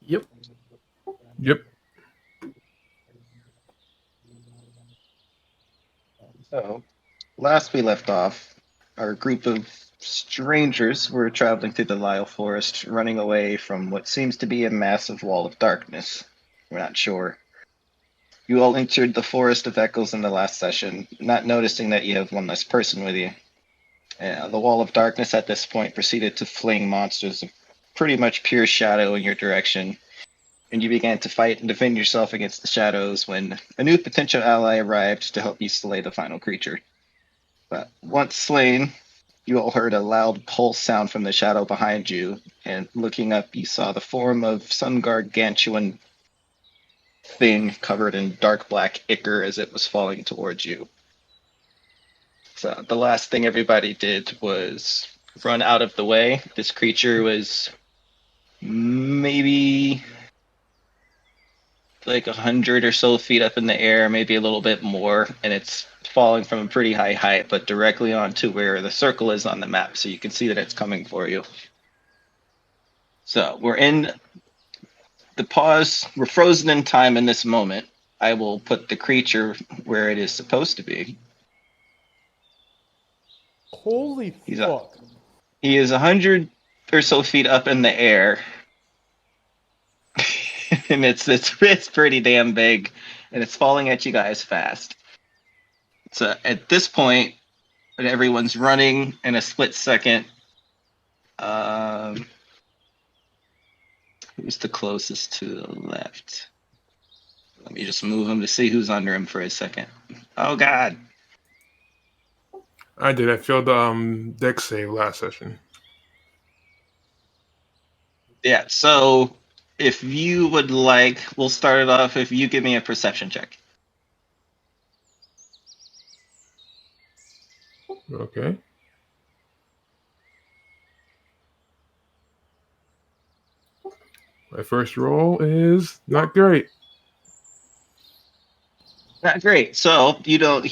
Yep. Yep. So, last we left off, our group of strangers were traveling through the Lyle Forest, running away from what seems to be a massive wall of darkness. We're not sure. You all entered the Forest of Echoes in the last session, not noticing that you have one less person with you. The wall of darkness at this point proceeded to fling monsters of pretty much pure shadow in your direction, and you began to fight and defend yourself against the shadows when a new potential ally arrived to help you slay the final creature. But once slain, you all heard a loud pulse sound from the shadow behind you, and looking up, you saw the form of some gargantuan thing covered in dark black ichor as it was falling towards you. So the last thing everybody did was run out of the way. This creature was maybe like 100 or so feet up in the air, maybe a little bit more, and it's falling from a pretty high height, but directly onto where the circle is on the map, so you can see that it's coming for you. So we're in the pause. We're frozen in time in this moment. I will put the creature where it is supposed to be. Holy He's fuck. he is 100 or so feet up in the air, and it's pretty damn big, and it's falling at you guys fast. So at this point, when everyone's running in a split second, who's the closest to the left? Let me just move him to see who's under him for a second. Oh God. I did. I failed the dex save last session. Yeah, so if you would like, we'll start it off if you give me a perception check. Okay. My first roll is not great. Not great. So you don't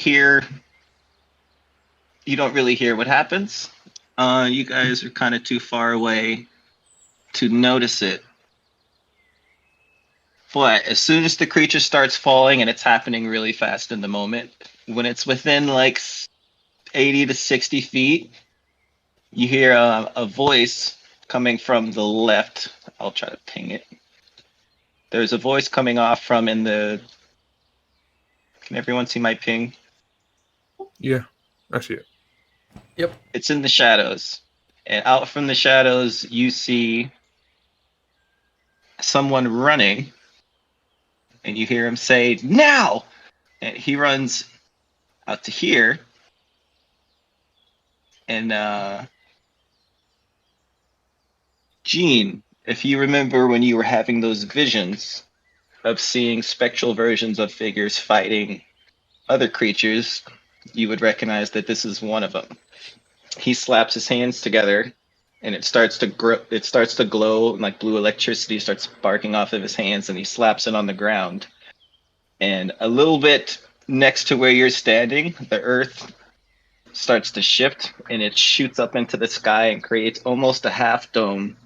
really hear what happens. You guys are kind of too far away to notice it. But as soon as the creature starts falling, and it's happening really fast in the moment, when it's within like 80 to 60 feet, you hear a voice coming from the left. I'll try to ping it. There's a voice coming off from in the. Can everyone see my ping? Yeah, I see it. Yep. It's in the shadows. And out from the shadows, you see someone running, and you hear him say, "Now!" And he runs out to here, and Gene, if you remember when you were having those visions of seeing spectral versions of figures fighting other creatures, you would recognize that this is one of them. He slaps his hands together, and it starts to glow, and like blue electricity starts sparking off of his hands, and he slaps it on the ground. And a little bit next to where you're standing, the earth starts to shift, and it shoots up into the sky and creates almost a half dome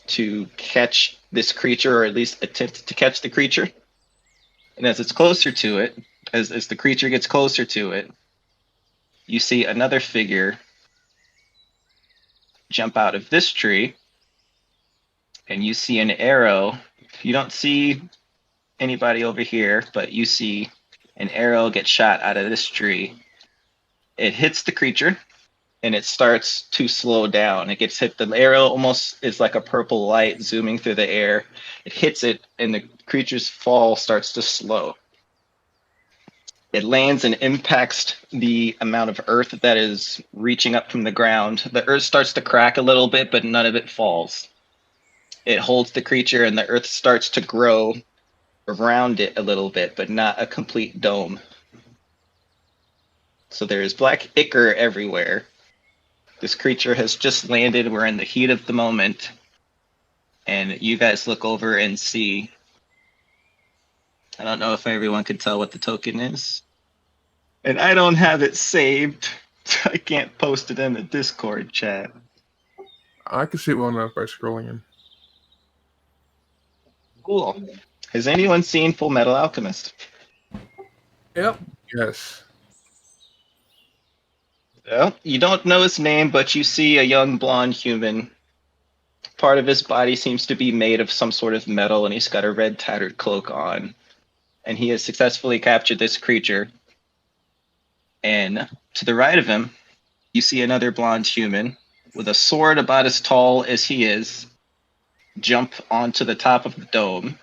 to catch this creature, or at least attempt to catch the creature. And as it's closer to it, as the creature gets closer to it, you see another figure jump out of this tree, and you see an arrow. You don't see anybody over here, but you see an arrow get shot out of this tree. It hits the creature, and it starts to slow down. It gets hit. The arrow almost is like a purple light zooming through the air. It hits it, and the creature's fall starts to slow. It lands and impacts the amount of earth that is reaching up from the ground. The earth starts to crack a little bit, but none of it falls. It holds the creature, and the earth starts to grow around it a little bit, but not a complete dome. So there is black ichor everywhere. This creature has just landed. We're in the heat of the moment. And you guys look over and see. I don't know if everyone can tell what the token is. And I don't have it saved. So I can't post it in the Discord chat. I can see it well enough by scrolling in. Cool. Has anyone seen Full Metal Alchemist? Yep. Yes. Well, you don't know his name, but you see a young blonde human. Part of his body seems to be made of some sort of metal, and he's got a red tattered cloak on. And he has successfully captured this creature. And to the right of him, you see another blonde human with a sword about as tall as he is jump onto the top of the dome.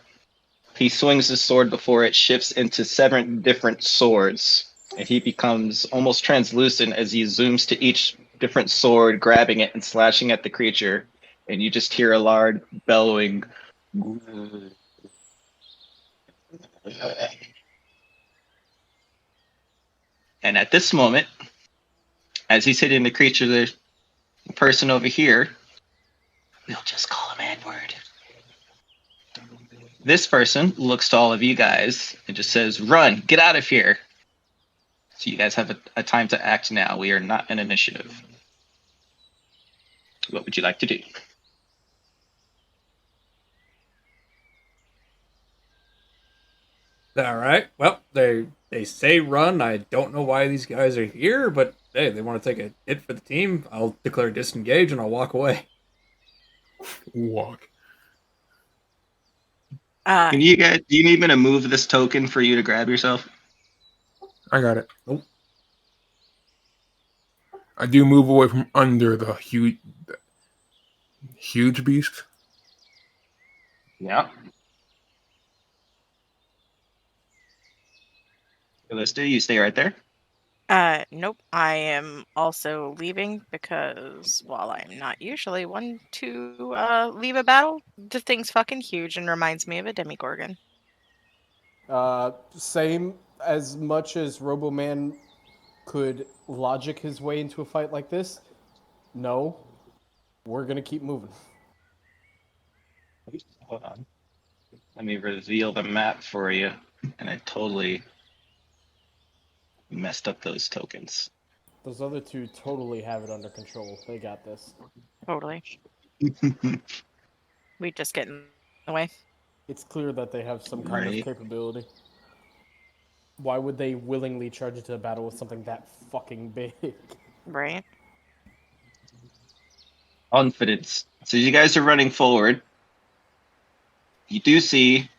He swings his sword before it shifts into 7 different swords, and he becomes almost translucent as he zooms to each different sword, grabbing it and slashing at the creature. And you just hear a loud bellowing. And at this moment, as he's hitting the creature, the person over here, we'll just call him Edward. This person looks to all of you guys and just says, "Run, get out of here." So you guys have a time to act now. We are not an initiative. What would you like to do? All right. Well, they say run. I don't know why these guys are here, but hey, they want to take a hit for the team. I'll declare disengage and I'll walk away. Walk. Can you guys? Do you need me to move this token for you to grab yourself? I got it. Nope. I do move away from under the huge beast. Yeah. Callista, you stay right there. Nope. I am also leaving because while I'm not usually one to leave a battle, the thing's fucking huge and reminds me of a Demigorgon. Same. As much as Roboman could logic his way into a fight like this, no, we're gonna keep moving. Hold on. Let me reveal the map for you. And I totally messed up those tokens. Those other two totally have it under control. They got this. Totally. We just get in the way. It's clear that they have some kind of Right. capability. Why would they willingly charge into a battle with something that fucking big? Right? Confidence. So you guys are running forward. You do see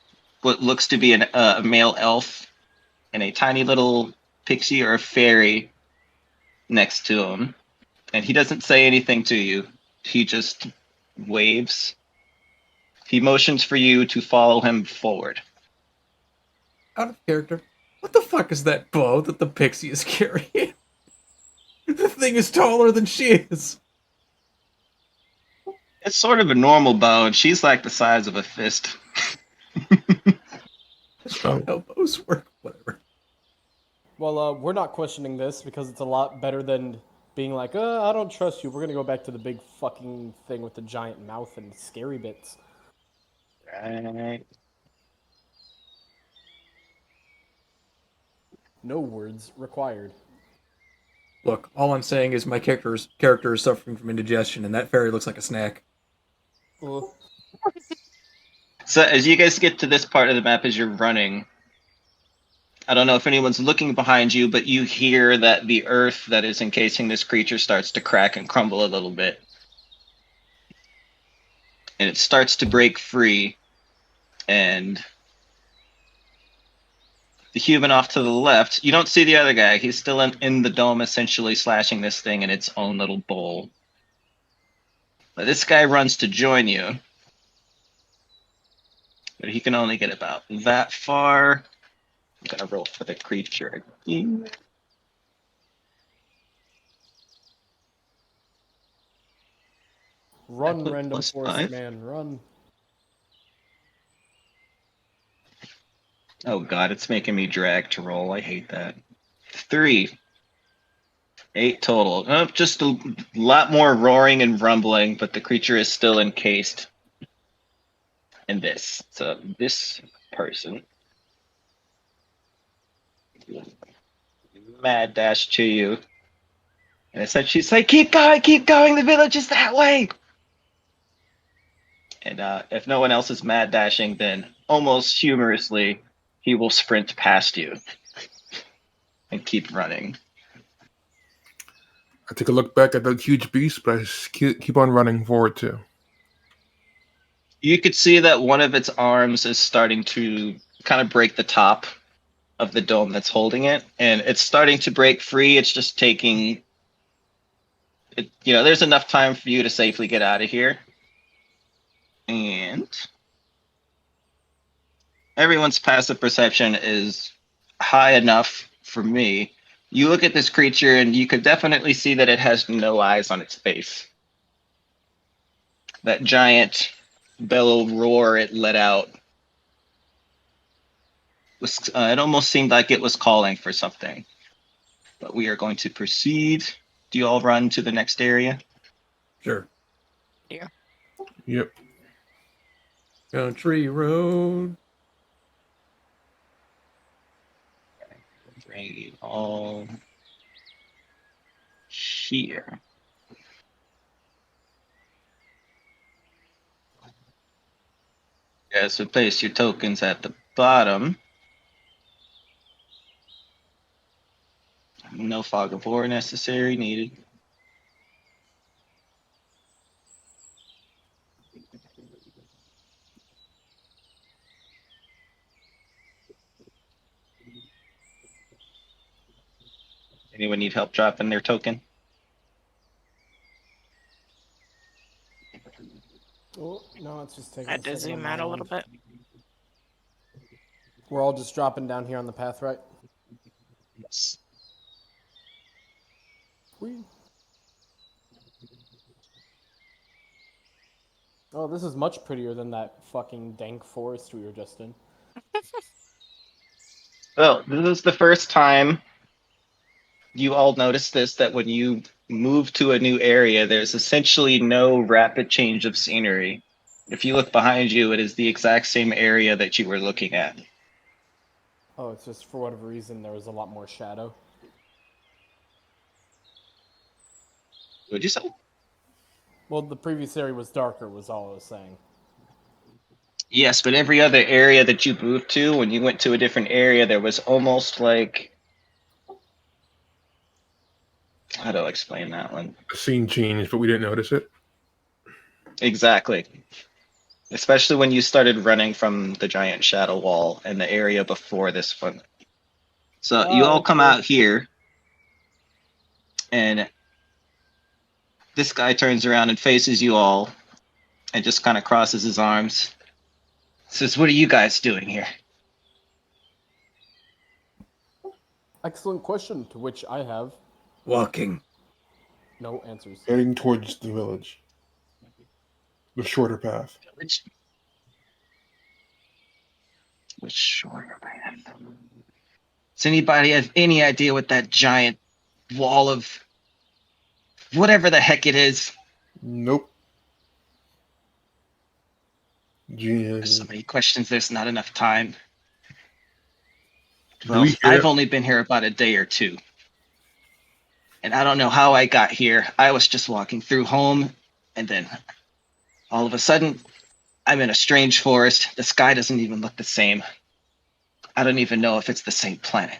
what looks to be a male elf and a tiny little pixie or a fairy next to him. And he doesn't say anything to you. He just waves. He motions for you to follow him forward. Out of character. What the fuck is that bow that the pixie is carrying? The thing is taller than she is. It's sort of a normal bow, and she's like the size of a fist. That's not how bows work. Whatever. Well, we're not questioning this because it's a lot better than being like, I don't trust you. We're gonna go back to the big fucking thing with the giant mouth and scary bits. Right. No words required. Look, all I'm saying is my character is suffering from indigestion, and that fairy looks like a snack. So as you guys get to this part of the map as you're running, I don't know if anyone's looking behind you, but you hear that the earth that is encasing this creature starts to crack and crumble a little bit. And it starts to break free. And the human off to the left, you don't see the other guy. He's still in the dome, essentially slashing this thing in its own little bowl. But this guy runs to join you. But he can only get about that far. I'm gonna roll for the creature again. Run, Plus random forest 5. man, run. Oh god, it's making me drag to roll. I hate that. 3. 8 total. Just a lot more roaring and rumbling, but the creature is still encased in this. So this person mad dash to you. And I said, she's like, keep going, the village is that way. And if no one else is mad dashing, then almost humorously, he will sprint past you and keep running. I take a look back at that huge beast, but I just keep on running forward too. You could see that one of its arms is starting to kind of break the top of the dome that's holding it, and it's starting to break free. It's just taking it, there's enough time for you to safely get out of here. And everyone's passive perception is high enough for me. You look at this creature and you could definitely see that it has no eyes on its face. That giant bellow roar it let out was it almost seemed like it was calling for something. But we are going to proceed. Do you all run to the next area? Sure. Yeah. Yep. Country road. Bring you all here. Yeah, so place your tokens at the bottom. No fog of war necessary needed. Anyone need help dropping their token? Oh, no, it's just taking I a had to second on zoom my out a little end. bit. We're all just dropping down here on the path, right? Yes. Whee. Oh, this is much prettier than that fucking dank forest we were just in. Well, this is the first time you all notice this, that when you move to a new area, there's essentially no rapid change of scenery. If you look behind you, it is the exact same area that you were looking at. Oh, it's just for whatever reason there was a lot more shadow. Would you say? Well, the previous area was darker, was all I was saying. Yes, but every other area that you moved to, when you went to a different area, there was almost like, how do I explain that one? The scene changed, but we didn't notice it. Exactly. Especially when you started running from the giant shadow wall and the area before this one. So you all come out here, and this guy turns around and faces you all and just kind of crosses his arms. Says, "What are you guys doing here?" Excellent question, to which I have Walking. no answers. Heading towards the village. The shorter path. Which shorter path? Does anybody have any idea what that giant wall of whatever the heck it is? Nope. There's so many questions, there's not enough time. Do Well, we hear I've it? only been here about a day or two. And I don't know how I got here. I was just walking through home, and then all of a sudden, I'm in a strange forest. The sky doesn't even look the same. I don't even know if it's the same planet.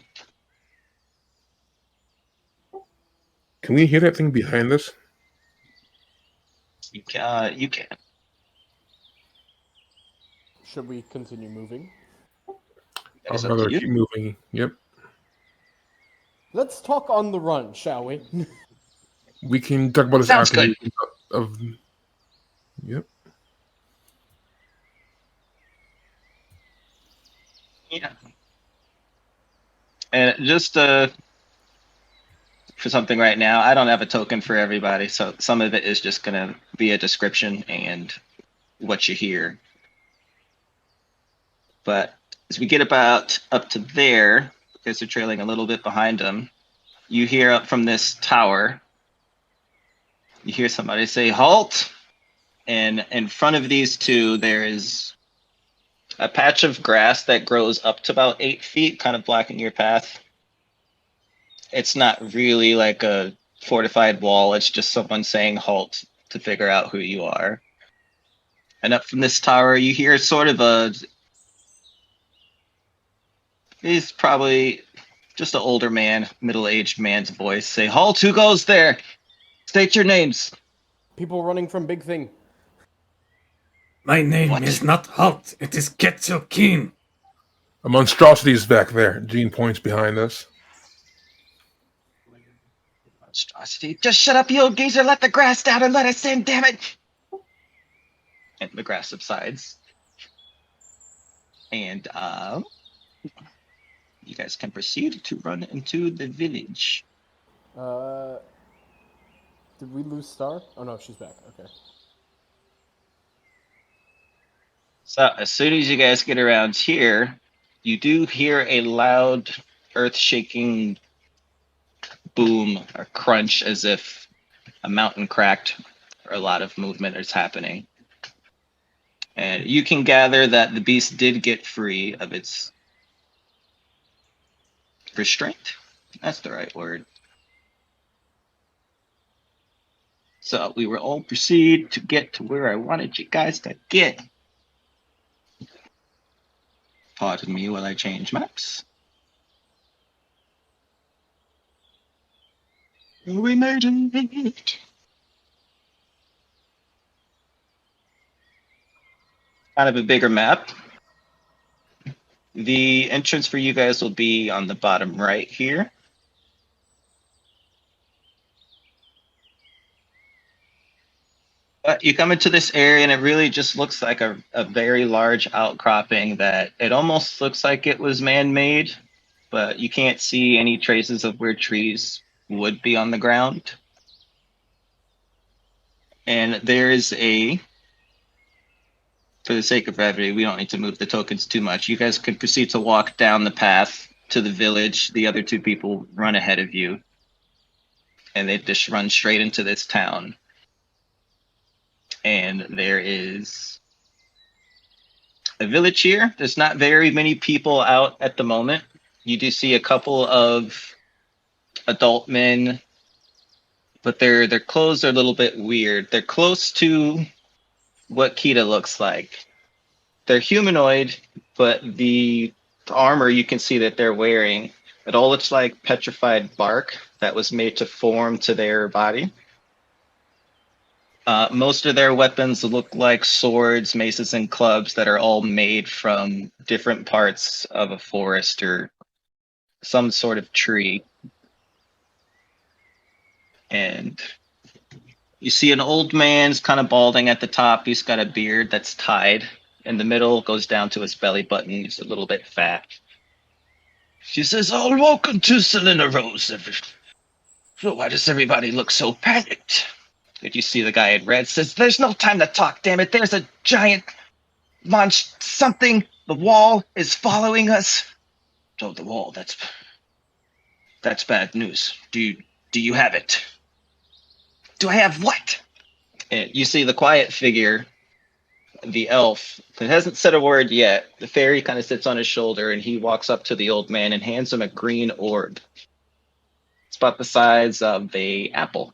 Can we hear that thing behind us? You can. Should we continue moving? That is I'd up to rather you. keep moving. Yep. Let's talk on the run, shall we? We can talk about this Sounds after good. of. Yep. Yeah. And just for something right now, I don't have a token for everybody, so some of it is just going to be a description and what you hear. But as we get about up to there, because they're trailing a little bit behind them, you hear up from this tower, you hear somebody say, "Halt!" And in front of these two, there is a patch of grass that grows up to about 8 feet, kind of blocking your path. It's not really like a fortified wall. It's just someone saying halt to figure out who you are. And up from this tower, you hear sort of he's probably just an older man, middle-aged man's voice say, "Halt, who goes there? State your names." People running from Big Thing. My name What? is not Halt, it is Quetzalcoatl. A monstrosity is back there. Jean points behind us. Monstrosity. Just shut up, you old geezer. Let the grass down and let us in, damn it. And the grass subsides. And you guys can proceed to run into the village. Did we lose Star? Oh no, she's back. Okay. So as soon as you guys get around here, you do hear a loud, earth-shaking boom or crunch as if a mountain cracked or a lot of movement is happening. And you can gather that the beast did get free of its restraint. That's the right word. So we will all proceed to get to where I wanted you guys to get. Pardon me while I change maps. We made it. Kind of a bigger map. The entrance for you guys will be on the bottom right here. But you come into this area and it really just looks like a very large outcropping that it almost looks like it was man-made, but you can't see any traces of where trees would be on the ground. And there is for the sake of brevity, we don't need to move the tokens too much. You guys can proceed to walk down the path to the village. The other two people run ahead of you. And they just run straight into this town. And there is a village here. There's not very many people out at the moment. You do see a couple of adult men, but their clothes are a little bit weird. They're close to what Kita looks like. They're humanoid, but the armor you can see that they're wearing, it all looks like petrified bark that was made to form to their body. Most of their weapons look like swords, maces, and clubs that are all made from different parts of a forest or some sort of tree. And you see an old man's kind of balding at the top. He's got a beard that's tied. In the middle, goes down to his belly button. He's a little bit fat. She says, "Oh, welcome to Selena Rose. So why does everybody look so panicked?" Did you see the guy in red says, "There's no time to talk, damn it. There's a giant something. The wall is following us." "Oh, the wall. That's bad news. Do you have it?" "Do I have what?" And you see the quiet figure, the elf, that hasn't said a word yet. The fairy kind of sits on his shoulder, and he walks up to the old man and hands him a green orb. It's about the size of a apple.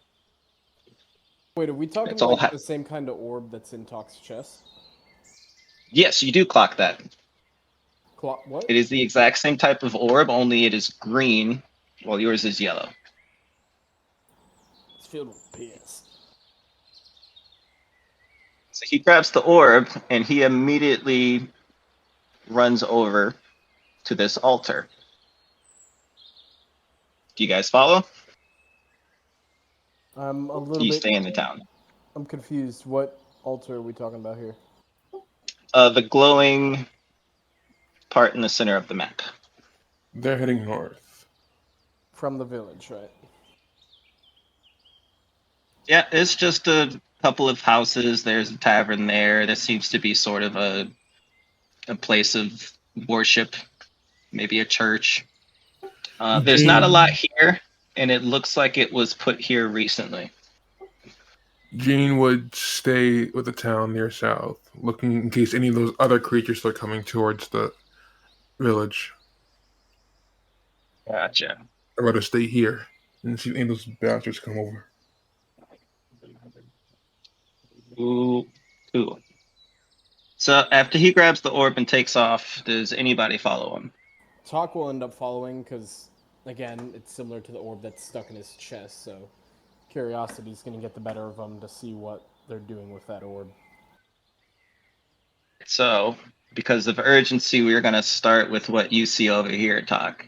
Wait, are we talking It's all like the same kind of orb that's in Talk's chest? Yes, you do clock that. What? It is the exact same type of orb, only it is green, while yours is yellow. It's filled with piss. So he grabs the orb, and he immediately runs over to this altar. Do you guys follow? I'm a little You bit. stay in the town. I'm confused. What altar are we talking about here? The glowing part in the center of the map. They're heading north. From the village, right? Yeah, it's just a couple of houses. There's a tavern there. That seems to be sort of a place of worship, maybe a church. There's not a lot here, and it looks like it was put here recently. Jean would stay with the town near south, looking in case any of those other creatures are coming towards the village. Gotcha. I'd rather stay here and see any of those bastards come over. Ooh, cool. So after he grabs the orb and takes off, does anybody follow him? Talk will end up following because, again, it's similar to the orb that's stuck in his chest. So curiosity's going to get the better of him to see what they're doing with that orb. So, because of urgency, we're gonna start with what you see over here, Talk.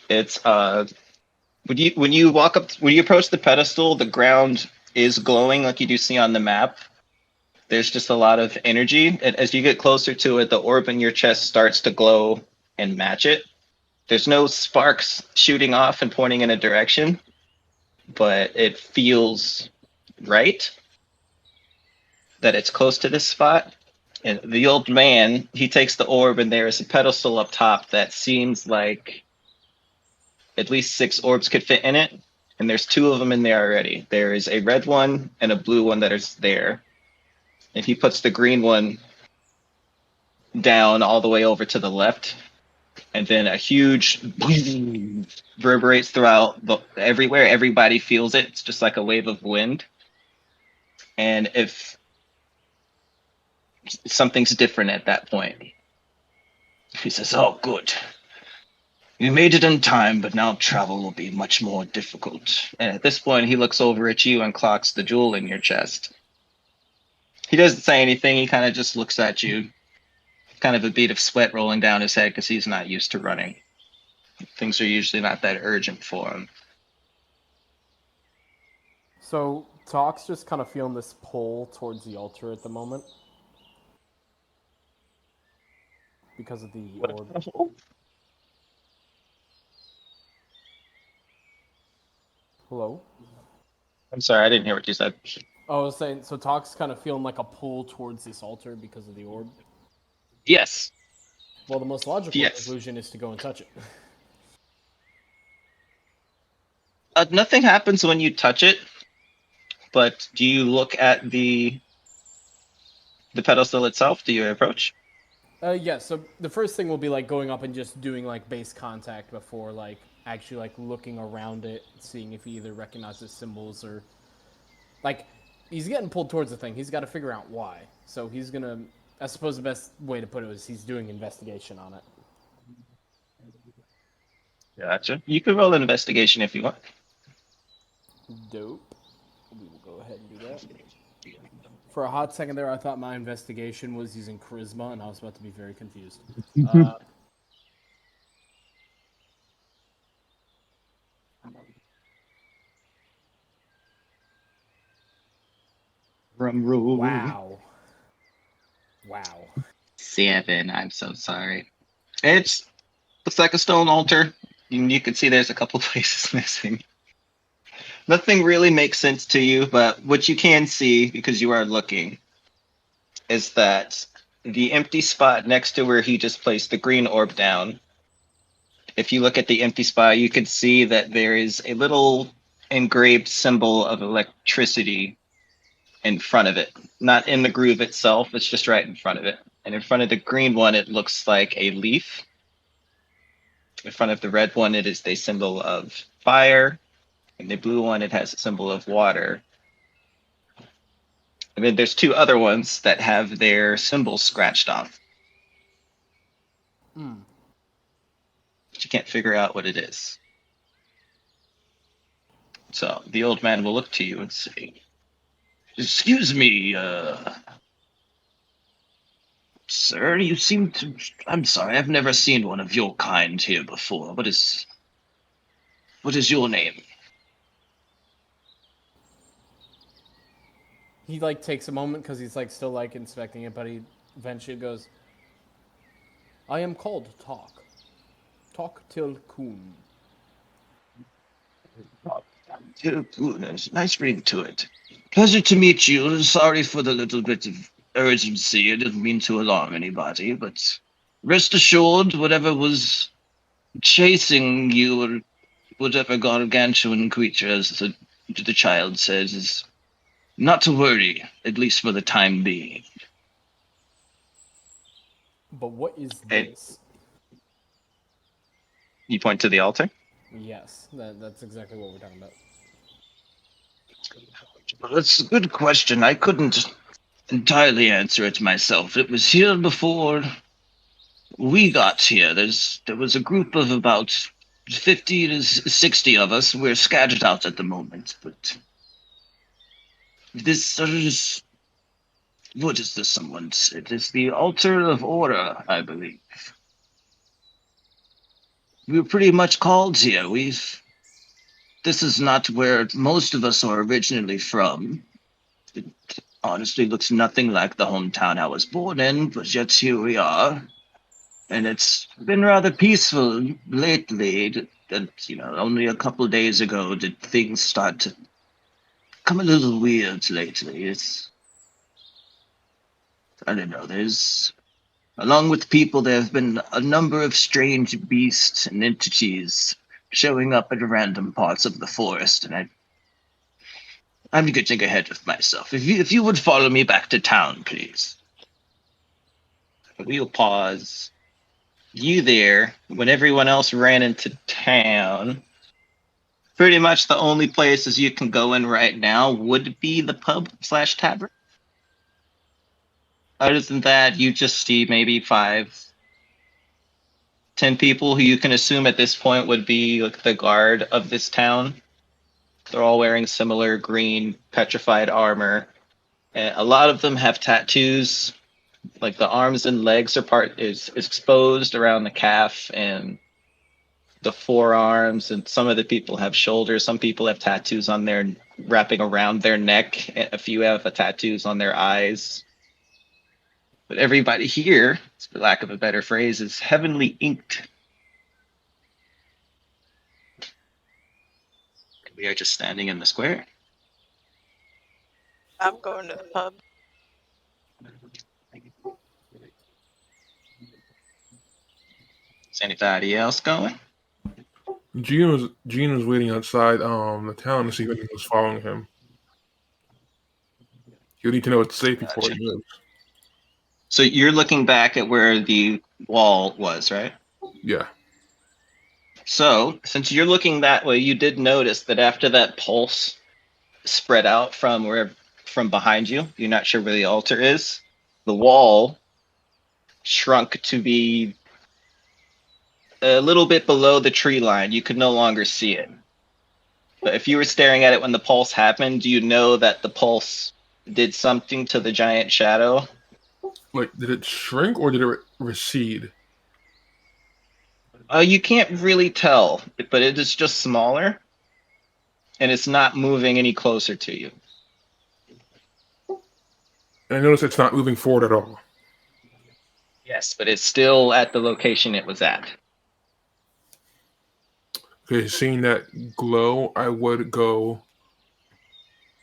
It's when you walk up, when you approach the pedestal, the ground is glowing like you do see on the map. There's just a lot of energy, and as you get closer to it, the orb in your chest starts to glow and match it. There's no sparks shooting off and pointing in a direction, but it feels right that it's close to this spot. And the old man, he takes the orb, and there is a pedestal up top that seems like at least 6 orbs could fit in it. And there's 2 of them in there already. There is a red one and a blue one that is there. And he puts the green one down all the way over to the left. And then a huge reverberates throughout everywhere. Everybody feels it. It's just like a wave of wind. And if something's different at that point, he says, "Oh, good. You made it in time, but now travel will be much more difficult." And at this point, he looks over at you and clocks the jewel in your chest. He doesn't say anything. He kind of just looks at you. Kind of a bead of sweat rolling down his head because he's not used to running. Things are usually not that urgent for him. So Talk's just kind of feeling this pull towards the altar at the moment because of the orb. Hello? I'm sorry, I didn't hear what you said. I was saying, so Talk's kind of feeling like a pull towards this altar because of the orb. Yes. Well, the most logical conclusion is to go and touch it. Nothing happens when you touch it, but do you look at the pedestal itself? Do you approach? Yeah, so the first thing will be like going up and just doing like base contact before like actually like looking around it, seeing if he either recognizes symbols or like he's getting pulled towards the thing. He's got to figure out why. So he's gonna, I suppose the best way to put it is he's doing investigation on it. Gotcha. You can roll an investigation if you want. Dope. We will go ahead and do that. For a hot second there, I thought my investigation was using charisma, and I was about to be very confused. Drum roll. Wow. 7. I'm so sorry. It's looks like a stone altar. You can see there's a couple places missing. Nothing really makes sense to you, but what you can see, because you are looking, is that the empty spot next to where he just placed the green orb down, if you look at the empty spot, you can see that there is a little engraved symbol of electricity in front of it. Not in the groove itself, it's just right in front of it. And in front of the green one, it looks like a leaf. In front of the red one, it is the symbol of fire. In the blue one, it has a symbol of water. And then there's 2 other ones that have their symbols scratched off. But you can't figure out what it is. So the old man will look to you and say, "Excuse me, sir, you seem to... I'm sorry, I've never seen one of your kind here before. What is your name?" He like takes a moment because he's like still like inspecting it, but he eventually goes, "I am called Talk. Talk till Kun." Nice ring to it. Pleasure to meet you. Sorry for the little bit of urgency. I didn't mean to alarm anybody, but rest assured, whatever was chasing you, or whatever gargantuan creature, as the child says, is not to worry, at least for the time being. But what is this? You point to the altar? Yes, that's exactly what we're talking about. Well, that's a good question. I couldn't entirely answer it myself. It was here before we got here. There was a group of about 50 to 60 of us. We're scattered out at the moment, but this is what is this? Someone said it's the altar of Aura, I believe. We were pretty much called here. This is not where most of us are originally from. It honestly looks nothing like the hometown I was born in, but yet here we are. And it's been rather peaceful lately. And, only a couple days ago did things start to come a little weird lately. I don't know, along with people, there have been a number of strange beasts and entities showing up at random parts of the forest, and I'm getting ahead of myself. If you would follow me back to town, please. We'll pause. You there, when everyone else ran into town, pretty much the only places you can go in right now would be the pub/tavern. Other than that, you just see maybe 5, 10 people who you can assume at this point would be like the guard of this town. They're all wearing similar green petrified armor. And a lot of them have tattoos. Like the arms and legs is exposed around the calf and the forearms, and some of the people have shoulders. Some people have tattoos on their wrapping around their neck. And a few have tattoos on their eyes. But everybody here, for lack of a better phrase, is heavenly inked. We are just standing in the square. I'm going to the pub. Is anybody else going? Gene was waiting outside the town to see if anyone was following him. You need to know it's safe before Gotcha. he moves. So you're looking back at where the wall was, right? Yeah. So since you're looking that way, you did notice that after that pulse spread out from behind you, you're not sure where the altar is, the wall shrunk to be a little bit below the tree line. You could no longer see it. But if you were staring at it when the pulse happened, do you know that the pulse did something to the giant shadow? Like, did it shrink or did it recede? You can't really tell, but it is just smaller, and it's not moving any closer to you. And I noticed it's not moving forward at all. Yes, but it's still at the location it was at. Okay, seeing that glow, I would go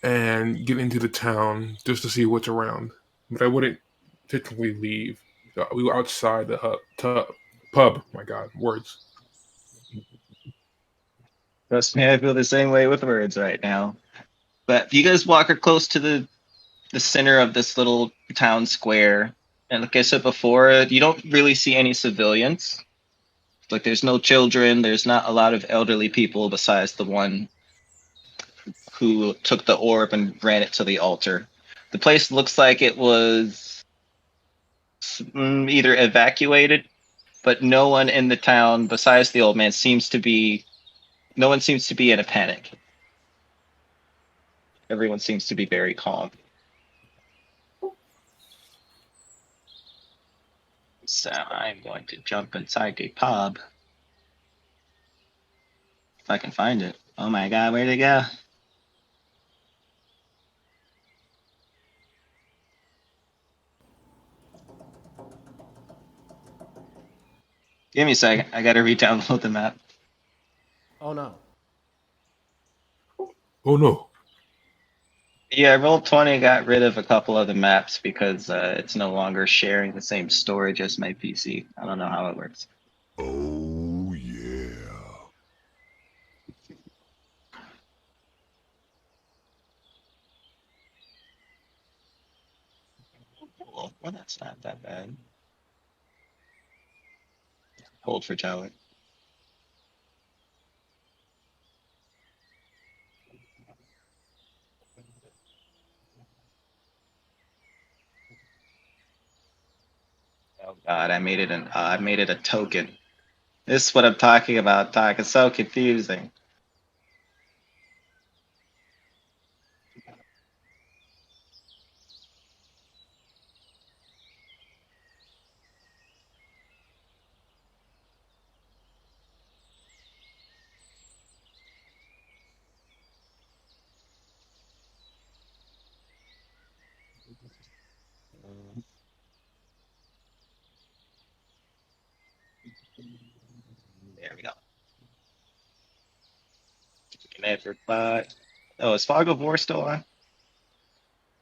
and get into the town just to see what's around. But I wouldn't technically leave. We were outside the pub. My God, words. Trust me, I feel the same way with words right now. But you guys walk close to the center of this little town square. And like I said before, you don't really see any civilians. Like there's no children, there's not a lot of elderly people besides the one who took the orb and ran it to the altar. The place looks like it was either evacuated, but no one in the town besides the old man no one seems to be in a panic. Everyone seems to be very calm. So I'm going to jump inside the pub. If I can find it. Oh my god, where'd it go? Give me a second. I gotta re-download the map. Oh no. Oh no. Yeah, Roll20 got rid of a couple of the maps because it's no longer sharing the same storage as my PC. I don't know how it works. Oh, yeah. Cool. Well, that's not that bad. Hold for tower. God, I made it a token. This is what I'm talking about, Doc. It's so confusing. There we go. Everybody. Oh, is Fog of War still on?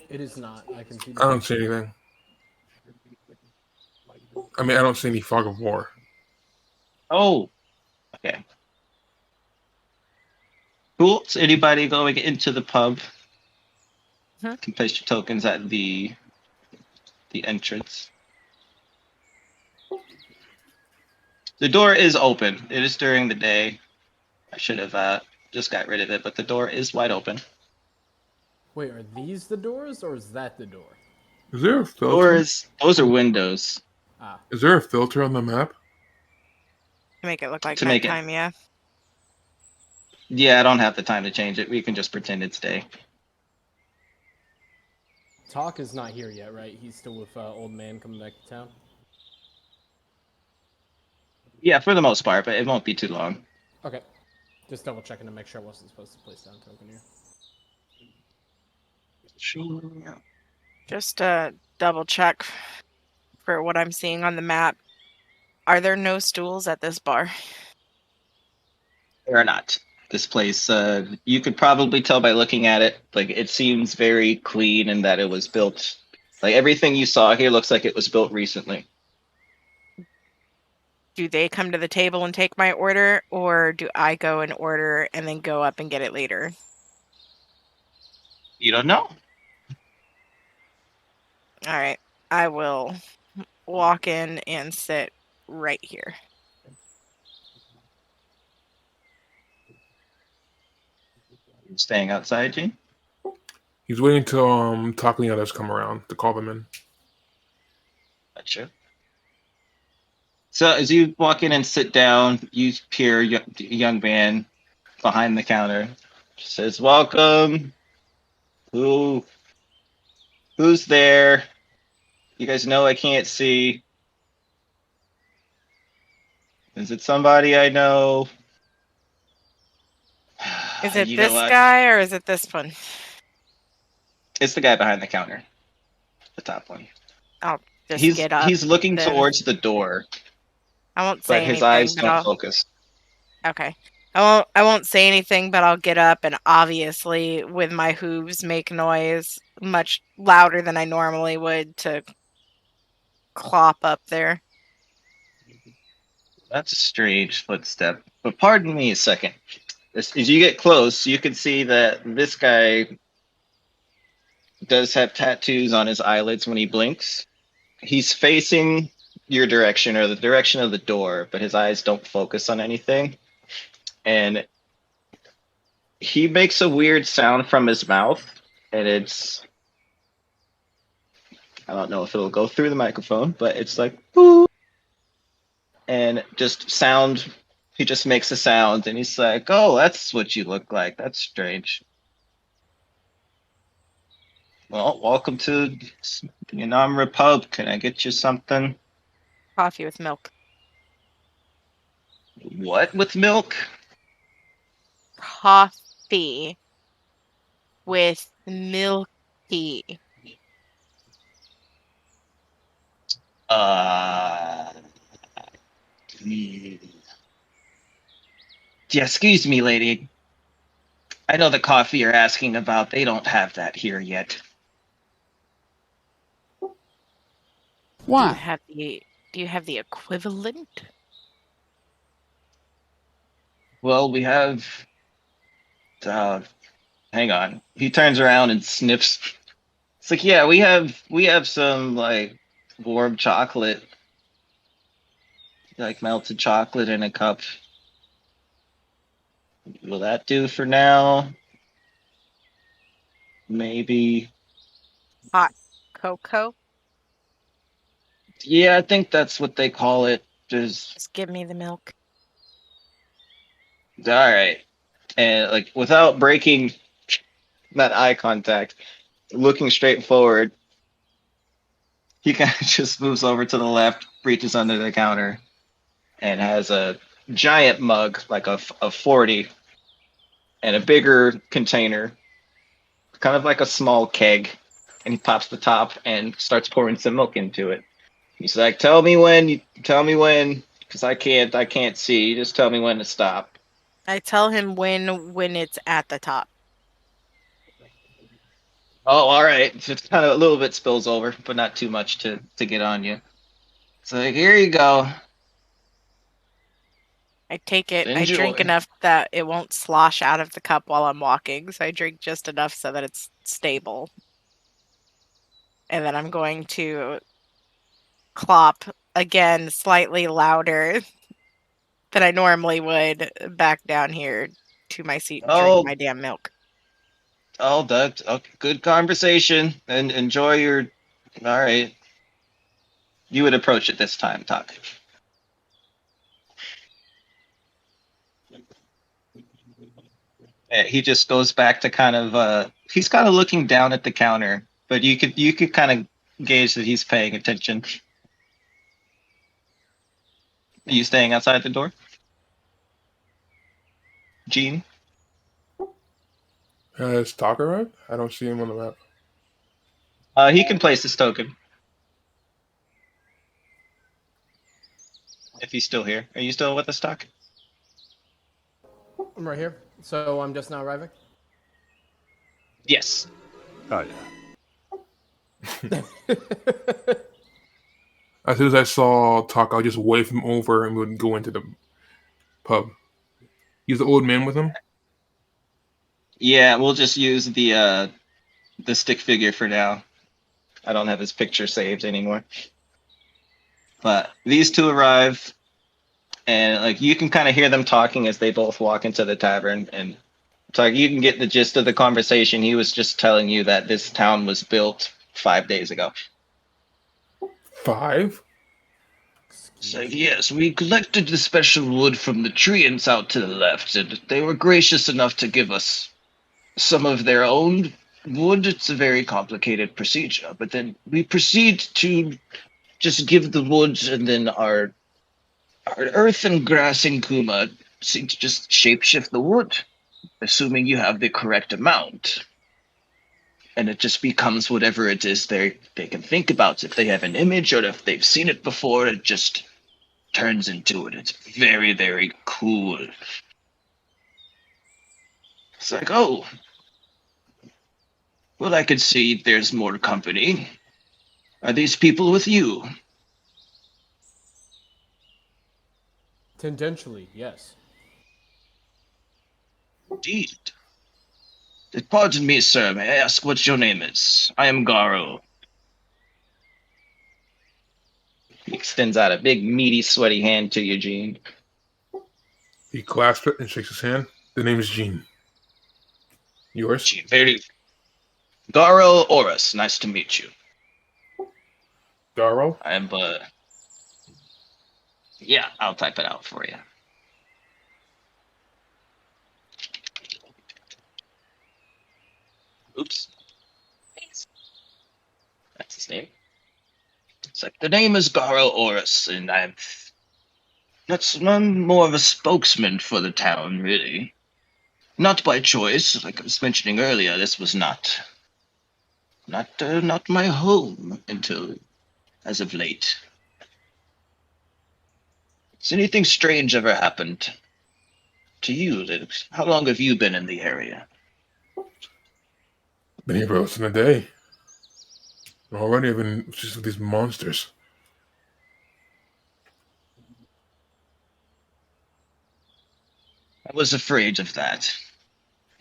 It is not. I can see I the don't see picture. anything. I mean, I don't see any fog of war. Oh, okay. Cool. So anybody going into the pub can place your tokens at the entrance. The door is open. It is during the day. I should have just got rid of it, but the door is wide open. Wait, are these the doors or is that the door? Is there a filter? Those are windows Ah, Is there a filter on the map? To make it look like to make it. nighttime, yeah. Yeah, I don't have the time to change it. We can just pretend it's day. Talk is not here yet, right? He's still with old man coming back to town. Yeah, for the most part, but it won't be too long. Okay, just double checking to make sure I wasn't supposed to place down a token here. Sure. Just double check for what I'm seeing on the map. Are there no stools at this bar? Or not. This place, you could probably tell by looking at it. Like, it seems very clean and that it was built. Like, everything you saw here looks like it was built recently. Do they come to the table and take my order, or do I go and order and then go up and get it later? You don't know. All right. I will walk in and sit right here. You're staying outside, Gene? He's waiting till talk the others come around to call them in. Gotcha. So as you walk in and sit down, you hear a young man behind the counter. Says, "Welcome. Who's there? You guys know I can't see. Is it somebody I know?" Is it You know this what? guy or is it this one? It's the guy behind the counter, the top one. I'll just He's get up he's looking then. towards the door, I won't but say his anything, eyes but don't I'll focus. okay. I won't say anything, but I'll get up and obviously with my hooves make noise much louder than I normally would to clop up there. That's a strange footstep. But pardon me a second. As you get close, you can see that this guy does have tattoos on his eyelids when he blinks. He's facing your direction or the direction of the door, but his eyes don't focus on anything. And he makes a weird sound from his mouth, and it's, I don't know if it'll go through the microphone, but it's like "Boo," and just sound. He just makes a sound, and he's like, "Oh, that's what you look like. That's strange." Well, welcome to the Vietnam Repub. Can I get you something? Coffee with milk. What with milk? Coffee with milky. Uh, yeah, excuse me, lady. I know the coffee you're asking about. They don't have that here yet. Do you Why? have the equivalent? Well, we have. Hang on. He turns around and sniffs. It's like, yeah, we have some like warm chocolate, like melted chocolate in a cup. Will that do for now? Maybe. Hot cocoa? Yeah, I think that's what they call it. Just give me the milk. All right. And like without breaking that eye contact, looking straight forward, he kind of just moves over to the left, reaches under the counter, and has a giant mug, like a 40, and a bigger container, kind of like a small keg. And he pops the top and starts pouring some milk into it. He's like, "Tell me when. Tell me when, because I can't see. Just tell me when to stop." I tell him when it's at the top. Oh, all right. So it's kind of a little bit spills over, but not too much to get on you. So here you go. I take it. I drink Enjoy. enough that it won't slosh out of the cup while I'm walking. So I drink just enough so that it's stable. And then I'm going to clop again slightly louder than I normally would back down here to my seat and drink Oh, my damn milk. oh, Doug. Okay, good conversation, and enjoy your. All right. You would approach it this time, Tuck. He just goes back to kind of. He's kind of looking down at the counter, but you could kind of gauge that he's paying attention. Are you staying outside the door, Gene? Has Talk arrived? I don't see him on the map. He can place his token if he's still here. Are you still with us, Tuck? I'm right here. So I'm just now arriving. Yes. Oh, yeah. As soon as I saw Talk, I'll just wave him over and we'd go into the pub. He's the old man with him? Yeah, we'll just use the stick figure for now. I don't have his picture saved anymore. But these two arrive, and like you can kind of hear them talking as they both walk into the tavern. And it's like you can get the gist of the conversation. He was just telling you that this town was built 5 days ago. 5? So yes, we collected the special wood from the treants out to the left, and they were gracious enough to give us some of their own wood. It's a very complicated procedure, but then we proceed to just give the wood, and then our earth and grass in Kuma seem to just shapeshift the wood, assuming you have the correct amount. And it just becomes whatever it is they can think about. If they have an image or if they've seen it before, it just turns into it. It's very, very cool. It's like, oh, well, I could see there's more company. Are these people with you? Tangentially, yes. Indeed. Pardon me, sir. May I ask what your name is? I am Garo. He extends out a big, meaty, sweaty hand to Eugene. He clasps it and shakes his hand. The name is Gene. Yours? Gene, very. Garo Oris, nice to meet you. Garo? I am, yeah, I'll type it out for you. Oops. That's his name. It's like, the name is Garo Oris, and I'm more of a spokesman for the town, really. Not by choice, like I was mentioning earlier, this was not my home until as of late. Has anything strange ever happened to you? How long have you been in the area? Been here for less than a day. Already I've been just with these monsters. I was afraid of that.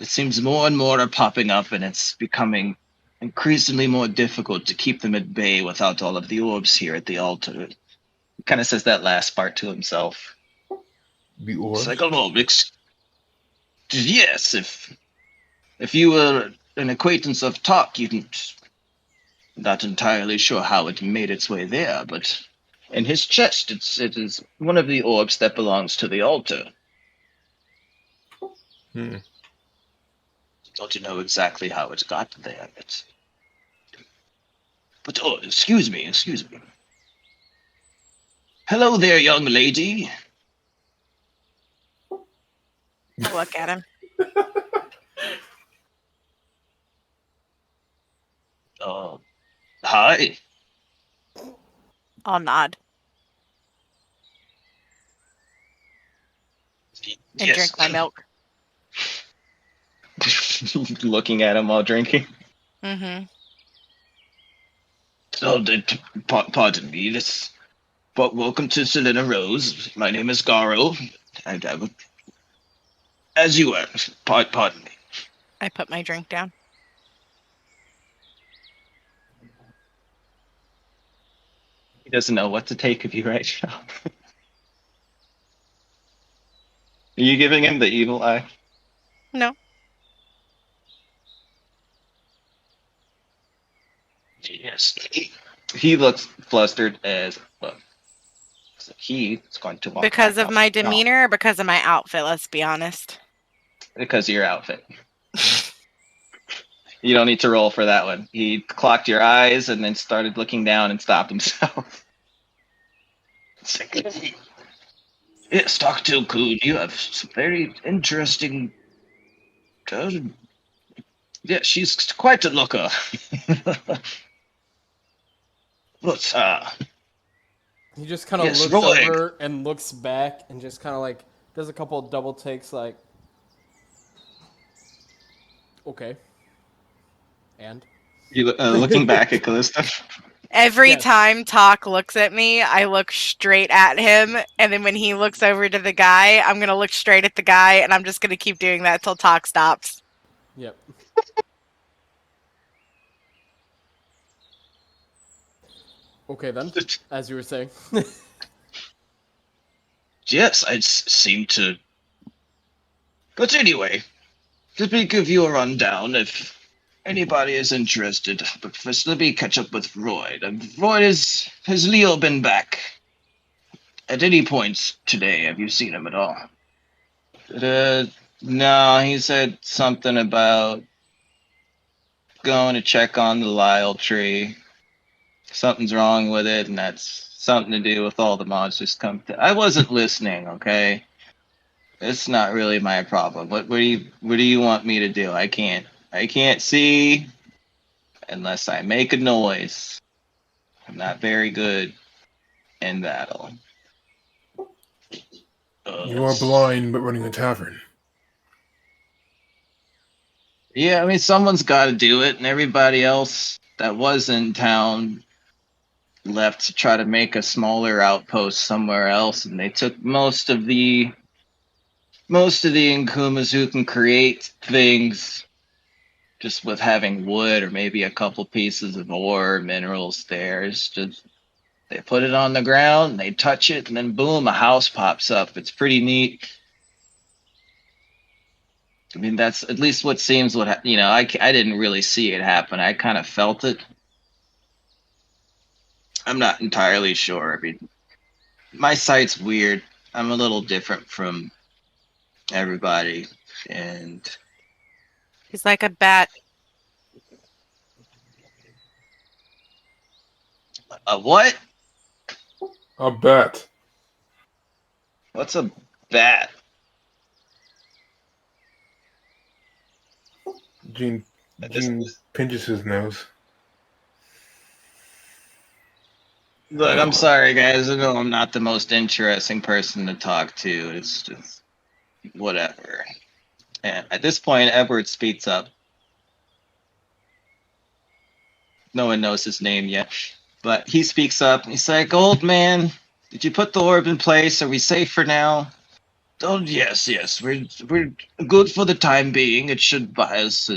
It seems more and more are popping up, and it's becoming increasingly more difficult to keep them at bay without all of the orbs here at the altar. He kind of says that last part to himself. The It's orbs? like, oh, yes, if you were an acquaintance of Talk, Not entirely sure how it made its way there, but in his chest, it is one of the orbs that belongs to the altar. Hmm. Don't know exactly how it got there, but oh, excuse me. Hello there, young lady. I'll look at him. Hi. I'll nod and Yes. drink my milk. Looking at him while drinking. Mm-hmm. Oh, pardon me. But welcome to Selena Rose. My name is Garo, and I would, as you were. Pardon me. I put my drink down. He doesn't know what to take of you right now. Are you giving him the evil eye? No. Yes. He looks flustered as well. So he is going to walk Because back of up. my demeanor or because of my outfit, let's be honest. Because of your outfit. You don't need to roll for that one. He clocked your eyes and then started looking down and stopped himself. Yes, Dr. Kun, you have some very interesting. Yeah, she's quite a looker. But, He just kind of yes, looks Roy. over and looks back and just kind of like does a couple of double takes, like, okay. And You looking back at Callista. Every Yes. time Talk looks at me, I look straight at him, and then when he looks over to the guy, I'm gonna look straight at the guy, and I'm just gonna keep doing that till Talk stops. Yep. Okay then, as you were saying. Yes, I seem to. But anyway, let me give you a rundown if anybody is interested. But first, let me catch up with Roy. Roy has Leo been back at any point today? Have you seen him at all? No, he said something about going to check on the Lyle tree. Something's wrong with it, and that's something to do with all the monsters come to. I wasn't listening, okay? It's not really my problem. What do you want me to do? I can't see unless I make a noise. I'm not very good in battle. You are blind, but running a tavern. Yeah, I mean someone's got to do it, and everybody else that was in town left to try to make a smaller outpost somewhere else, and they took most of the Nkumas who can create things just with having wood or maybe a couple pieces of ore, minerals there. It's just they put it on the ground, they touch it, and then boom, a house pops up. It's pretty neat. I mean, that's at least what seems what I didn't really see it happen. I kind of felt it. I'm not entirely sure. I mean, my sight's weird. I'm a little different from everybody, and He's like a bat. a what? A bet. What's a bat? Gene pinches his nose. Look, I'm sorry, guys. I know I'm not the most interesting person to talk to. It's just whatever. And at this point, Edward speaks up. No one knows his name yet, but he speaks up. And he's like, "Old man, did you put the orb in place? Are we safe for now?" Oh yes. We're good for the time being. It should buy us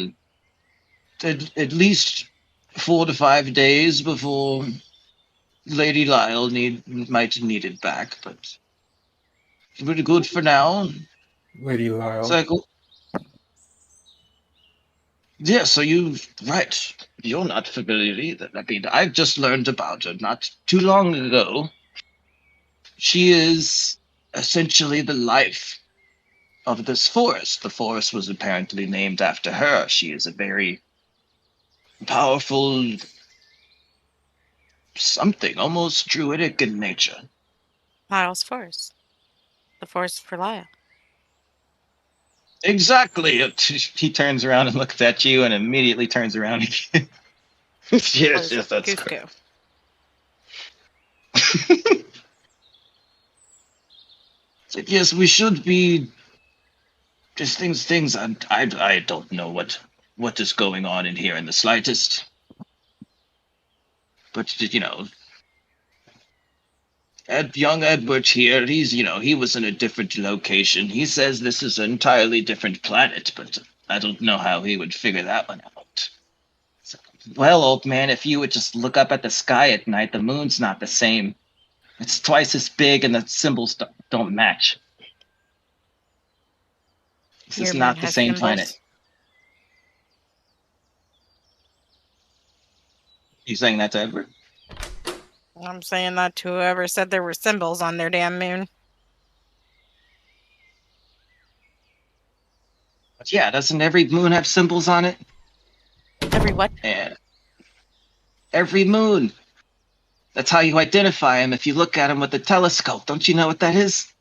at least 4 to 5 days before Lady Lyle might need it back, but we're good for now. Lady It's Lyle. like, Yeah, so right. You're not familiar either. I mean, I've just learned about her not too long ago. She is essentially the life of this forest. The forest was apparently named after her. She is a very powerful something, almost druidic in nature. Lyle's forest. The forest for Lyle. Exactly. He turns around and looks at you and immediately turns around again. Yes, that's correct. Yes, we should be. Just things. I don't know what is going on in here in the slightest. But young Edward here, he was in a different location. He says this is an entirely different planet, but I don't know how he would figure that one out. So, well, old man, if you would just look up at the sky at night, the moon's not the same. It's twice as big, and the symbols don't match. This Your is moon not the has same symbols? planet. You saying that to Edward? I'm saying that to whoever said there were symbols on their damn moon. But yeah, doesn't every moon have symbols on it? Every what? Yeah. Every moon. That's how you identify them if you look at them with a telescope. Don't you know what that is?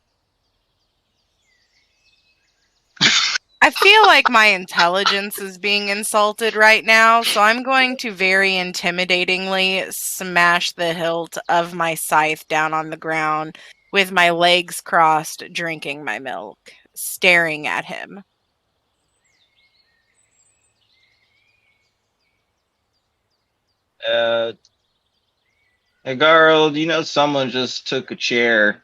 I feel like my intelligence is being insulted right now, so I'm going to very intimidatingly smash the hilt of my scythe down on the ground with my legs crossed, drinking my milk, staring at him. Hey, girl, someone just took a chair.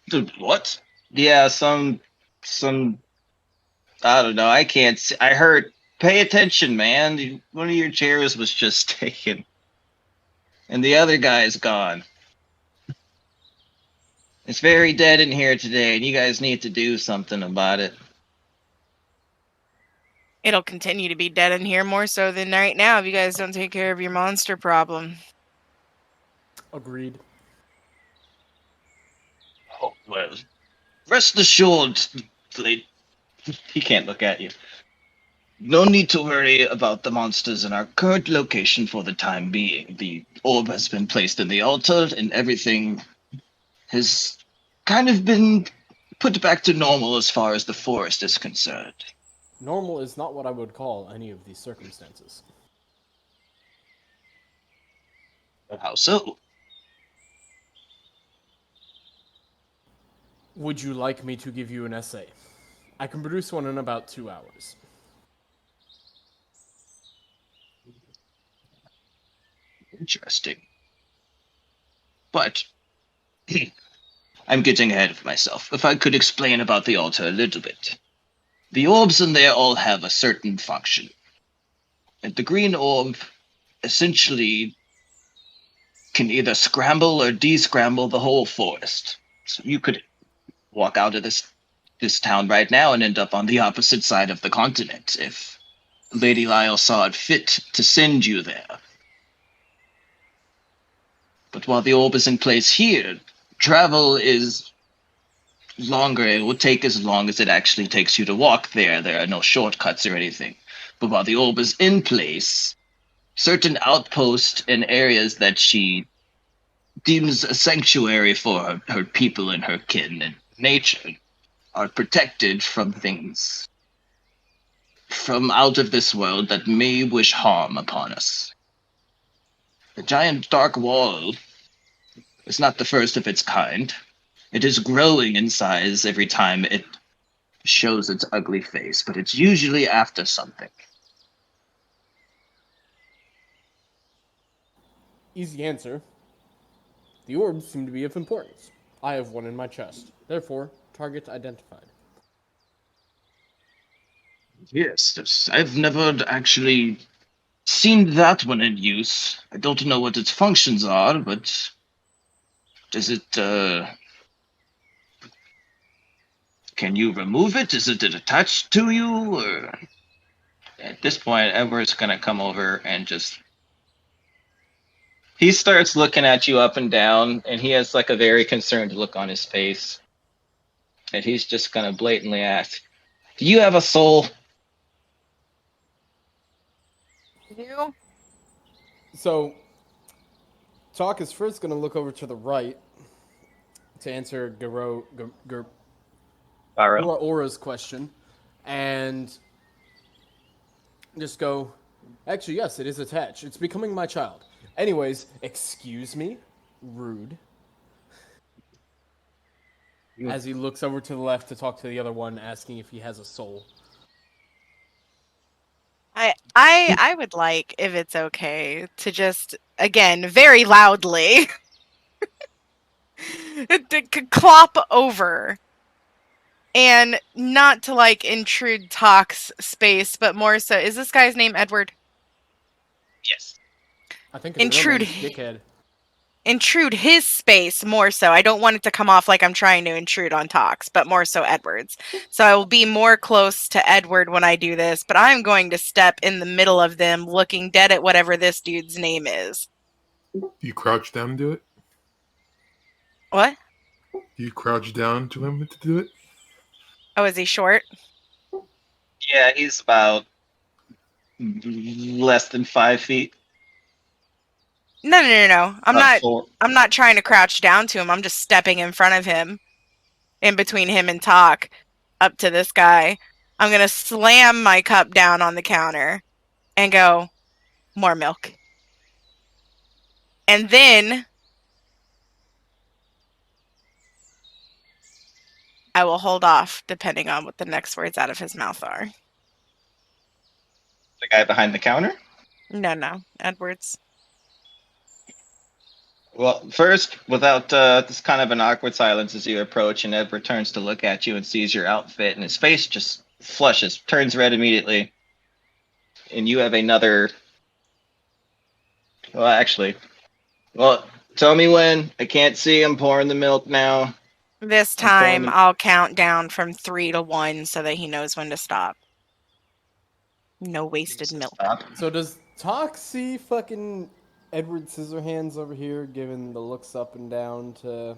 Dude, what? Yeah, some. I don't know. I can't see. I heard. Pay attention, man. One of your chairs was just taken, and the other guy's gone. It's very dead in here today, and you guys need to do something about it. It'll continue to be dead in here more so than right now if you guys don't take care of your monster problem. Agreed. Oh, well, rest assured, he can't look at you. No need to worry about the monsters in our current location for the time being. The orb has been placed in the altar, and everything has kind of been put back to normal as far as the forest is concerned. Normal is not what I would call any of these circumstances. How so? Would you like me to give you an essay? I can produce one in about 2 hours. Interesting. But I'm getting ahead of myself. If I could explain about the altar a little bit. The orbs in there all have a certain function. And the green orb essentially can either scramble or descramble the whole forest. So you could walk out of this town right now and end up on the opposite side of the continent if Lady Lyle saw it fit to send you there. But while the orb is in place here, travel is longer. It will take as long as it actually takes you to walk there. There are no shortcuts or anything. But while the orb is in place, certain outposts and areas that she deems a sanctuary for her people and her kin and nature are protected from things from out of this world that may wish harm upon us. The giant dark wall is not the first of its kind. It is growing in size every time it shows its ugly face, but it's usually after something. Easy answer. The orbs seem to be of importance. I have one in my chest. Therefore, target identified. Yes, I've never actually seen that one in use. I don't know what its functions are, but does it, can you remove it? Is it attached to you, or At this point, Edward's gonna come over and just. He starts looking at you up and down, and he has like a very concerned look on his face. And he's just gonna blatantly ask, "Do you have a soul?" You? So, Talk is first going to look over to the right to answer Barrow. Aura's question, and just go, actually, yes, it is attached. It's becoming my child. Anyways, excuse me? Rude. As he looks over to the left to talk to the other one, asking if he has a soul. I would like, if it's okay, to just, again, very loudly, clop over. And not to, like, intrude Talk's space, but more so, is this guy's name Edward? Yes. I think his real name is Dickhead. Intrude his space more so. I don't want it to come off like I'm trying to intrude on Talks, but more so Edward's. So I will be more close to Edward when I do this, but I'm going to step in the middle of them looking dead at whatever this dude's name is. You crouch down and do it? What? You crouch down to him to do it? Oh, is he short? Yeah, he's about less than 5 feet. No. About 4. I'm not trying to crouch down to him. I'm just stepping in front of him, in between him and Talk, up to this guy. I'm going to slam my cup down on the counter and go, more milk. And then I will hold off depending on what the next words out of his mouth are. The guy behind the counter? No. Edwards. Well, first, without this kind of an awkward silence as you approach, and Edward turns to look at you and sees your outfit, and his face just flushes, turns red immediately. And you have another. Well, actually. Well, tell me when. I can't see him pouring the milk now. This time I'll count down from 3 to 1 so that he knows when to stop. No wasted milk. Stop. So does Talk see fucking Edward Scissorhands over here giving the looks up and down to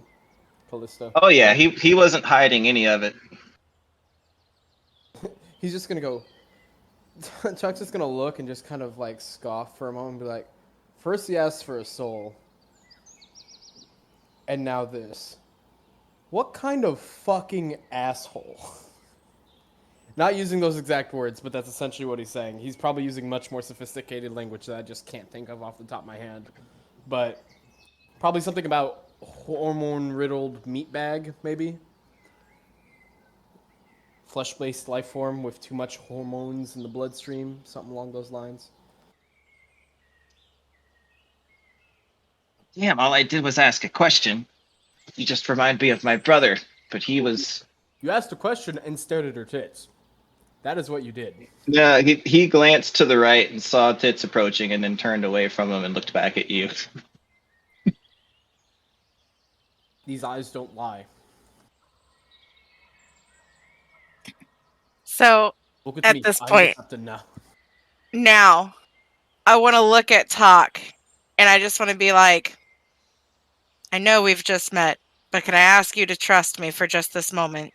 Callista? Oh yeah, he wasn't hiding any of it. He's just gonna go. Chuck's just gonna look and just kind of like scoff for a moment and be like, first he asked for a soul, and now this. What kind of fucking asshole? Not using those exact words, but that's essentially what he's saying. He's probably using much more sophisticated language that I just can't think of off the top of my head. But probably something about hormone-riddled meatbag, maybe? Flesh-based life form with too much hormones in the bloodstream, something along those lines. Damn, all I did was ask a question. You just remind me of my brother, but he was... You asked a question and stared at her tits. That is what you did. Yeah, he glanced to the right and saw tits approaching and then turned away from him and looked back at you. These eyes don't lie. So, at this point, now, I want to look at Talk, and I just want to be like, I know we've just met, but can I ask you to trust me for just this moment?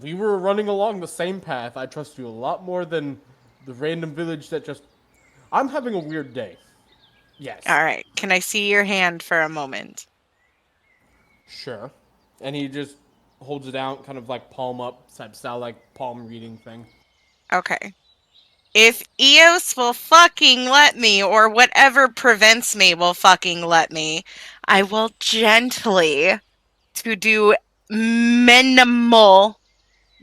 We were running along the same path. I trust you a lot more than the random village that just... I'm having a weird day. Yes. All right. Can I see your hand for a moment? Sure. And he just holds it out, kind of like palm up type style, like palm reading thing. Okay. If Eos will fucking let me, or whatever prevents me will fucking let me, I will gently, to do minimal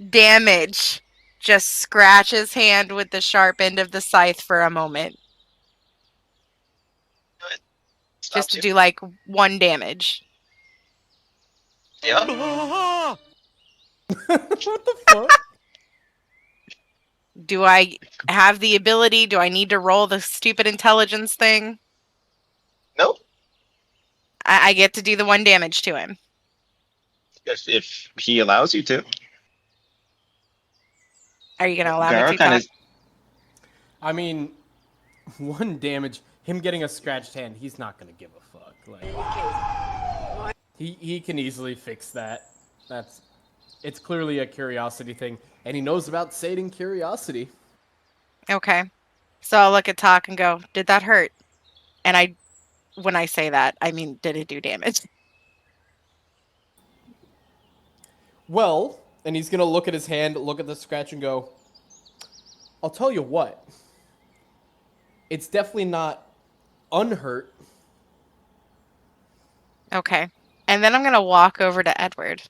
damage, just scratch his hand with the sharp end of the scythe for a moment. Just to do like 1 damage. Yep. What the fuck? Do I have the ability? Do I need to roll the stupid intelligence thing? Nope. I get to do the 1 damage to him. If he allows you to. Are you gonna allow me Garo to kind talk? of. I mean, 1 damage, him getting a scratched hand, he's not gonna give a fuck. Like, he can easily fix that. It's clearly a curiosity thing, and he knows about sating curiosity. Okay. So I'll look at Talk and go, did that hurt? And when I say that, I mean, did it do damage? Well, and he's gonna look at his hand, look at the scratch, and go, I'll tell you what. It's definitely not unhurt. Okay. And then I'm going to walk over to Edward.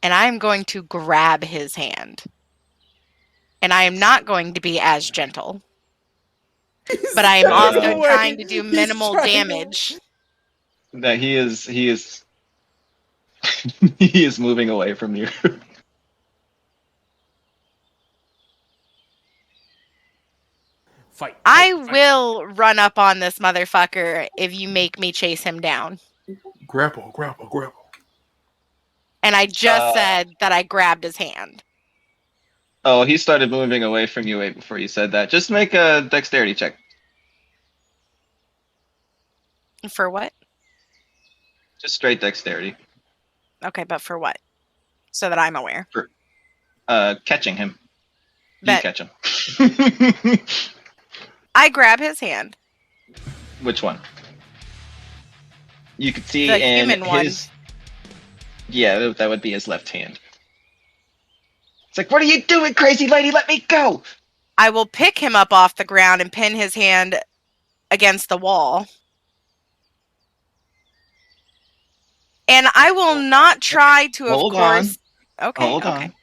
And I'm going to grab his hand. And I am not going to be as gentle. But I am also trying to do minimal damage. That he is he is moving away from you. Fight. I will run up on this motherfucker if you make me chase him down. Grapple. And I just said that I grabbed his hand. Oh, he started moving away from you way before you said that. Just make a dexterity check. For what? Just straight dexterity. Okay, but for what? So that I'm aware. Catching him. You That catch him. I grab his hand. Which one? You could see The in human one. his. Yeah, that would be his left hand. It's like, what are you doing, crazy lady? Let me go! I will pick him up off the ground and pin his hand against the wall. And I will not try to, Hold of course. on. Okay. Hold okay. on.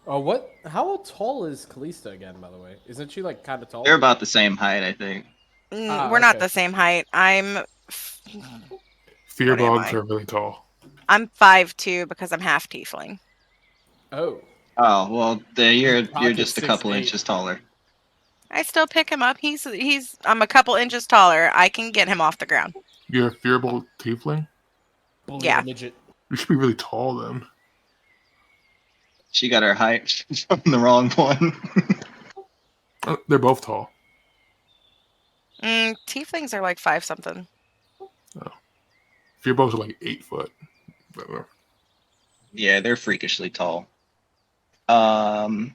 Oh, what? How tall is Kalista again, by the way? Isn't she, like, kind of tall? They're about the same height, I think. We're not the same height. I'm. Fear What am bogs I? are really tall. I'm 5'2" because I'm half tiefling. Oh. Oh, well, you're Talk is just a couple 6'8". inches taller. I still pick him up. I'm a couple inches taller. I can get him off the ground. You're a fearable tiefling? Bully Yeah. the midget. You should be really tall then. She got her height from the wrong one. Oh, they're both tall. Tieflings are like 5 something. Fear bogs are like 8 foot. Yeah, they're freakishly tall. I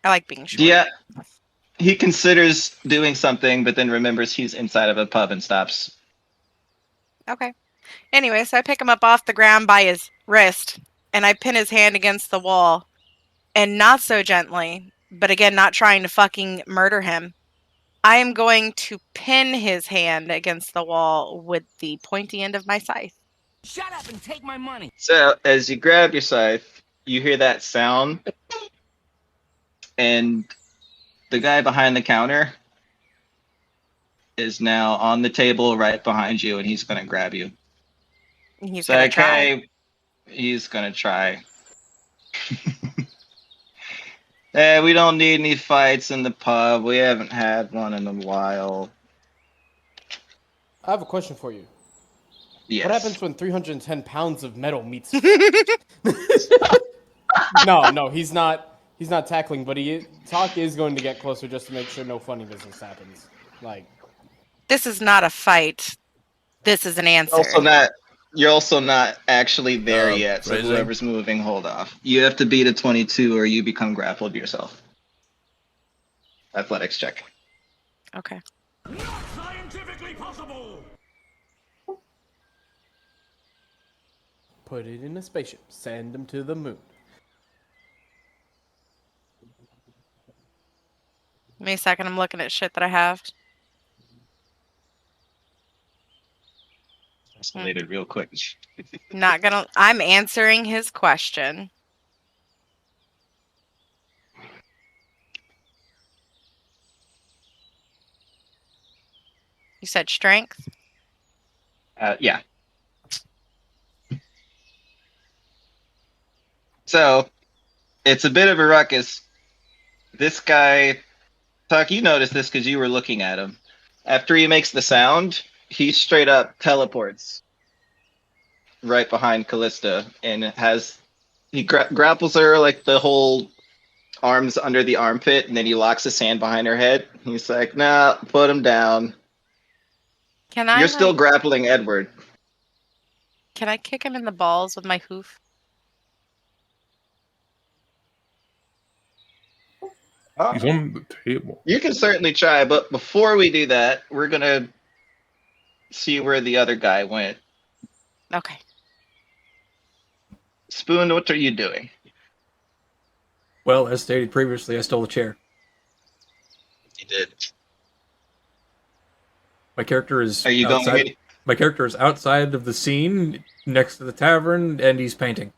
like being short. Yeah. He considers doing something, but then remembers he's inside of a pub and stops. Okay. Anyway, so I pick him up off the ground by his wrist, and I pin his hand against the wall. And not so gently, but again, not trying to fucking murder him. I am going to pin his hand against the wall with the pointy end of my scythe. Shut up and take my money. So, as you grab your scythe, you hear that sound, and the guy behind the counter is now on the table right behind you, and he's going to grab you. He's going to try. Hey, he's going to try. We don't need any fights in the pub. We haven't had one in a while. I have a question for you. Yes. What happens when 310 pounds of metal meets... No, he's not tackling, but Talk is going to get closer just to make sure no funny business happens. Like, this is not a fight. This is an answer. You're also not actually there yet, so phrasing? whoever's moving, hold off. You have to beat a 22 or you become grappled yourself. Athletics check. Okay. Not scientifically possible. put it in a spaceship, send him to the moon. Give me a second, I'm looking at shit that I have. Escalated real quick. I'm answering his question. You said strength? Yeah. So, it's a bit of a ruckus. This guy, Tuck, you noticed this because you were looking at him. After he makes the sound, he straight up teleports right behind Callista and has He grapples her like the whole arms under the armpit, and then he locks his hand behind her head. He's like, "Nah, put him down. Can I You're still grappling Edward." Can I kick him in the balls with my hoof? He's on the table. You can certainly try, but before we do that, we're gonna see where the other guy went. Okay. Spoon, what are you doing? Well, as stated previously, I stole a chair. You did. My character is Are you outside. going? My character is outside of the scene, next to the tavern, and he's painting.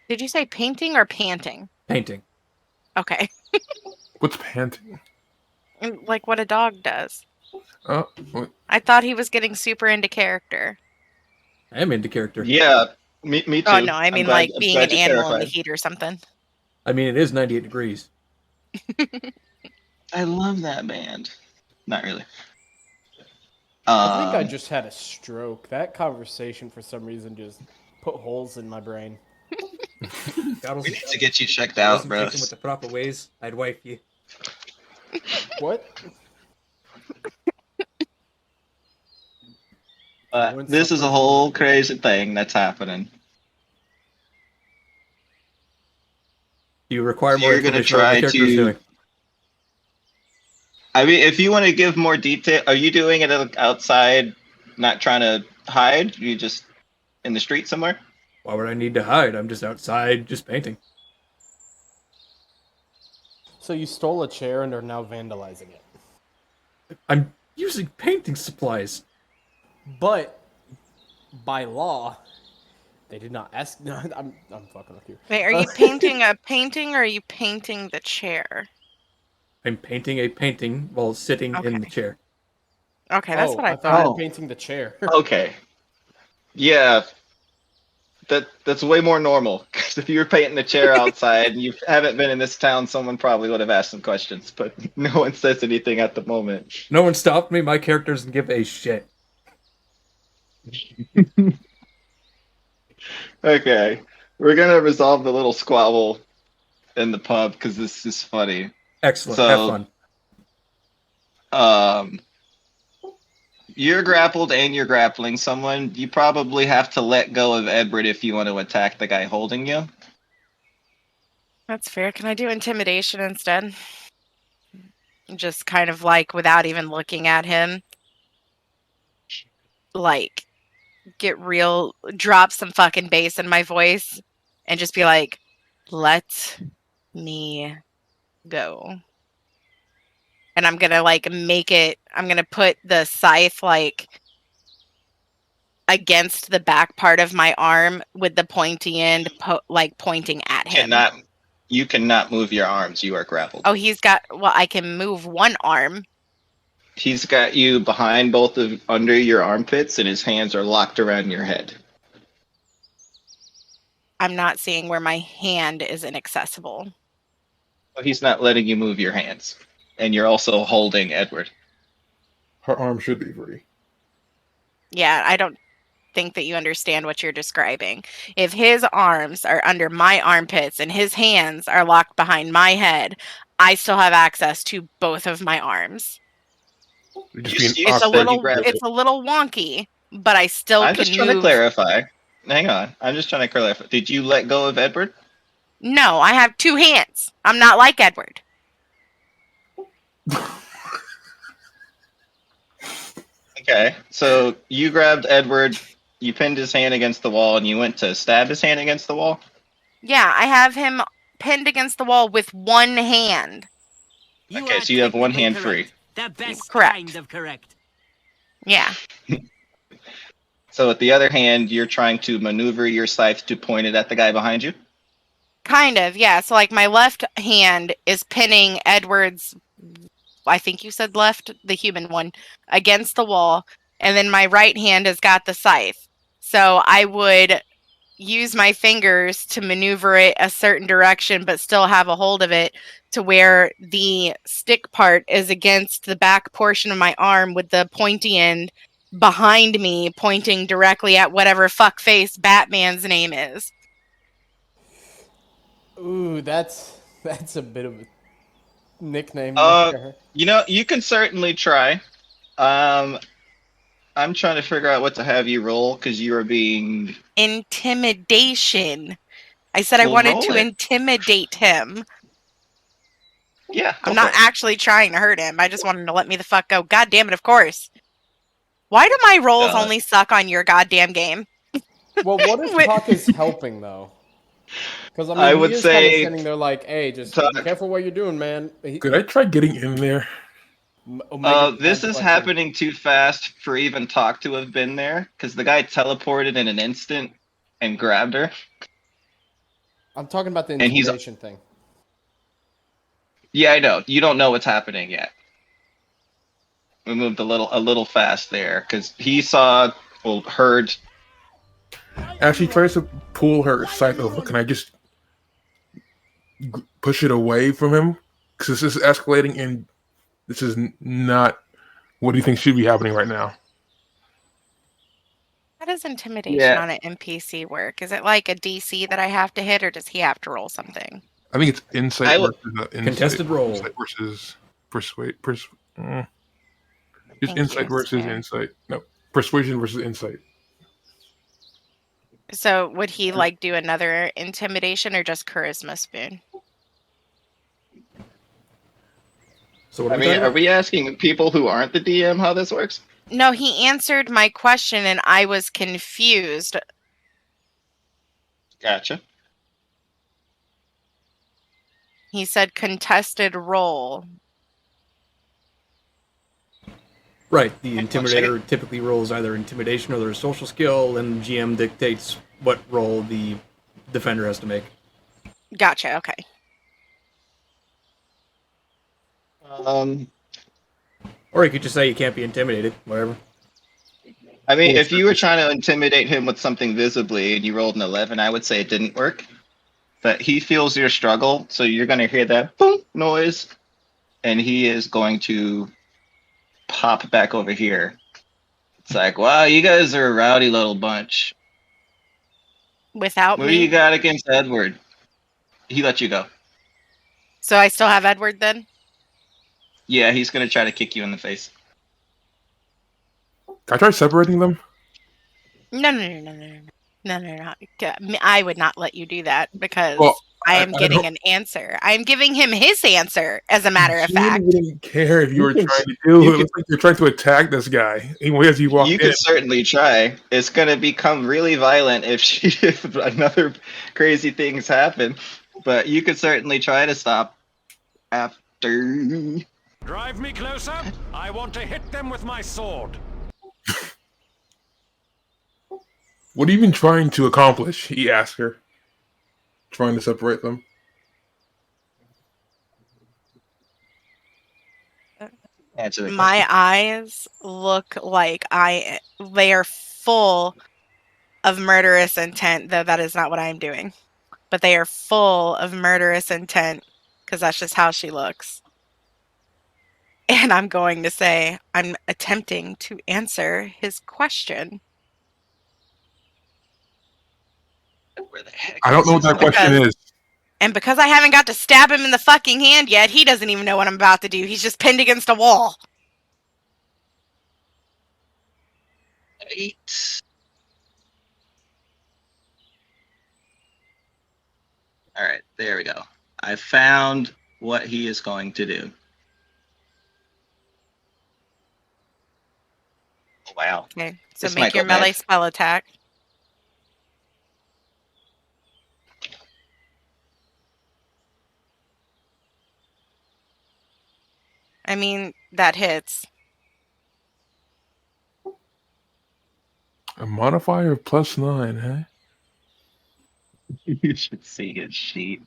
Did you say painting or panting? Painting. Okay. What's panting? Like what a dog does. Oh, what? I thought he was getting super into character. I am into character. Yeah, me too. Oh no, I mean like I'm being glad an you're animal in the clarified. heat or something. I mean, it is 98 degrees. I love that band. Not really. I think I just had a stroke. That conversation, for some reason, just put holes in my brain. We need to get you checked out, bro. With the proper ways, I'd wife you. What? This is a whole crazy thing that's happening. Do you require So more you're gonna information on what try the character is to- doing? I mean, if you want to give more detail, are you doing it outside, not trying to hide? You just in the street somewhere? Why would I need to hide? I'm just outside, just painting. So you stole a chair and are now vandalizing it. I'm using painting supplies. But by law, they did not ask. No, I'm fucking with you. Wait, are you painting a painting or are you painting the chair? I'm painting a painting while sitting in the chair. Okay, that's what I thought thought. you were painting the chair. Okay. Yeah. That's way more normal. Because if you were painting the chair outside and you haven't been in this town, someone probably would have asked some questions. But no one says anything at the moment. No one stopped me. My character doesn't give a shit. Okay. We're gonna resolve the little squabble in the pub because this is funny. Excellent. So- Have fun. You're grappled and you're grappling someone. You probably have to let go of Edward if you want to attack the guy holding you. That's fair. Can I do intimidation instead? Just kind of like without even looking at him. Like, get real, drop some fucking bass in my voice and just be like, let me go. And I'm gonna like I'm gonna put the scythe like against the back part of my arm with the pointy end like pointing at him. You cannot move your arms. You are grappled. Oh, I can move one arm. He's got you behind under your armpits, and his hands are locked around your head. I'm not seeing where my hand is inaccessible. So he's not letting you move your hands, and you're also holding Edward. Her arm should be free. Yeah, I don't think that you understand what you're describing. If his arms are under my armpits and his hands are locked behind my head, I still have access to both of my arms. It's a little wonky, but I still I'm can just trying move. to clarify. Hang on. I'm just trying to clarify. Did you let go of Edward? No, I have two hands. I'm not like Edward. Okay, so you grabbed Edward, you pinned his hand against the wall, and you went to stab his hand against the wall? Yeah, I have him pinned against the wall with one hand. Okay, so you have one hand free. The best Correct. kind of correct. Yeah. So with the other hand, you're trying to maneuver your scythe to point it at the guy behind you? Kind of, yeah. So like my left hand is pinning Edward's, I think you said left, the human one, against the wall. And then my right hand has got the scythe. So I would use my fingers to maneuver it a certain direction, but still have a hold of it to where the stick part is against the back portion of my arm with the pointy end behind me, pointing directly at whatever fuckface Batman's name is. Ooh, that's a bit of a nickname Uh, there. you can certainly try. I'm trying to figure out what to have you roll because you are being. Intimidation. I said I Well, wanted roll to it. intimidate him. Yeah, go I'm for not it. actually trying to hurt him. I just wanted to let me the fuck go. God damn it, of course. Why do my rolls only suck on your goddamn game? Well, what if Wait. Talk is helping though? Because I I mean, he would is kind of say standing there like, "Hey, just be Tuck. careful what you're doing, man." Could I try getting in there? Omega This Defense is flexing. happening too fast for even Talk to have been there because the guy teleported in an instant and grabbed her, I'm talking about the and he's. intimidation thing. Yeah, I know. You don't know what's happening yet. We moved a little fast there because he heard. As she tries to pull her scythe over, can I just push it away from him? Because this is escalating, and this is not what do you think should be happening right now. How does intimidation Yeah, on an NPC work? Is it like a DC that I have to hit, or does he have to roll something? I think it's insight I would. versus insight. Contested roll. Insight versus persuade. Just insight versus Interesting. insight. No, persuasion versus insight. So would he like do another intimidation or just charisma spoon? So what are I we mean, talking are about? we asking people who aren't the DM how this works? No, he answered my question and I was confused. Gotcha. He said contested roll. Right, the One Intimidator typically rolls either intimidation or their social skill, and GM dictates what roll the defender has to make. Gotcha, okay. Or you could just say you can't be intimidated, whatever. I mean, Well, if you were trying to intimidate him with something visibly and you rolled an 11, I would say it didn't work. But he feels your struggle, so you're going to hear that boom noise, and he is going to pop back over here. It's like, wow, you guys are a rowdy little bunch. Without What do you me? got against Edward? He let you go. So I still have Edward then? Yeah, he's going to try to kick you in the face. Can I try separating them? No. I would not let you do that because Well, I I am getting don't. an answer. I am giving him his answer, as a matter of June fact. wouldn't care if you You were can, trying to do you it. It can, looks like you're trying to attack this guy. Even as you you walk in. can certainly try. It's going to become really violent if another crazy things happen. But you could certainly try to stop after. Drive me closer. I want to hit them with my sword. What are you even trying to accomplish? He asked her. Trying to separate them. Answer the question. My eyes look like they are full of murderous intent, though that is not what I am doing. But they are full of murderous intent because that's just how she looks. And I'm going to say I'm attempting to answer his question. Where the heck I don't is know what his that question Because is. And because I haven't got to stab him in the fucking hand yet, he doesn't even know what I'm about to do. He's just pinned against a wall. 8. All right, there we go. I found what he is going to do. Oh, wow. Okay, so This might make your go bad. melee spell attack. I mean, that hits. A modifier of +9, huh? You should see his sheet.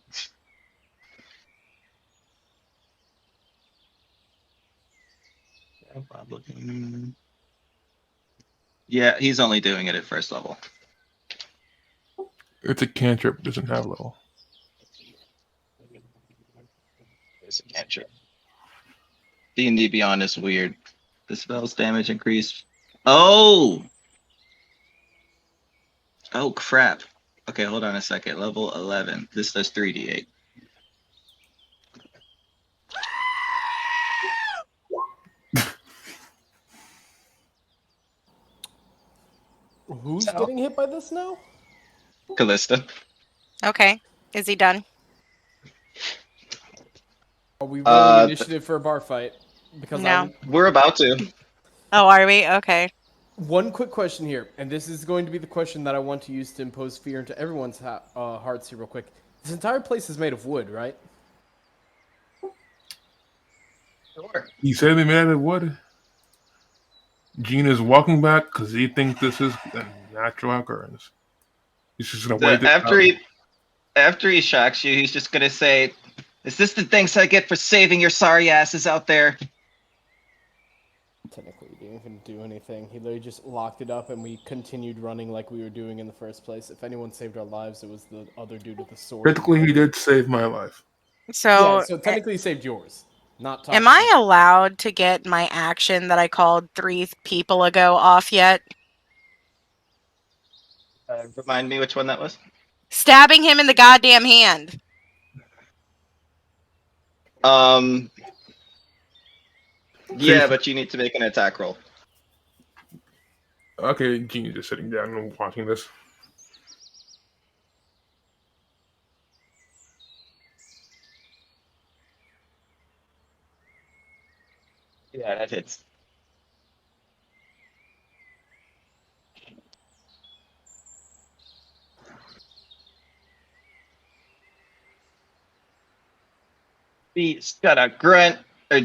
Yeah, he's only doing it at first level. It's a cantrip, doesn't have level. It's a cantrip. D&D Beyond is weird. The spell's damage increase Oh! Oh, crap. Okay, hold on a second. Level 11. This does 3d8. Who's So, getting hit by this now? Callista. Okay. Is he done? Are we rolling Uh, initiative for a bar fight? Because No. We're about to. Oh, are we? Okay. One quick question here, and this is going to be the question that I want to use to impose fear into everyone's hearts here real quick. This entire place is made of wood, right? Sure. He said they made out of wood. Gene is walking back because he thinks this is a natural occurrence. He's just gonna wait this out. After he shocks you, he's just gonna say, "Is this the thanks I get for saving your sorry asses out there?" Technically, he didn't even do anything. He literally just locked it up, and we continued running like we were doing in the first place. If anyone saved our lives, it was the other dude with the sword. Technically, he did save my life. So, Yeah, so technically he saved yours. Not am I allowed to get my action that I called 3 people ago off yet? Remind me which one that was. Stabbing him in the goddamn hand. Yeah, but you need to make an attack roll. Okay, Gene is just sitting down and watching this. Yeah, that hits. He's got a grunt.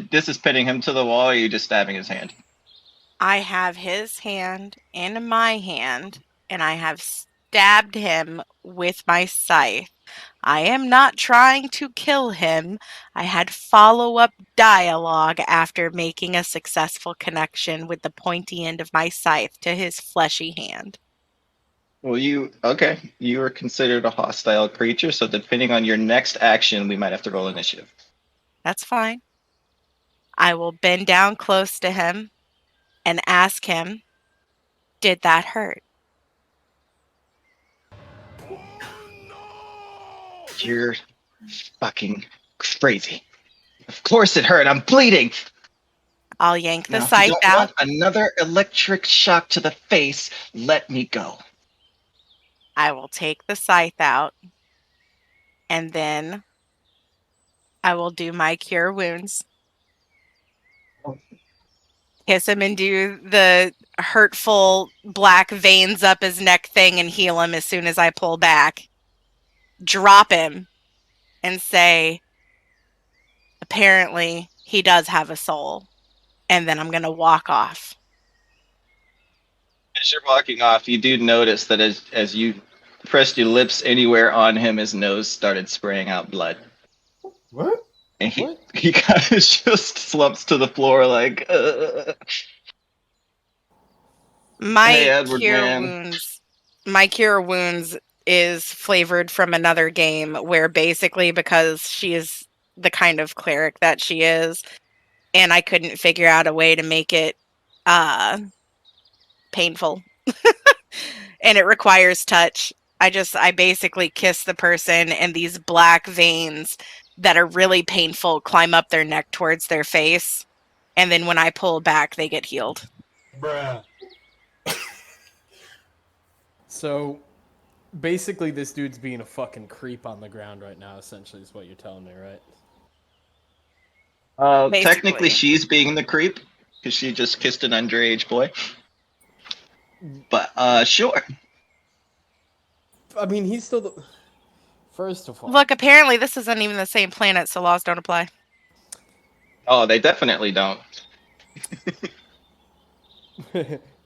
This is pinning him to the wall, or are you just stabbing his hand? I have his hand in my hand, and I have stabbed him with my scythe. I am not trying to kill him. I had follow-up dialogue after making a successful connection with the pointy end of my scythe to his fleshy hand. Well, you are considered a hostile creature, so depending on your next action, we might have to roll initiative. That's fine. I will bend down close to him and ask him, "Did that hurt?" You're fucking crazy. Of course it hurt. I'm bleeding. I'll yank the Now, if you scythe don't out. want another electric shock to the face, let me go. I will take the scythe out, and then I will do my cure wounds. Kiss him and do the hurtful black veins up his neck thing and heal him as soon as I pull back. Drop him and say, apparently he does have a soul. And then I'm going to walk off. As you're walking off, you do notice that as you pressed your lips anywhere on him, his nose started spraying out blood. What? And What? he kind of just slumps to the floor like, My Hey, Edward, cure man. wounds. My cure wounds is flavored from another game where basically because she is the kind of cleric that she is, and I couldn't figure out a way to make it painful. And it requires touch. I basically kiss the person and these black veins that are really painful climb up their neck towards their face. And then when I pull back, they get healed. Bruh. So, basically, this dude's being a fucking creep on the ground right now, essentially, is what you're telling me, right? Technically, Basically. she's being the creep because she just kissed an underage boy. But sure. I mean, he's still the... First of all... Look, apparently this isn't even the same planet, so laws don't apply. Oh, they definitely don't.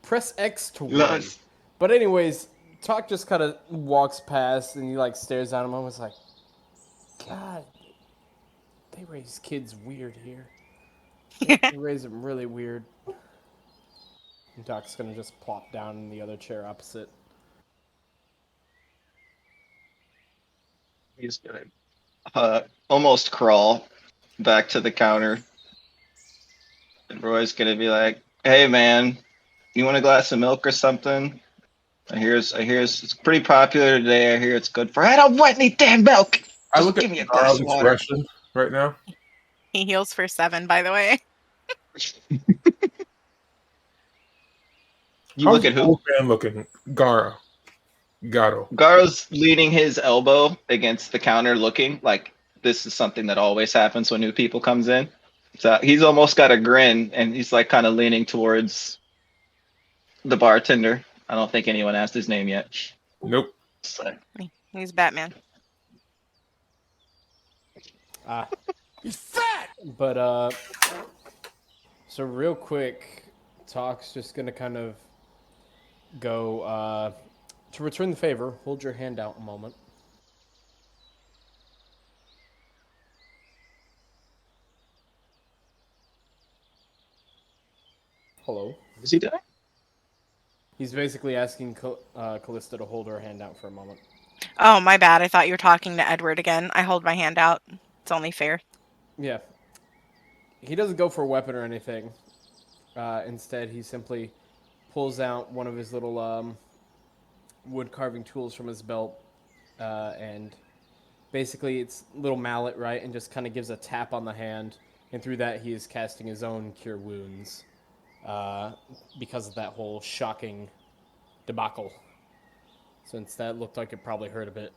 Press X to run. Nice. But anyways, Talk just kind of walks past and he like stares at him and was like, God, they raise kids weird here. They raise them really weird. And Doc's gonna just plop down in the other chair opposite. He's gonna almost crawl back to the counter. And Roy's gonna be like, hey man, You want a glass of milk or something? I hear it's pretty popular today. I hear it's good for. I don't want any damn milk. I Just look at give me a glass Gara's of water. expression right now. He heals for 7, by the way. You How's look the at who? old man looking? Gara. Garo. Garo's leaning his elbow against the counter, looking like this is something that always happens when new people comes in. So he's almost got a grin, and he's like kind of leaning towards the bartender. I don't think anyone asked his name yet. Nope. So, He's Batman. He's fat! But so real quick, Talk's just gonna kind of go to return the favor. Hold your hand out a moment. Hello. is he doing? He's basically asking Callista to hold her hand out for a moment. Oh, my bad. I thought you were talking to Edward again. I hold my hand out. It's only fair. Yeah. He doesn't go for a weapon or anything. Instead, he simply pulls out one of his little wood carving tools from his belt, and basically it's little mallet, right, and just kind of gives a tap on the hand, and through that he is casting his own cure wounds, because of that whole shocking debacle. Since that looked like it probably hurt a bit.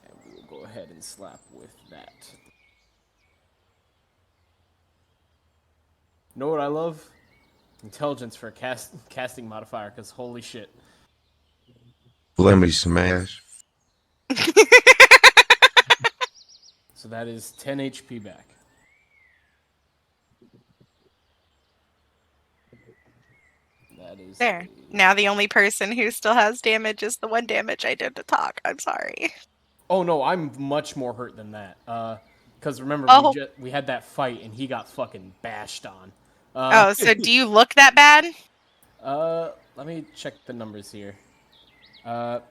And we will go ahead and slap with that. You know what I love? Intelligence for a casting modifier, because holy shit. Let me smash. So that is 10 HP back. That is There. Now the only person who still has damage is the 1 damage I did to Talk. I'm sorry. Oh no, I'm much more hurt than that. Because remember, Oh. we had that fight and he got fucking bashed on. Oh, so do you look that bad? Let me check the numbers here. I'll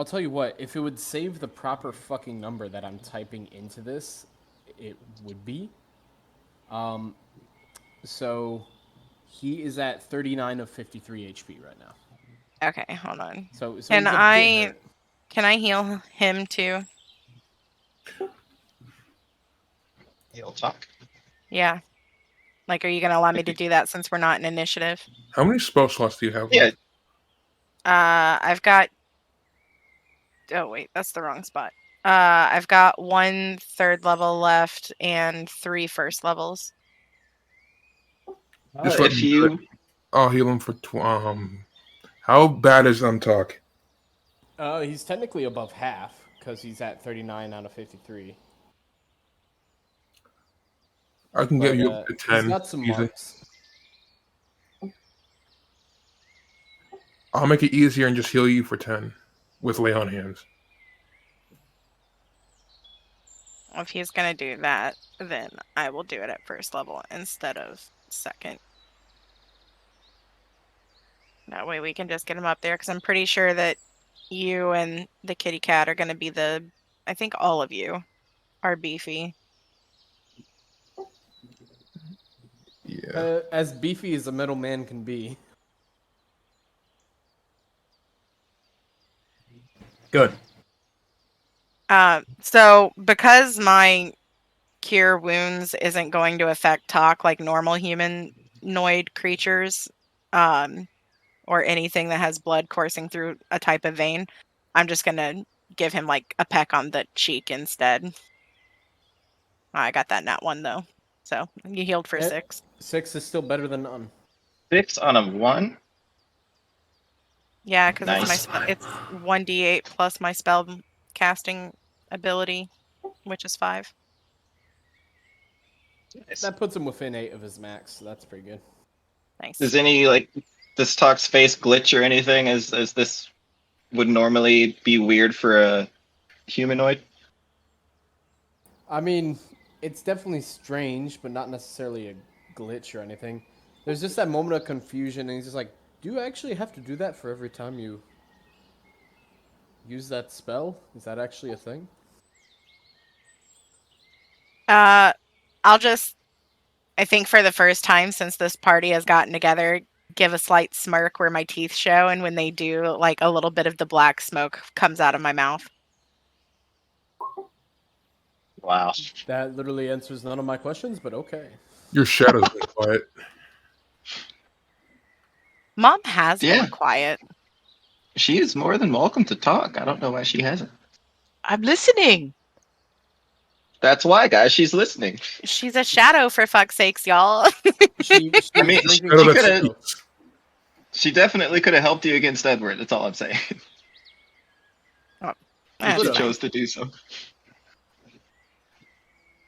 tell you what, if it would save the proper fucking number that I'm typing into this, it would be. So he is at 39 of 53 HP right now. Okay, hold on. So Can he's a bit I hurt. can I heal him too? He'll talk. Yeah. Like, are you gonna allow me to do that since we're not in initiative? How many spell slots do you have Yeah. left? I've got. Oh wait, that's the wrong spot. I've got 1 3rd level left and 3 1st levels. Just let If me do it. you I'll heal him for how bad is Talk? He's technically above half because he's at 39 out of 53. I can get you up to 10. He's got some easy. marks. I'll make it easier and just heal you for 10 with lay on hands. If he's gonna do that, then I will do it at 1st level instead of 2nd. That way we can just get him up there, because I'm pretty sure that you and the kitty cat are gonna be I think all of you are beefy. Yeah. As beefy as a metal man can be. Good. So because my cure wounds isn't going to affect Talk like normal humanoid creatures, or anything that has blood coursing through a type of vein, I'm just gonna give him like a peck on the cheek instead. I got that nat 1 though, so you healed for 6. 6 is still better than none. 6 on a 1. Yeah, because Nice. it's 1d8 plus my spell casting ability, which is 5. That puts him within 8 of his max, so that's pretty good. Nice. Does any this Talk's face glitch or anything as this would normally be weird for a humanoid? I mean, it's definitely strange, but not necessarily a glitch or anything. There's just that moment of confusion, and he's just like, do you actually have to do that for every time you use that spell? Is that actually a thing? I'll just I think for the first time since this party has gotten together, give a slight smirk where my teeth show, and when they do, like a little bit of the black smoke comes out of my mouth. Wow. That literally answers none of my questions, but okay. Your shadow's been quiet. Mom has Yeah. been quiet. She is more than welcome to talk. I don't know why she hasn't. I'm listening. That's why, guys. She's listening. She's a shadow, for fuck's sakes, y'all. She's I mean, drinking Shadow she that could have. speaks. She definitely could have helped you against Edward. That's all I'm saying. That's She fine. chose to do so.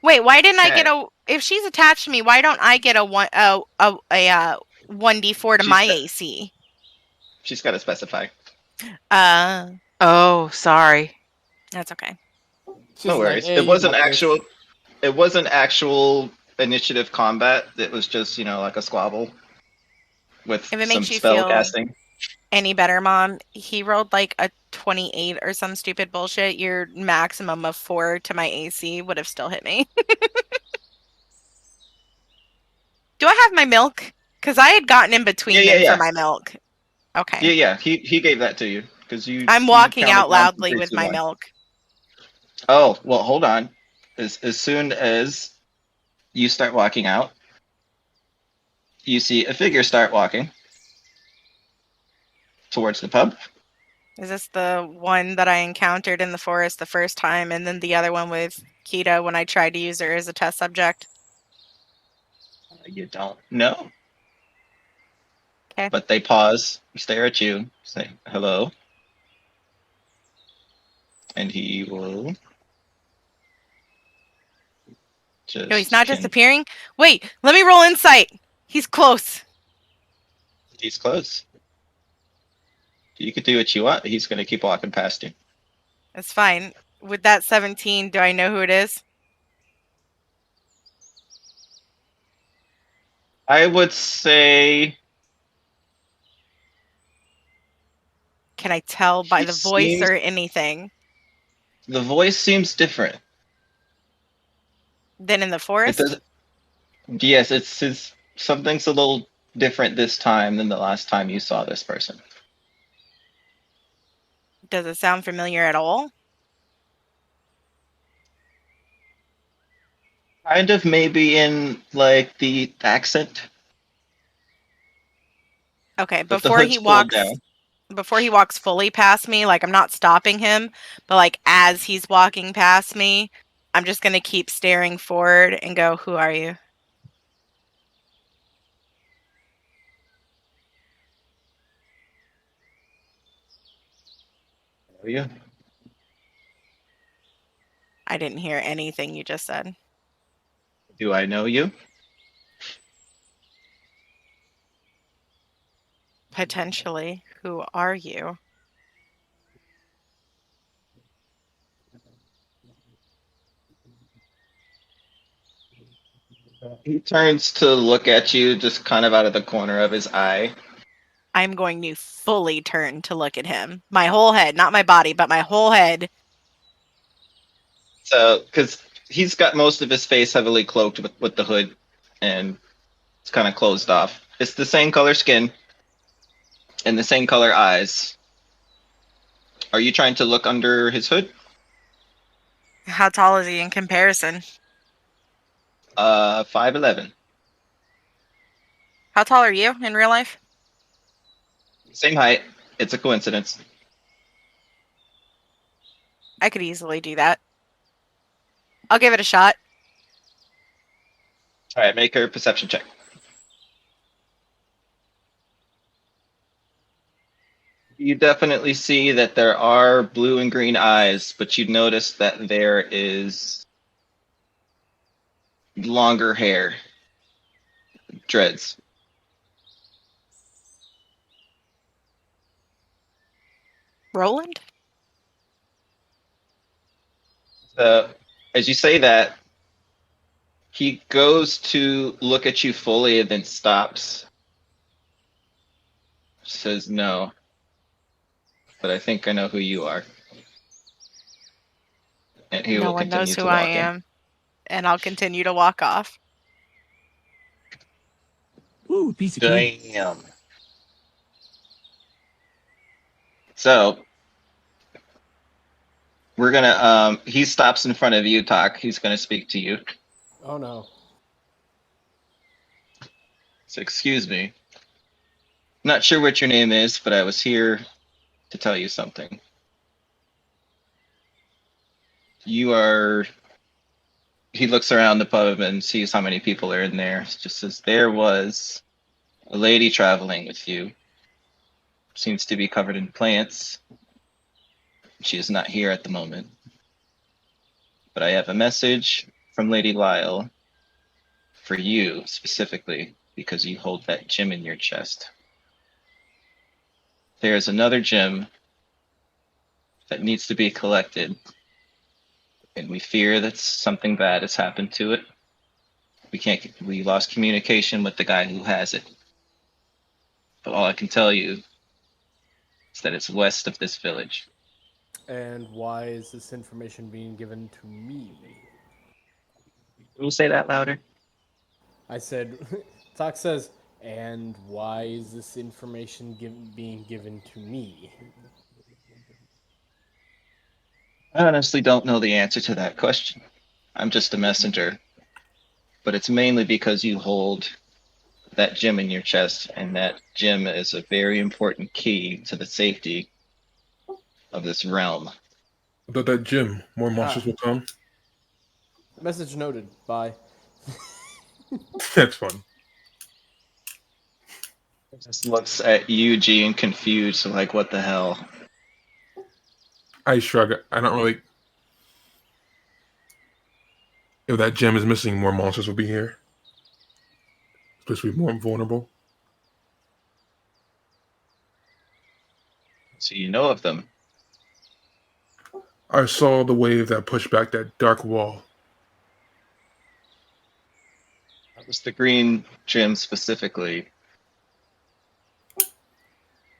Wait, why didn't I Okay. get a? If she's attached to me, why don't I get a 1d4 to She's my got- AC? She's got to specify. Oh, sorry. That's okay. She's No like, worries. "Hey, It you wasn't got this." actual. It wasn't actual initiative combat. It was just like a squabble with If it some makes you spell feel casting. any better, Mom, he rolled like a 28 or some stupid bullshit. Your maximum of 4 to my AC would have still hit me. Do I have my milk? Because I had gotten in between them for my milk. Okay. Yeah. He gave that to you because you. I'm you walking counted out down loudly from 3, with 2, my 1. milk. Oh well, hold on. As soon as you start walking out, you see a figure start walking towards the pub. Is this the one that I encountered in the forest the first time, and then the other one with Kita when I tried to use her as a test subject? You don't know. Okay. But they pause, stare at you, say hello, and he will just. No, he's not disappearing. Wait, let me roll insight. He's close. He's close. You could do what you want. He's going to keep walking past you. It's fine. With that 17, do I know who it is? I would say. Can I tell by He the voice seems- or anything? The voice seems different. Than in the It forest? does. Yes, it's something's a little different this time than the last time you saw this person. Does it sound familiar at all? Kind of maybe in like the accent. Okay, But the before hood's he pulled walks down. fully past me, like I'm not stopping him, but like as he's walking past me, I'm just going to keep staring forward and go, "Who are you?" Are you? I didn't hear anything you just said. Do I know you? Potentially. Who are you? He turns to look at you just kind of out of the corner of his eye. I'm going to fully turn to look at him. My whole head, not my body, but my whole head. So, because he's got most of his face heavily cloaked with the hood, and it's kind of closed off. It's the same color skin and the same color eyes. Are you trying to look under his hood? How tall is he in comparison? 5'11". How tall are you in real life? Same height. It's a coincidence. I could easily do that. I'll give it a shot. All right, make her a perception check. You definitely see that there are blue and green eyes, but you notice that there is longer hair, dreads. Roland? So, as you say that, he goes to look at you fully and then stops. Says no. But I think I know who you are. And he No will one continue knows to who walk I in. am, and I'll continue to walk off. Ooh, piece of cake. Damn. So we're gonna he stops in front of you, Talk. He's gonna speak to you. Oh no. So excuse me. Not sure what your name is, but I was here to tell you something. You are he looks around the pub and sees how many people are in there. Just says there was a lady traveling with you. Seems to be covered in plants. She is not here at the moment. But I have a message from Lady Lyle for you specifically because you hold that gem in your chest. There's another gem that needs to be collected, and we fear that something bad has happened to it. We lost communication with the guy who has it. But all I can tell you is that it's west of this village. And why is this information being given to me? Can you say that louder? I said, Talk says, and why is this information being given to me? I honestly don't know the answer to that question. I'm just a messenger. But it's mainly because you hold that gem in your chest, and that gem is a very important key to the safety of this realm. Without that gym, more monsters Ah, will come. message noted. Bye. That's fun. Just looks at Eugene confused, like, what the hell? I shrug. I don't really. If that gem is missing, more monsters will be here. Especially more vulnerable. So you know of them. I saw the wave that pushed back that dark wall. That was the green gem specifically.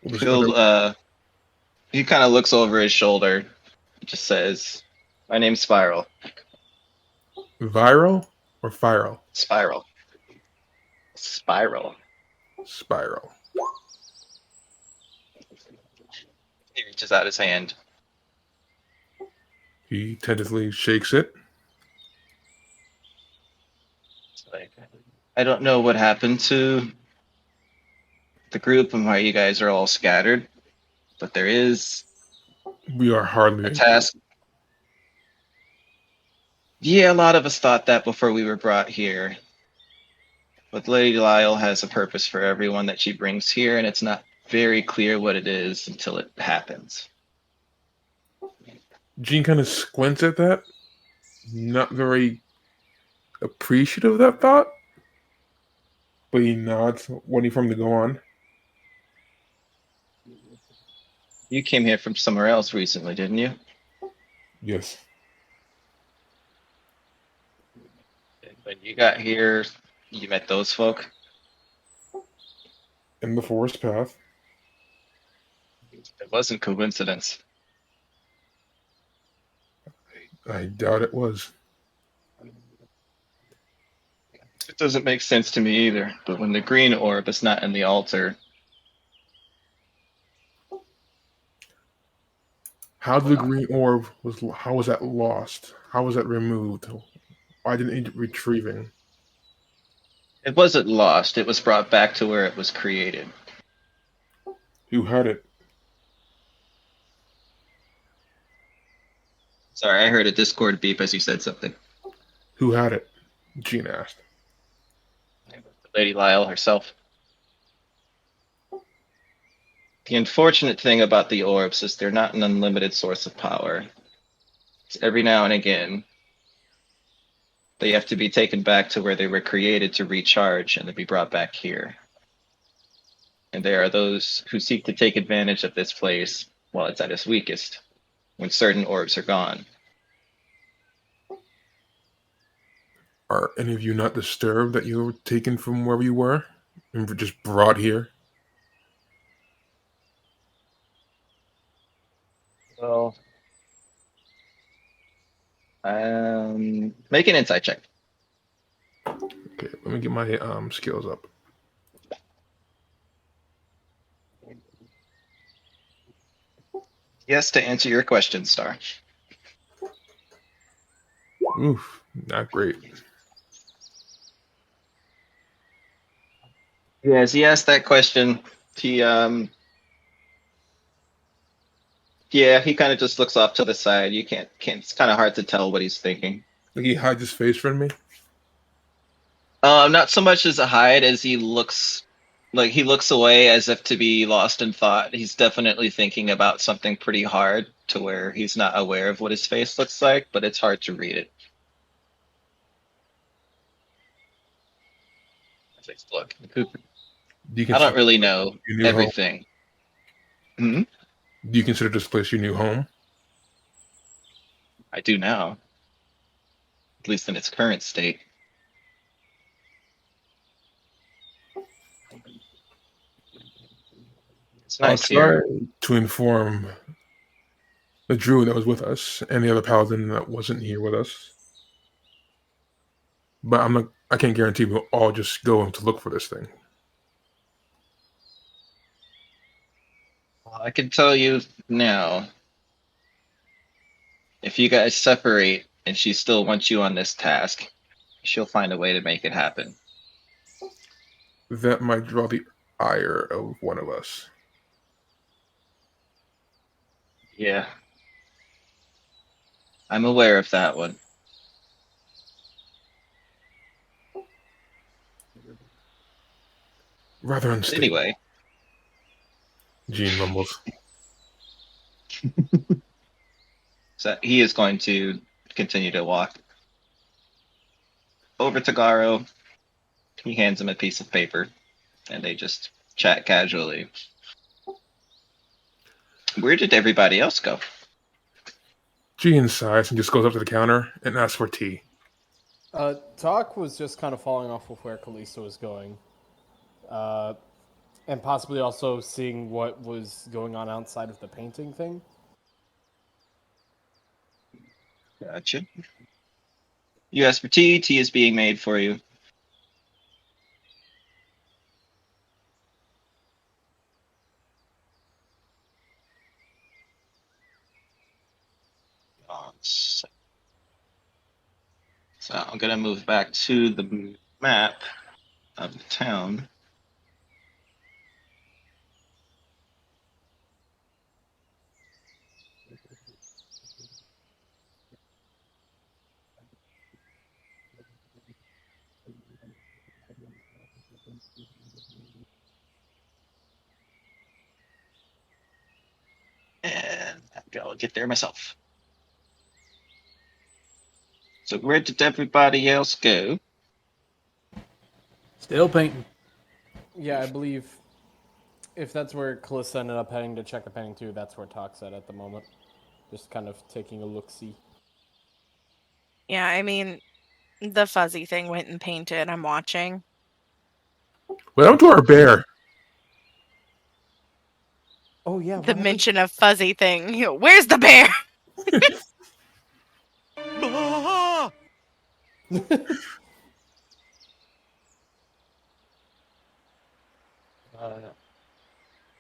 He'll, he kind of looks over his shoulder. Just says, "My name's Spiral." Viral or viral? Spiral. Spiral. Spiral. He reaches out his hand. He tentatively shakes it. It's like, I don't know what happened to the group and why you guys are all scattered, but there is We are hardly a task. Yeah, a lot of us thought that before we were brought here. But Lady Lyle has a purpose for everyone that she brings here, and it's not very clear what it is until it happens. Gene kind of squints at that. Not very appreciative of that thought. But he nods, waiting for him to go on. You came here from somewhere else recently, didn't you? Yes. When you got here, you met those folk? In the forest path. It wasn't coincidence. I doubt it was. It doesn't make sense to me either, but when the green orb is not in the altar... How the green orb how was that lost? How was that removed? Why didn't it retrieving? It wasn't lost, it was brought back to where it was created. Who had it? Sorry, I heard a Discord beep as you said something. Who had it? Gene asked. Lady Lyle herself. The unfortunate thing about the orbs is they're not an unlimited source of power. It's every now and again, they have to be taken back to where they were created to recharge and then be brought back here. And there are those who seek to take advantage of this place while it's at its weakest, when certain orbs are gone. Are any of you not disturbed that you were taken from wherever you were and were just brought here? Well, make an insight check. Okay, let me get my skills up. Yes, to answer your question, Star. Oof, not great. Yes, he asked that question. He yeah, he kind of just looks off to the side. You can't. It's kind of hard to tell what he's thinking. Like he hides his face from me. Not so much as a hide as he looks away as if to be lost in thought. He's definitely thinking about something pretty hard to where he's not aware of what his face looks like, but it's hard to read it. Look, Do you I don't consider really know your new home? everything. Hmm? Do you consider this place your new home? I do now, at least in its current state. It's I'll nice try here. to inform the druid that was with us and the other paladin that wasn't here with us. But I can't guarantee we'll all just go to look for this thing. Well, I can tell you now, if you guys separate and she still wants you on this task, she'll find a way to make it happen. That might draw the ire of one of us. Yeah. I'm aware of that one. Rather unstable. Anyway. Gene mumbles. So he is going to continue to walk over to Garo. He hands him a piece of paper, and they just chat casually. Where did everybody else go? Gene sighs and just goes up to the counter and asks for tea. Talk was just kind of falling off with where Kalista was going. And possibly also seeing what was going on outside of the painting thing. Gotcha. You asked for tea. Tea is being made for you. So I'm going to move back to the map of the town. And I'll get there myself. So where did everybody else go? Still painting. Yeah, I believe if that's where Kalista ended up heading to check the painting too, that's where Talk's at the moment. Just kind of taking a look-see. Yeah, I mean, the fuzzy thing went and painted. I'm watching. What happened to our bear? Oh yeah, The mention of fuzzy thing. You know, where's the bear?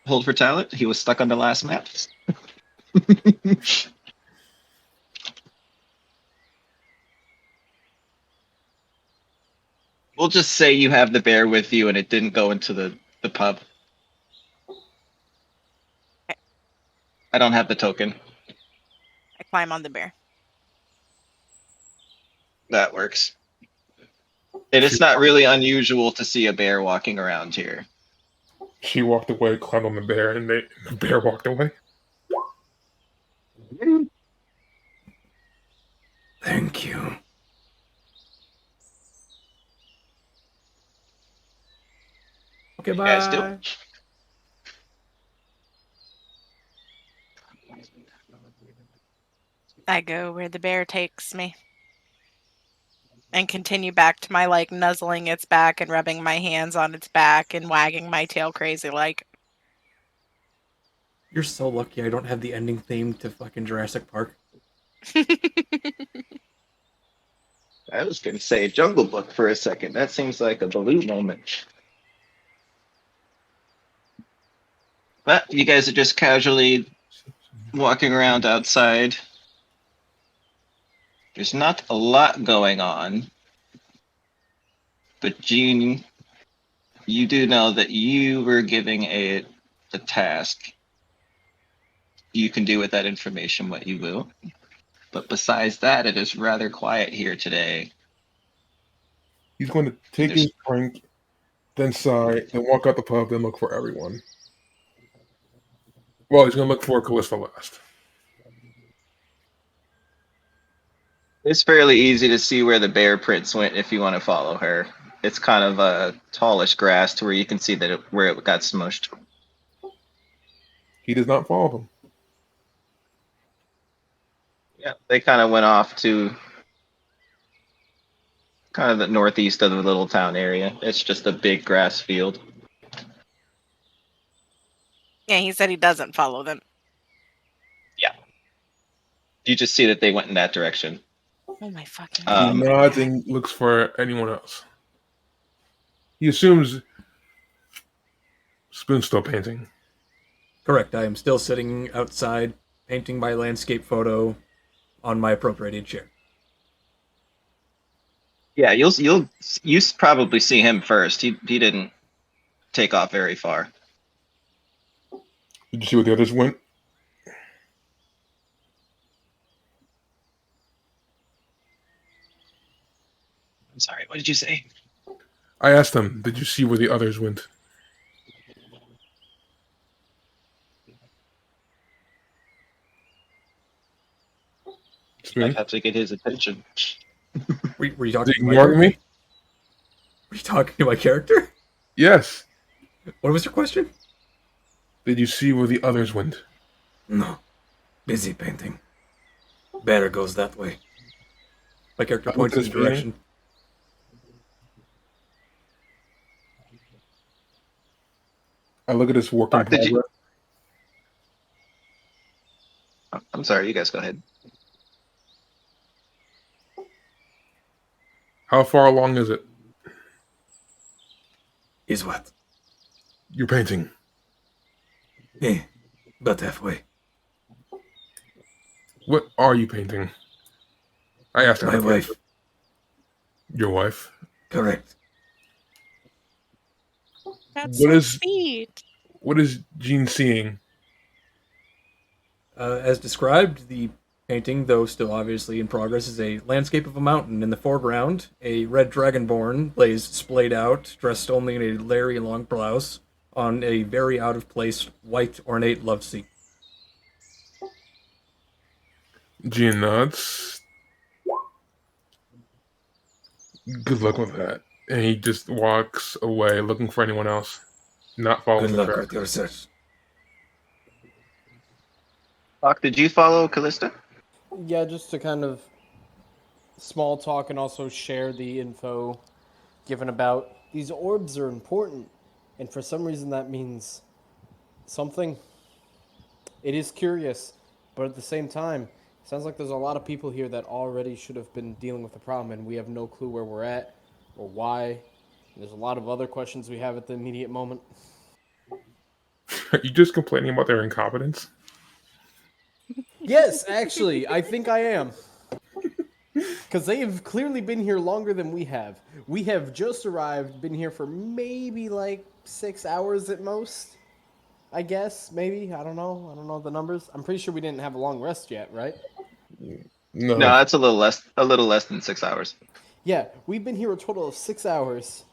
Hold for talent. He was stuck on the last map. We'll just say you have the bear with you and it didn't go into the pub. I don't have the token. I climb on the bear. That works. And it's not really unusual to see a bear walking around here. She walked away, climbed on the bear, and the bear walked away. Thank you. Okay, bye. Guys do. I go where the bear takes me. And continue back to my, like, nuzzling its back and rubbing my hands on its back and wagging my tail crazy like. You're so lucky I don't have the ending theme to fucking Jurassic Park. I was going to say Jungle Book for a second. That seems like a Baloo moment. But you guys are just casually walking around outside. There's not a lot going on, but Jean, you do know that you were giving a task. You can do with that information what you will. But besides that, it is rather quiet here today. He's going to take his drink, then sigh, then walk out the pub, then look for everyone. Well, he's going to look for Callista last. It's fairly easy to see where the bear prints went if you want to follow her. It's kind of a tallish grass to where you can see that where it got smushed. He does not follow them. Yeah, they kind of went off to kind of the northeast of the little town area. It's just a big grass field. Yeah, he said he doesn't follow them. Yeah. You just see that they went in that direction. Oh my fucking He god. nods and looks for anyone else. He assumes Spoon's still painting. Correct. I am still sitting outside, painting my landscape photo on my appropriated chair. Yeah, you probably see him first. He didn't take off very far. Did you see where the others went? I'm sorry, what did you say? I asked him, did you see where the others went? Spoon? I have to get his attention. Were you talking to my ignoring character? me? Were you talking to my character? Yes. What was your question? Did you see where the others went? No. Busy painting. Better goes that way. My character I points look in at the his direction. I look at his work in Did you- progress. I'm sorry, you guys go ahead. How far along is it? Is what? You're painting. About halfway. What are you painting? I asked My wife. Your wife? Correct. That's What so is- sweet. What is Jean seeing? As described, the painting, though still obviously in progress, is a landscape of a mountain. In the foreground, a red dragonborn lays splayed out, dressed only in a leery long blouse, on a very out-of-place, white, ornate love seat. Jean nods. Good luck with that. And he just walks away looking for anyone else. Not following Good the luck track. with your search. Doc, did you follow Callista? Yeah, just to kind of small talk and also share the info given about these orbs are important, and for some reason that means something. It is curious, but at the same time, it sounds like there's a lot of people here that already should have been dealing with the problem, and we have no clue where we're at or why. And there's a lot of other questions we have at the immediate moment. Are you just complaining about their incompetence? Yes, actually, I think I am. Because they have clearly been here longer than we have. We have just arrived, been here for maybe like 6 hours at most. I guess, maybe. I don't know. I don't know the numbers. I'm pretty sure we didn't have a long rest yet, right? No. No, that's a little less than 6 hours. Yeah, we've been here a total of 6 hours.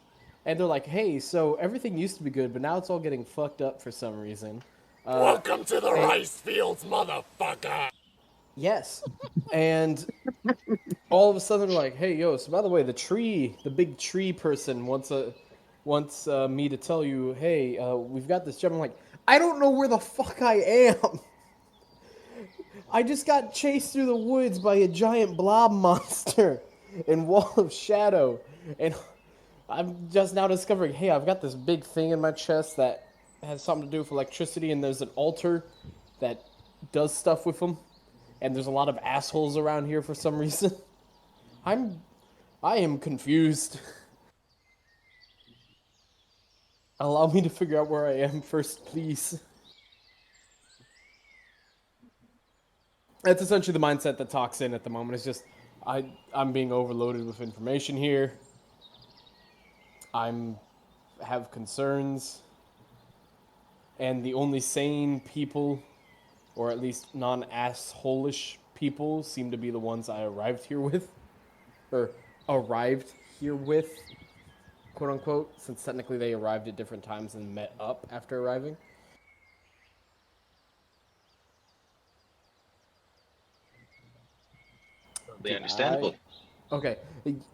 And they're like, hey, so everything used to be good, but now it's all getting fucked up for some reason. Welcome to the rice fields, motherfucker! Yes. And all of a sudden they're like, hey, yo, so by the way, the big tree person wants me to tell you, hey, we've got this gem. I'm like, I don't know where the fuck I am. I just got chased through the woods by a giant blob monster in Wall of Shadow. And I'm just now discovering, hey, I've got this big thing in my chest that has something to do with electricity, and there's an altar that does stuff with them. And there's a lot of assholes around here for some reason. I am confused. Allow me to figure out where I am first, please. That's essentially the mindset that talks in at the moment. It's just I'm being overloaded with information here. I'm have concerns, and the only sane people, or at least non-asshole-ish people, seem to be the ones I arrived here with, or arrived here with, quote unquote, since technically they arrived at different times and met up after arriving. Totally understandable. Okay,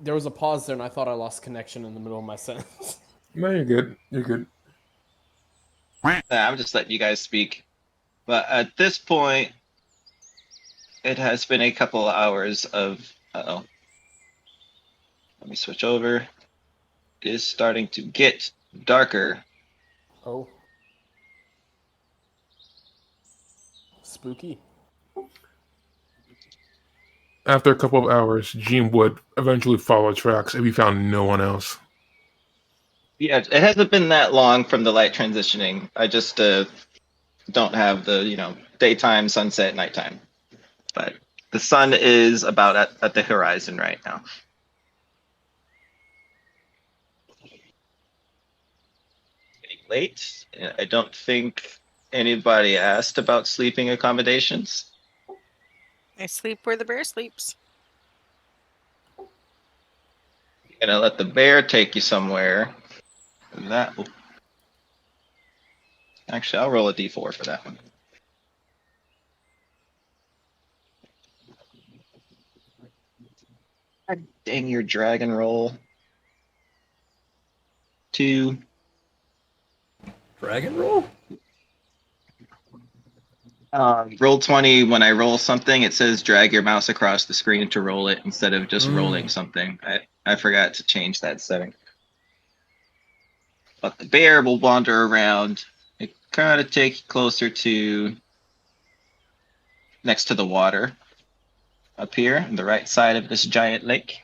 there was a pause there, and I thought I lost connection in the middle of my sentence. No, you're good. You're good. I'm just letting you guys speak. But at this point, it has been a couple of hours of. Uh-oh. Let me switch over. It is starting to get darker. Oh. Spooky. After a couple of hours, Gene would eventually follow tracks if he found no one else. Yeah, it hasn't been that long from the light transitioning. I just don't have the, daytime, sunset, nighttime. But the sun is about at the horizon right now. Getting late. I don't think anybody asked about sleeping accommodations. I sleep where the bear sleeps. You're gonna let the bear take you somewhere. That will... Actually, I'll roll a d4 for that one. God dang your dragon roll. 2. Dragon roll? Roll 20. When I roll something, it says drag your mouse across the screen to roll it instead of just rolling something. I forgot to change that setting. But the bear will wander around. It kind of take you closer to next to the water up here on the right side of this giant lake.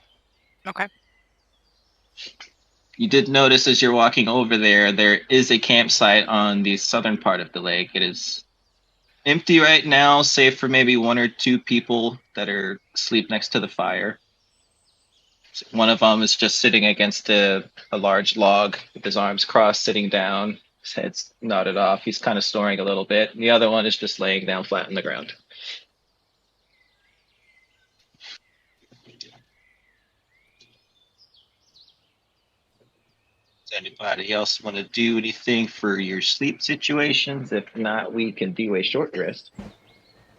Okay. You did notice as you're walking over there, there is a campsite on the southern part of the lake. It is empty right now, save for maybe 1 or 2 people that are asleep next to the fire. One of them is just sitting against a large log with his arms crossed, sitting down, his head's nodded off. He's kind of snoring a little bit. And the other one is just laying down flat on the ground. Does anybody else want to do anything for your sleep situations? If not, we can do a short rest.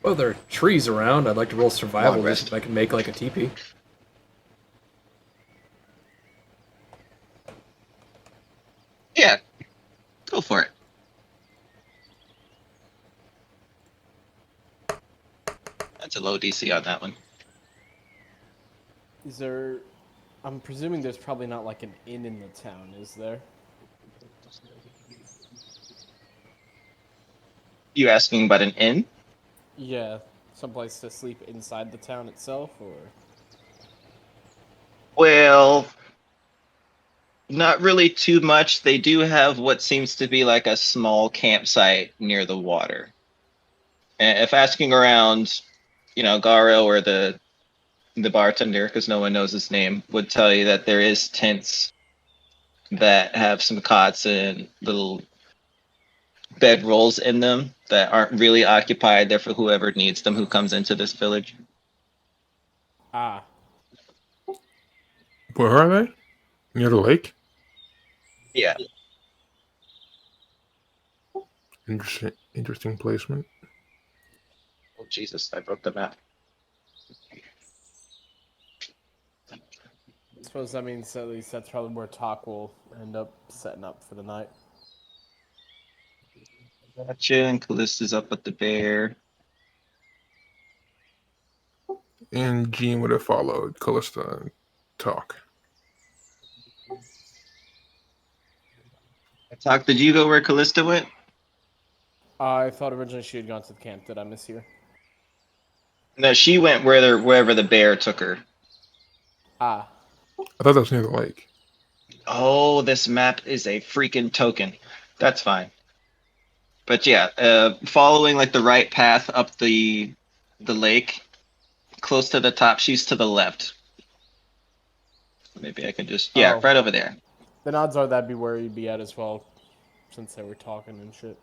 Well, there are trees around. I'd like to roll survival Long just rest. if I can make like a teepee. Yeah, go for it. That's a low DC on that one. Is there... I'm presuming there's probably not like an inn in the town, is there? You asking about an inn? Yeah, someplace to sleep inside the town itself, or... Well, not really too much. They do have what seems to be like a small campsite near the water. And if asking around, Garo or the bartender, because no one knows his name, would tell you that there is tents that have some cots and little bed rolls in them that aren't really occupied. They're for whoever needs them who comes into this village. Ah. Where are they? Near the lake? Yeah. Interesting placement. Oh, Jesus, I broke the map. I suppose that means at least that's probably where Talk will end up setting up for the night. Gotcha, and Callista's up with the bear. And Gene would have followed Callista and Talk. Talk, did you go where Callista went? I thought originally she had gone to the camp. Did I mishear? No, she went wherever the bear took her. Ah. I thought that was near the lake. Oh, this map is a freaking token. That's fine. But yeah, following like the right path up the the lake, close to the top. She's to the left. Maybe I can just right over there. Then odds are that'd be where you'd be at as well, since they were talking and shit.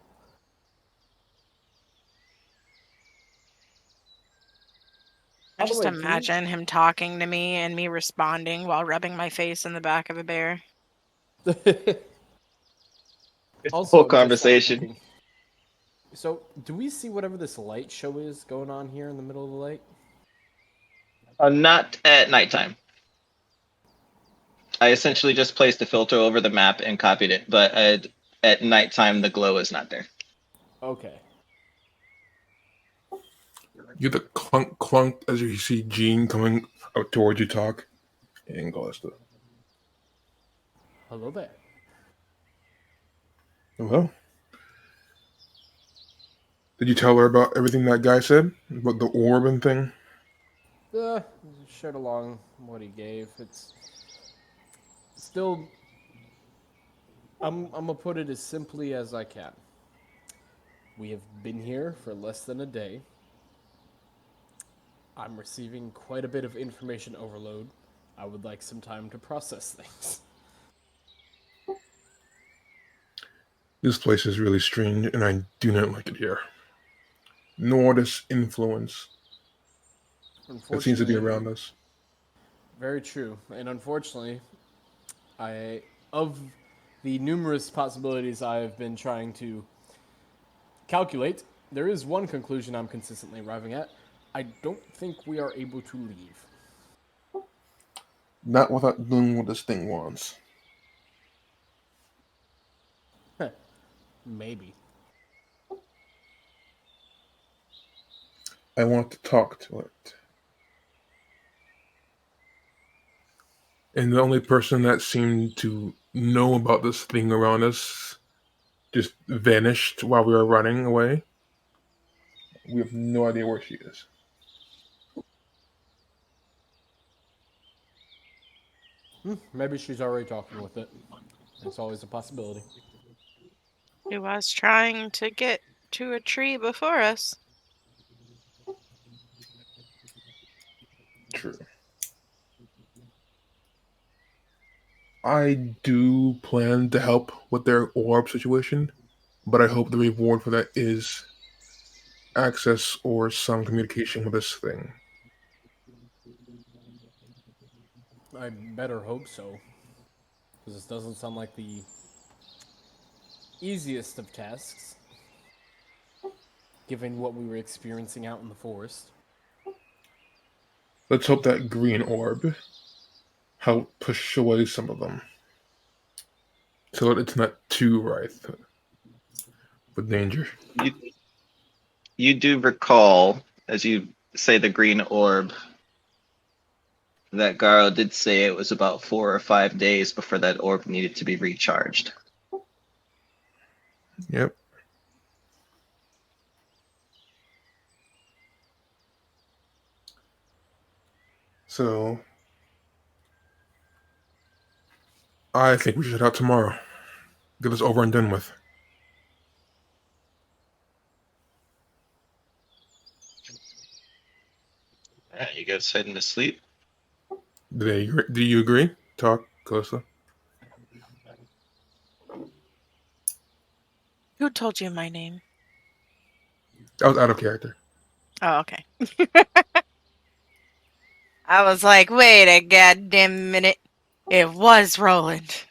I just imagine him talking to me and me responding while rubbing my face in the back of a bear. Also, whole conversation. So, do we see whatever this light show is going on here in the middle of the lake? Not at nighttime. I essentially just placed a filter over the map and copied it, but at nighttime the glow is not there. Okay. You get the clunk clunk as you see Jean coming out towards you talk. And Gallista. Hello there. Well, did you tell her about everything that guy said? About the orb and thing? Shared along what he gave. It's still... I'm gonna put it as simply as I can. We have been here for less than a day. I'm receiving quite a bit of information overload. I would like some time to process things. This place is really strange, and I do not like it here. Nor this influence that seems to be around us. Very true. And unfortunately, of the numerous possibilities I have been trying to calculate, there is one conclusion I'm consistently arriving at. I don't think we are able to leave. Not without doing what this thing wants. Maybe. I want to talk to it. And the only person that seemed to know about this thing around us just vanished while we were running away. We have no idea where she is. Maybe she's already talking with it. It's always a possibility. He was trying to get to a tree before us. True. I do plan to help with their orb situation, but I hope the reward for that is access or some communication with this thing. I better hope so. Because this doesn't sound like the easiest of tasks, given what we were experiencing out in the forest. Let's hope that green orb help push away some of them, so that it's not too rife with danger. You do recall, as you say the green orb, that Garo did say it was about 4 or 5 days before that orb needed to be recharged. Yep. So, I think we should head out tomorrow. Get this over and done with. Alright, you guys heading to sleep? Do you agree? Talk, Calista. Who told you my name? I was out of character. Oh, okay. I was like, wait a goddamn minute. It was Roland.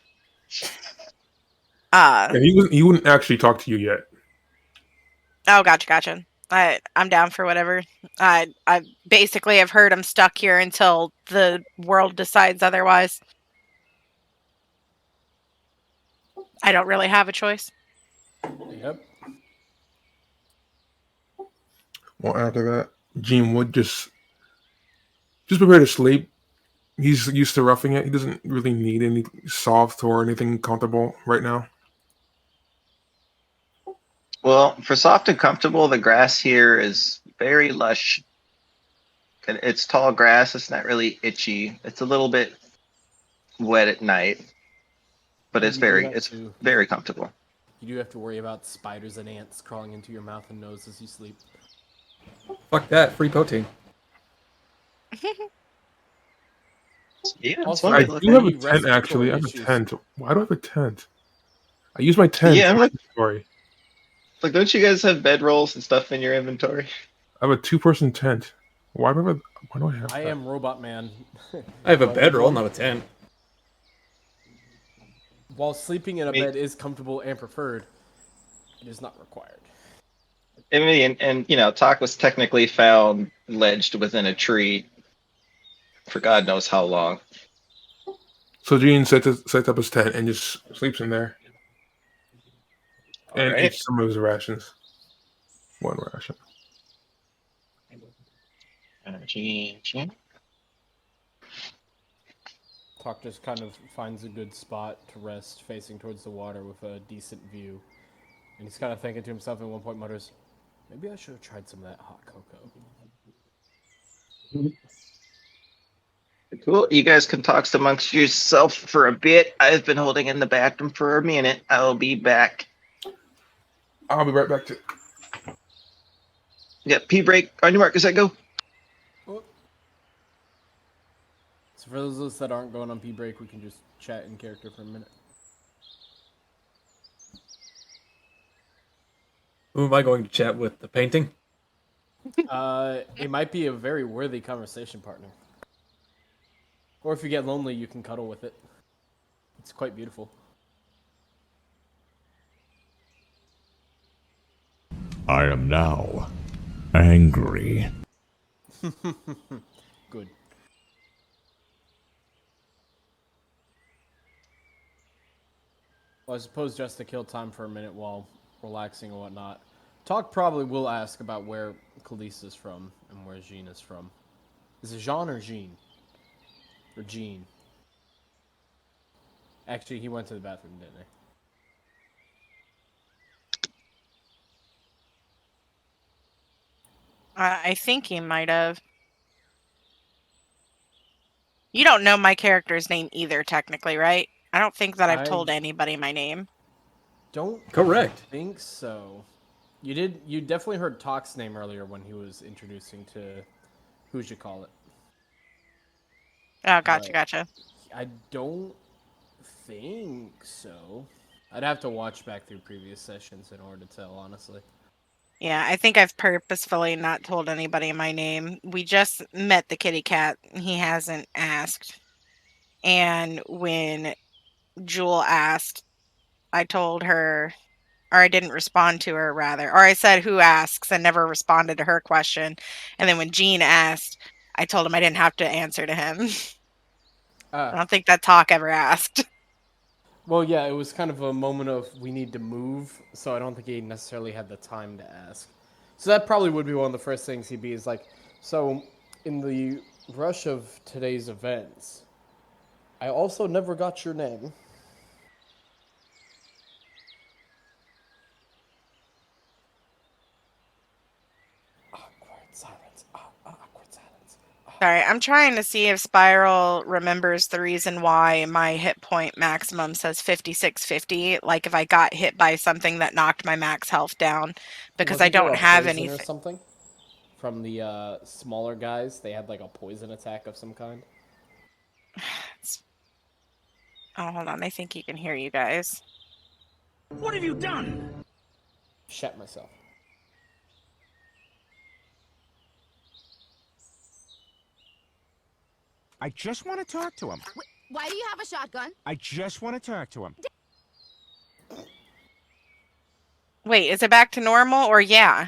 And he wouldn't actually talk to you yet. Oh, gotcha. I'm down for whatever. I basically have heard I'm stuck here until the world decides otherwise. I don't really have a choice. Yep. Well, after that, Gene would just prepare to sleep. He's used to roughing it. He doesn't really need any soft or anything comfortable right now. Well, for soft and comfortable, the grass here is very lush. It's tall grass. It's not really itchy. It's a little bit wet at night, but it's very comfortable. You do have to worry about spiders and ants crawling into your mouth and nose as you sleep. Fuck that, free protein. Yeah, Also, I do have a the tent, actually. respiratory I have a issues. tent. Why do I have a tent? I use my tent Yeah, I'm for like, inventory. don't you guys have bedrolls and stuff in your inventory? I have a 2-person tent. Why do I have I that? am Robot Man. I have a But bedroll, not a tent. While sleeping in a Me- bed is comfortable and preferred, it is not required. I mean, and you know, Talk was technically found ledged within a tree for God knows how long. So Gene sets up his tent and just sleeps in there All and right. eats some of his rations. One ration. Gene. Talk just kind of finds a good spot to rest, facing towards the water with a decent view. And he's kind of thinking to himself at one point, mutters, maybe I should have tried some of that hot cocoa. Cool. You guys can talk amongst yourself for a bit. I've been holding in the bathroom for a minute. I'll be back. I'll be right back to. Yeah, pee break. On your mark, as I go. So for those of us that aren't going on pee break, we can just chat in character for a minute. Who am I going to chat with? The painting? It might be a very worthy conversation partner. Or if you get lonely, you can cuddle with it. It's quite beautiful. I am now angry. Good. Well, I suppose just to kill time for a minute while relaxing and whatnot, Talk probably will ask about where Khalees is from and where Jean is from. Is it Jean or Jean? Or Jean? Actually, he went to the bathroom, didn't he? I think he might have. You don't know my character's name either, technically, right? I don't think that I've told anybody my name. Don't Correct. think so. You did. You definitely heard Talk's name earlier when he was introducing to who'd you call it. Oh, gotcha. I don't think so. I'd have to watch back through previous sessions in order to tell, honestly. Yeah, I think I've purposefully not told anybody my name. We just met the kitty cat. He hasn't asked. And when Jewel asked, I told her, or I didn't respond to her, rather. Or I said, who asks, and never responded to her question. And then when Jean asked, I told him I didn't have to answer to him. I don't think that Talk ever asked. Well, yeah, it was kind of a moment of we need to move, so I don't think he necessarily had the time to ask. So that probably would be one of the first things he'd be is like, so in the rush of today's events, I also never got your name. Awkward silence. Awkward silence. Sorry, I'm trying to see if Spiral remembers the reason why my hit point maximum says 5650. Like if I got hit by something that knocked my max health down, because Wasn't I don't there a have poison anything. or something from the smaller guys. They had like a poison attack of some kind. Oh, hold on. I think you can hear you guys. What have you done? Shat myself. I just want to talk to him. Why do you have a shotgun? I just want to talk to him. Wait, is it back to normal or yeah?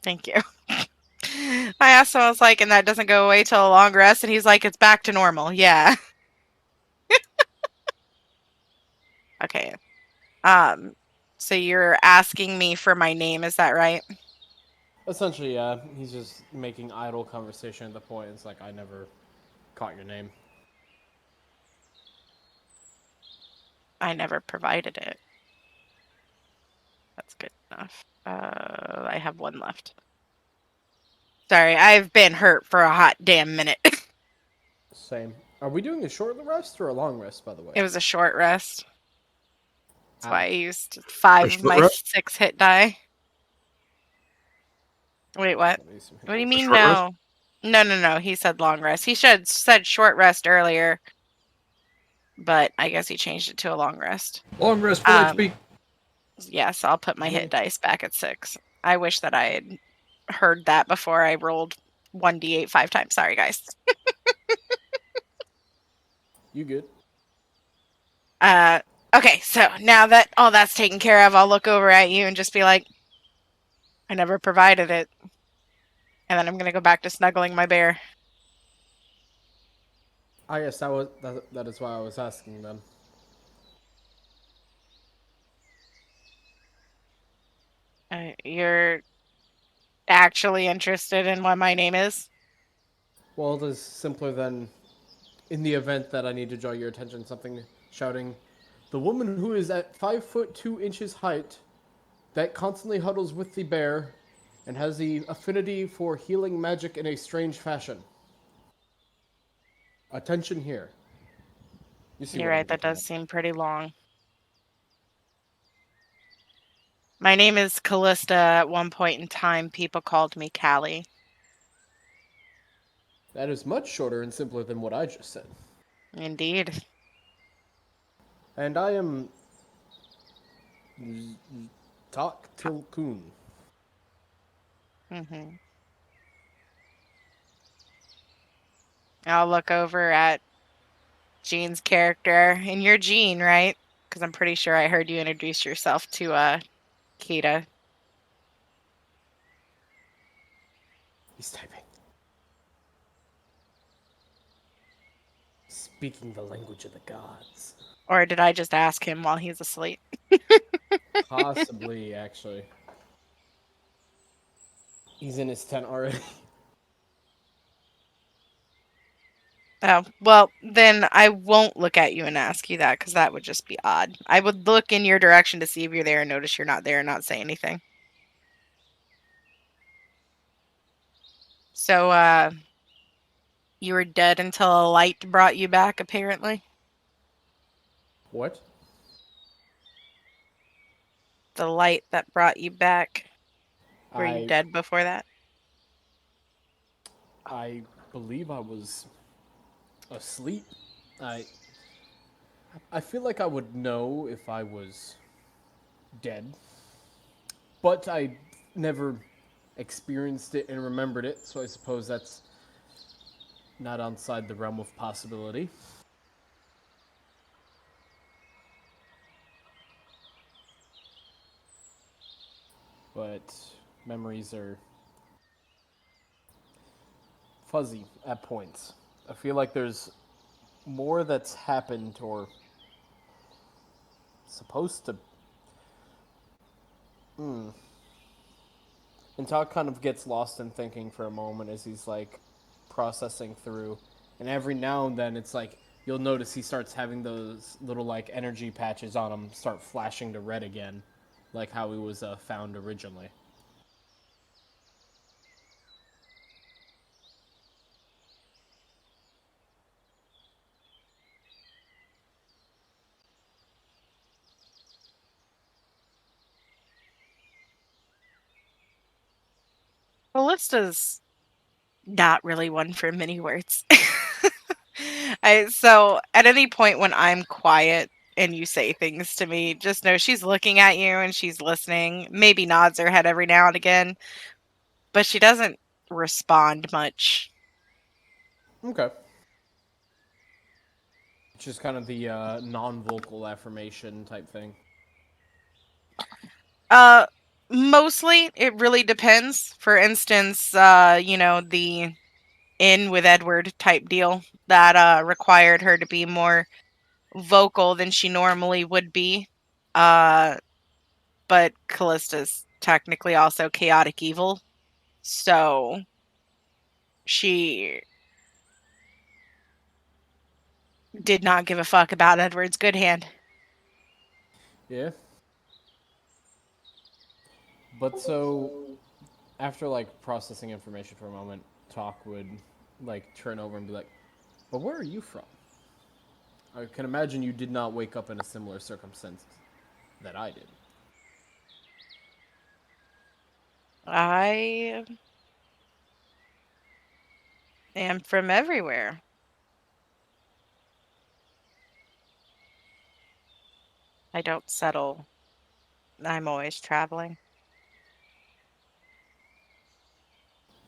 Thank you. I asked him, I was like, and that doesn't go away till a long rest, and he's like, it's back to normal. Yeah. Okay. So you're asking me for my name, is that right? Essentially, yeah. He's just making idle conversation at the point. It's like, I never caught your name. I never provided it. That's good enough. I have one left. Sorry, I've been hurt for a hot damn minute. Same. Are we doing a short rest or a long rest, by the way? It was a short rest. That's why I used 5 A of short my rest? 6 hit die. Wait, what? What do you A mean short rest? no? No. He said long rest. He said short rest earlier, but I guess he changed it to a long rest. Long rest, full HP. Yes, I'll put my hit dice back at 6. I wish that I had heard that before I rolled 1d8 5 times. Sorry, guys. You good? Okay, so now that all that's taken care of, I'll look over at you and just be like, I never provided it. And then I'm gonna go back to snuggling my bear. I guess that is why I was asking then. You're actually interested in what my name is? Well, it is simpler than, in the event that I need to draw your attention, something shouting, "The woman who is at 5'2" height, that constantly huddles with the bear, and has the affinity for healing magic in a strange fashion. Attention here." You see You're what I'm right, that getting does at. seem pretty long. My name is Callista. At one point in time, people called me Callie. That is much shorter and simpler than what I just said. Indeed. And I am Tak Tilkun. Mm-hmm. I'll look over at Jean's character, and you're Jean, right? Because I'm pretty sure I heard you introduce yourself to Kita. He's typing. Speaking the language of the gods. Or did I just ask him while he's asleep? Possibly, actually. He's in his tent already. Oh, well, then I won't look at you and ask you that, because that would just be odd. I would look in your direction to see if you're there and notice you're not there and not say anything. So, you were dead until a light brought you back, apparently? What? The light that brought you back. Were you I dead before that? I believe I was asleep. I feel like I would know if I was dead, but I never experienced it and remembered it, so I suppose that's not outside the realm of possibility. But memories are fuzzy at points. I feel like there's more that's happened or supposed to. And Todd kind of gets lost in thinking for a moment as he's like processing through. And every now and then it's like you'll notice he starts having those little like energy patches on him start flashing to red again, like how he was found originally. Callista's not really one for many words. So at any point when I'm quiet and you say things to me, just know she's looking at you and she's listening, maybe nods her head every now and again, but she doesn't respond much. Okay. It's just kind of the non-vocal affirmation type thing. Mostly it really depends. For instance, the in with Edward type deal that required her to be more vocal than she normally would be. But Callista's technically also chaotic evil, so she did not give a fuck about Edward's good hand. Yeah. But so after like processing information for a moment, Talk would like turn over and be like, "But where are you from? I can imagine you did not wake up in a similar circumstance." that I did. I am from everywhere. I don't settle. I'm always traveling.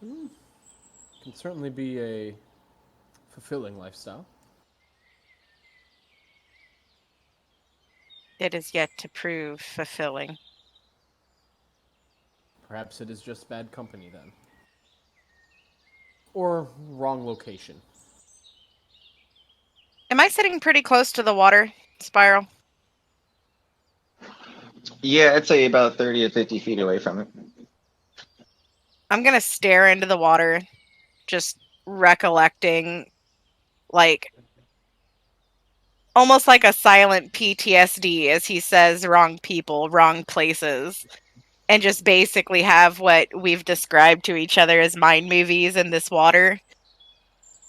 Can certainly be a fulfilling lifestyle. It is yet to prove fulfilling. Perhaps it is just bad company then. Or wrong location. Am I sitting pretty close to the water spiral? Yeah, I'd say about 30 to 50 feet away from it. I'm going to stare into the water, just recollecting, like, almost like a silent PTSD as he says wrong people, wrong places, and just basically have what we've described to each other as mind movies in this water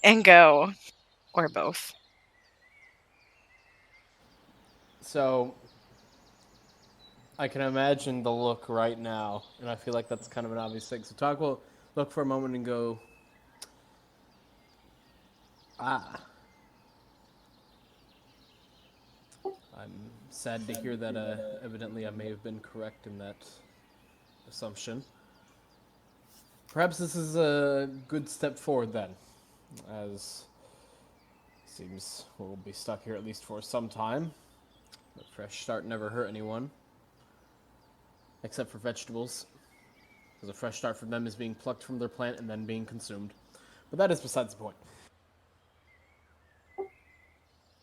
and go, or both. So, I can imagine the look right now, and I feel like that's kind of an obvious thing. So, Talk will look for a moment and go, ah. I'm sad to hear that evidently I may have been correct in that assumption. Perhaps this is a good step forward then, as seems we'll be stuck here at least for some time. A fresh start never hurt anyone, except for vegetables, because a fresh start for them is being plucked from their plant and then being consumed. But that is besides the point.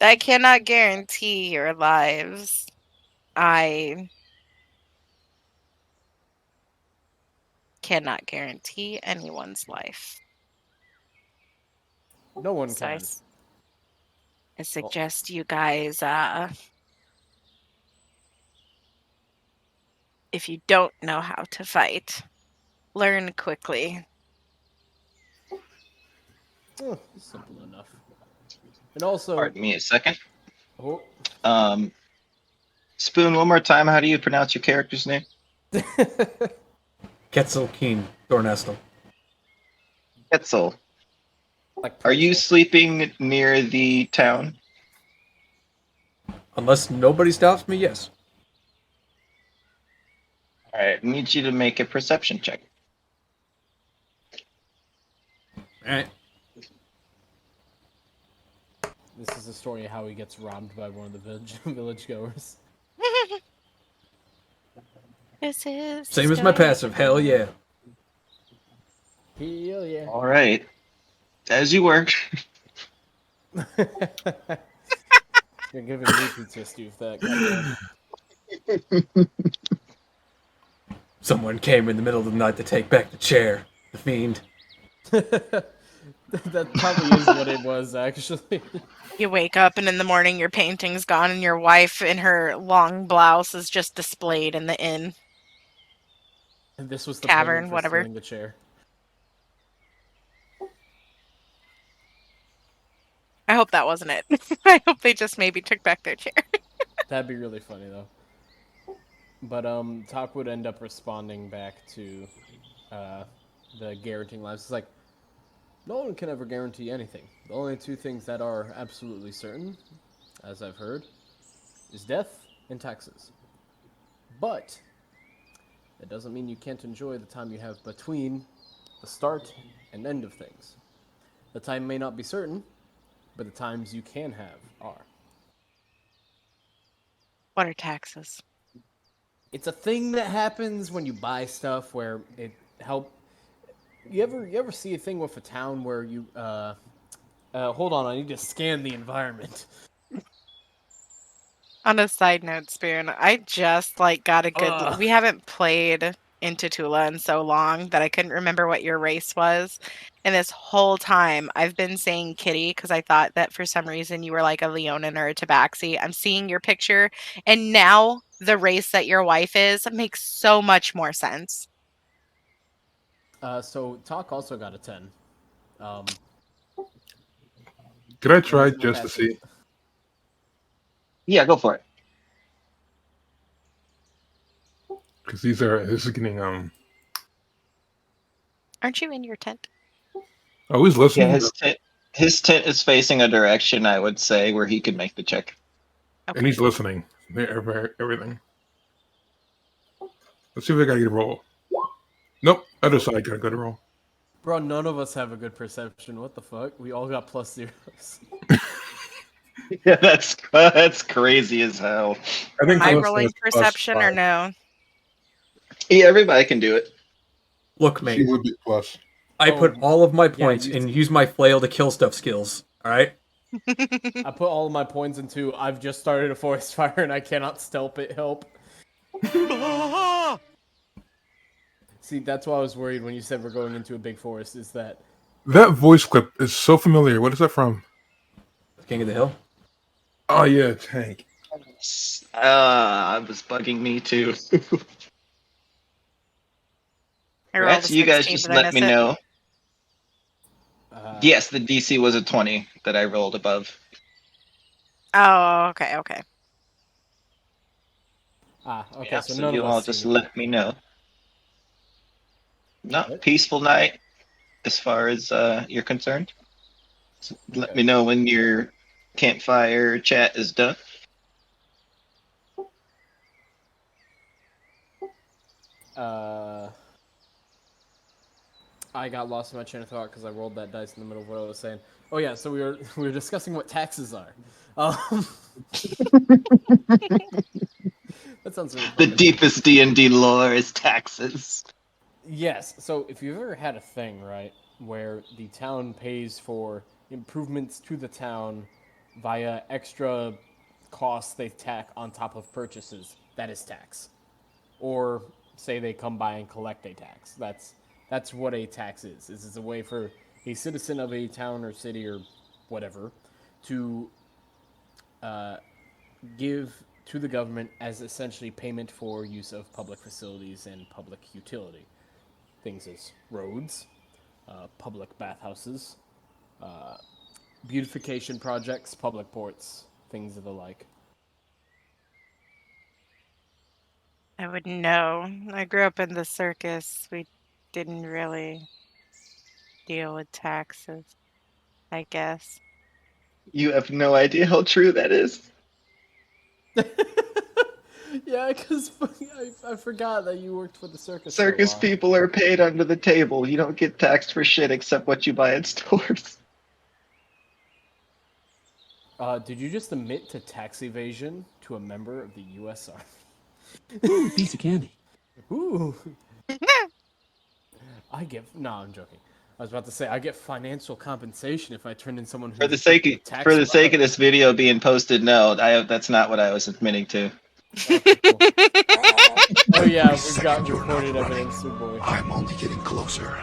I cannot guarantee your lives. I cannot guarantee anyone's life. No one So can. I suggest you guys, if you don't know how to fight, learn quickly. Simple enough. And also, Pardon me a second. oh, Spoon, one more time. How do you pronounce your character's name? Quetzal Keen, Dornestal. Quetzal. like Are you pretzel. sleeping near the town? Unless nobody stops me, yes. All right, I need you to make a perception check. Alright. This is the story of how he gets robbed by one of the village goers. This is Same as my passive, hell yeah. Hell yeah. All right. As you work. You're giving me PTSD with that. Goddamn. Someone came in the middle of the night to take back the chair. The fiend. That probably is what it was, actually. You wake up and in the morning your painting's gone and your wife in her long blouse is just displayed in the inn. And this was the Tavern, payment for whatever. stealing the chair. I hope that wasn't it. I hope they just maybe took back their chair. That'd be really funny, though. But, Talk would end up responding back to, the guaranteeing lives. It's like, no one can ever guarantee anything. The only two things that are absolutely certain, as I've heard, is death and taxes. But that doesn't mean you can't enjoy the time you have between the start and end of things. The time may not be certain, but the times you can have are. What are taxes? It's a thing that happens when you buy stuff where it help. You ever see a thing with a town where you hold on, I need to scan the environment. On a side note, Spoon, I just got a good. We haven't played in Tatula in so long that I couldn't remember what your race was. And this whole time I've been saying Kitty because I thought that for some reason you were like a Leonin or a Tabaxi. I'm seeing your picture, and now the race that your wife is makes so much more sense. So Talk also got a 10. Could I try just to see? Yeah, go for it. Because this is getting Aren't you in your tent? Oh, he's Yeah, listening, his tent is facing a direction, I would say, where he could make the check. and he's listening. Everything. Let's see if I gotta get a roll. Nope, other side gotta go to roll. Bro, none of us have a good perception. What the fuck? We all got plus zeros. Yeah, that's crazy as hell. I think Am I Calista rolling has plus perception or 5. no? Yeah, everybody can do it. Look, She mate, would be plus. I put all of my points you- in use my flail to kill stuff skills. All right. I put all of my points into I've just started a forest fire and I cannot stealth it. Help. See, that's why I was worried when you said we're going into a big forest, is that... That voice clip is so familiar. What is that from? King of the Hill. Oh yeah, Tank. It was bugging me too. I rolled Rats, a you guys 16, just did I let me miss it? know. Yes, the DC was a 20 that I rolled above. Oh, okay. Okay, Yeah, so so none you of all us just see it. let me know. Not peaceful night as far as you're concerned. So let me know when your campfire chat is done. I got lost in my train of thought because I rolled that dice in the middle of what I was saying. Oh yeah, so we were discussing what taxes are. That sounds really The fucking deepest D&D lore is taxes. Yes. So if you've ever had a thing, right, where the town pays for improvements to the town via extra costs they tack on top of purchases, that is tax. Or say they come by and collect a tax. That's what a tax is. It's a way for a citizen of a town or city or whatever to give to the government as essentially payment for use of public facilities and public utility. Things as roads, public bathhouses, beautification projects, public ports, things of the like. I wouldn't know. I grew up in the circus. We didn't really deal with taxes, I guess. You have no idea how true that is. Yeah, because I forgot that you worked for the circus. Circus so, people are paid under the table. You don't get taxed for shit except what you buy at stores. Did you just admit to tax evasion to a member of the U.S. Army? Ooh, piece of candy. Ooh. No, I'm joking. I was about to say I get financial compensation if I turn in someone who's For the sake of this video being posted, no, that's not what I was admitting to. Okay, cool. Oh yeah, we've got recorded evidence, oh boy. I'm only getting closer.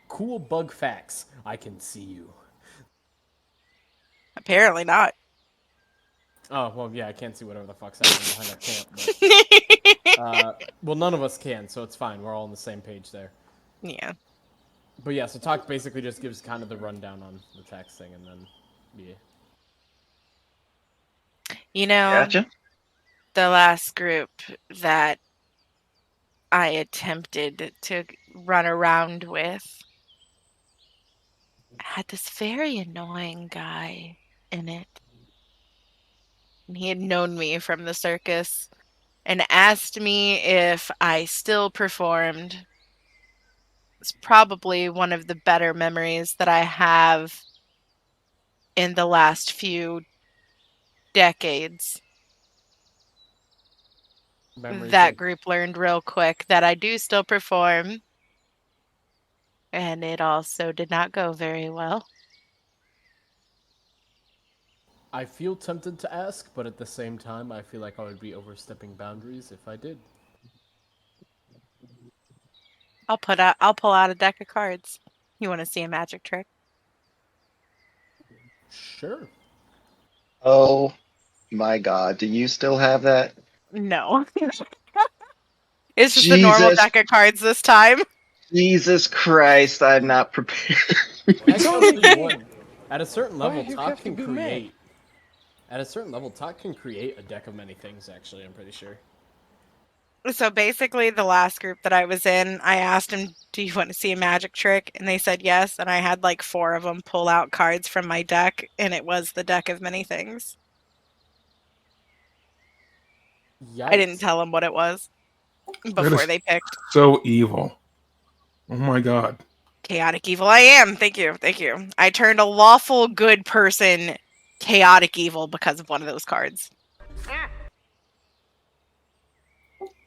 Cool bug facts. I can see you. Apparently not. Oh, well, yeah, I can't see whatever the fuck's happening behind our camp. But, well, none of us can, so it's fine. We're all on the same page there. Yeah. But yeah, so Talk basically just gives kind of the rundown on the tax thing, and then, yeah. You know, Gotcha. the last group that I attempted to run around with had this very annoying guy in it. And he had known me from the circus and asked me if I still performed. It's probably one of the better memories that I have in the last few decades. That group learned real quick that I do still perform. And it also did not go very well. I feel tempted to ask, but at the same time, I feel like I would be overstepping boundaries if I did. I'll pull out a deck of cards. You want to see a magic trick? Sure. Oh my god, do you still have that? No. It's just a normal deck of cards this time. Jesus Christ, I'm not prepared. Actually, at a certain level, Talk can create. At a certain level, Talk can create a deck of many things. Actually, I'm pretty sure. So basically, the last group that I was in, I asked them, "Do you want to see a magic trick?" And they said yes. And I had like 4 of them pull out cards from my deck, and it was the deck of many things. Yikes. I didn't tell them what it was before they picked. So evil. Oh my god. Chaotic evil I am. Thank you. Thank you. I turned a lawful good person chaotic evil because of one of those cards.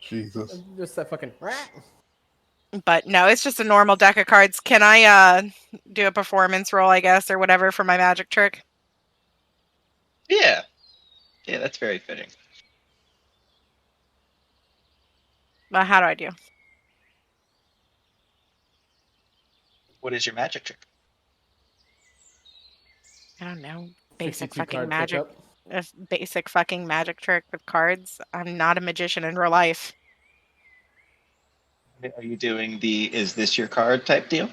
Jesus. Just that fucking. But no, it's just a normal deck of cards. Can I do a performance roll, I guess, or whatever for my magic trick? Yeah. Yeah, that's very fitting. Well, how do I do? What is your magic trick? I don't know. Basic 52 fucking card magic. pickup. A basic fucking magic trick with cards. I'm not a magician in real life. Are you doing the "is this your card" type deal?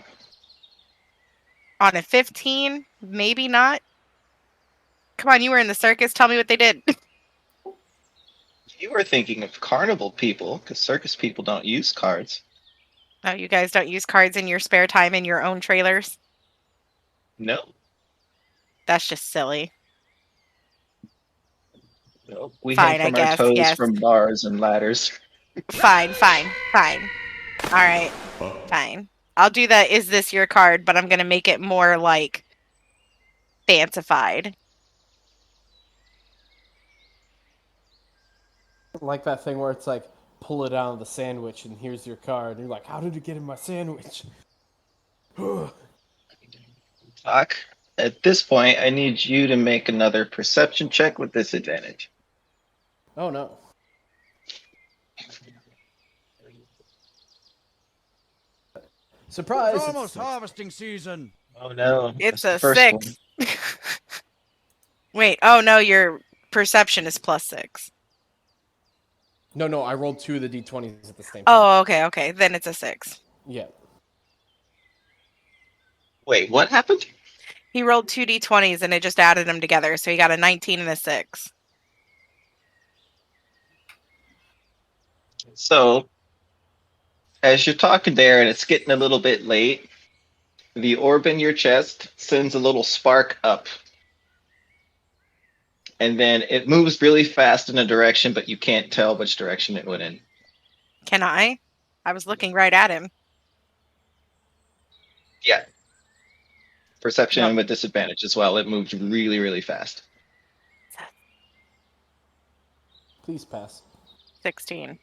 On a 15, maybe not. Come on, you were in the circus. Tell me what they did. You were thinking of carnival people, because circus people don't use cards. Oh, you guys don't use cards in your spare time in your own trailers? No. That's just silly. No. We Fine, hang from I our guess, toes yes. from bars and ladders. Fine. All right, fine. I'll do that. Is this your card? But I'm gonna make it more like fancified. Like that thing where it's like, pull it out of the sandwich and here's your card. And you're like, how did it get in my sandwich? Doc, at this point, I need you to make another perception check with disadvantage. Oh no. Surprise! It's almost harvesting season. Oh no. It's that's a the first 6. one. Wait, oh no, your perception is +6. No, I rolled 2 of the d20s at the same time. Oh, okay. Then it's a 6. Yeah. Wait, what happened? He rolled 2 d20s and it just added them together, so he got a 19 and a 6. So, as you're talking there and it's getting a little bit late, the orb in your chest sends a little spark up. And then it moves really fast in a direction, but you can't tell which direction it went in. Can I? I was looking right at him. Yeah. Perception No. with disadvantage as well. It moves really, really fast. Please pass. 16.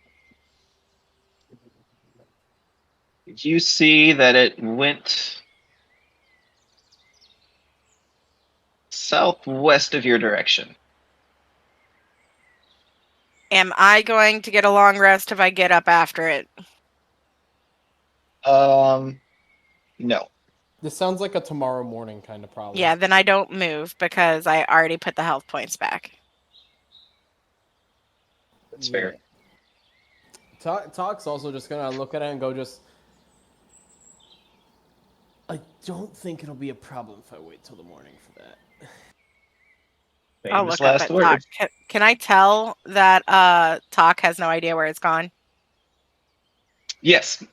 You see that it went southwest of your direction. Am I going to get a long rest if I get up after it? No. This sounds like a tomorrow morning kind of problem. Yeah, then I don't move because I already put the health points back. That's fair. Talk's also just gonna look at it and go I don't think it'll be a problem if I wait till the morning for that. I'll look up at Talk. Can I tell that Talk has no idea where it's gone? Yes.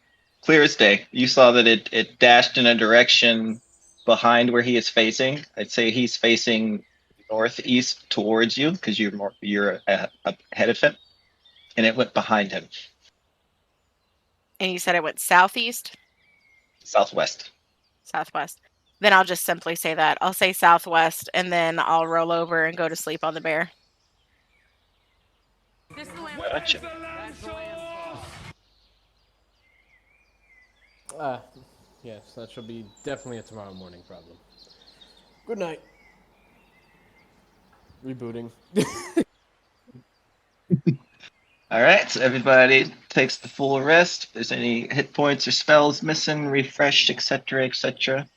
Clear as day. You saw that it dashed in a direction behind where he is facing. I'd say he's facing northeast towards you because you're ahead of him, and it went behind him. And you said it went southeast? Southwest. Southwest. Then I'll just simply say that. I'll say southwest, and then I'll roll over and go to sleep on the bear. Gotcha. Yes, that should be definitely a tomorrow morning problem. Good night. Rebooting. All right, so everybody takes the full rest. If there's any hit points or spells missing, refreshed, etc., etc.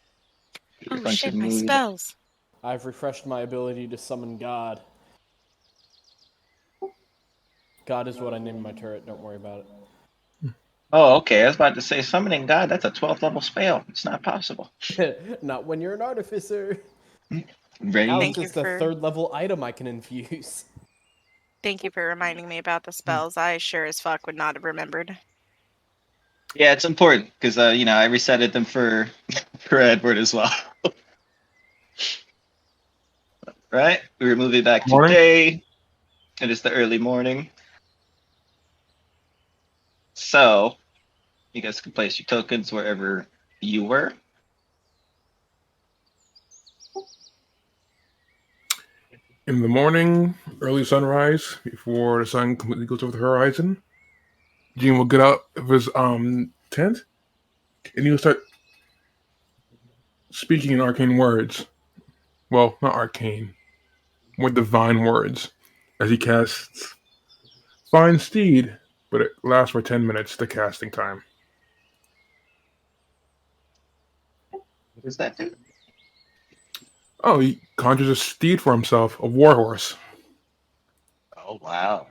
Oh shit, my spells. I've refreshed my ability to summon God. God is what I named my turret, don't worry about it. Oh, okay. I was about to say summoning God, that's a 12th level spell. It's not possible. Not when you're an artificer. Right. Now it's just a 3rd level item I can infuse. Thank you for reminding me about the spells. I sure as fuck would not have remembered. Yeah, it's important because I resetted them for Edward as well. Right? We're moving back Morning. today. It is the early morning. So, you guys can place your tokens wherever you were. In the morning, early sunrise, before the sun completely goes over the horizon, Gene will get out of his tent and he'll start speaking in arcane words. Well, not arcane, more divine words, as he casts Find Steed, but it lasts for 10 minutes, the casting time. What does that do? Oh, he conjures a steed for himself, a warhorse. Oh, wow.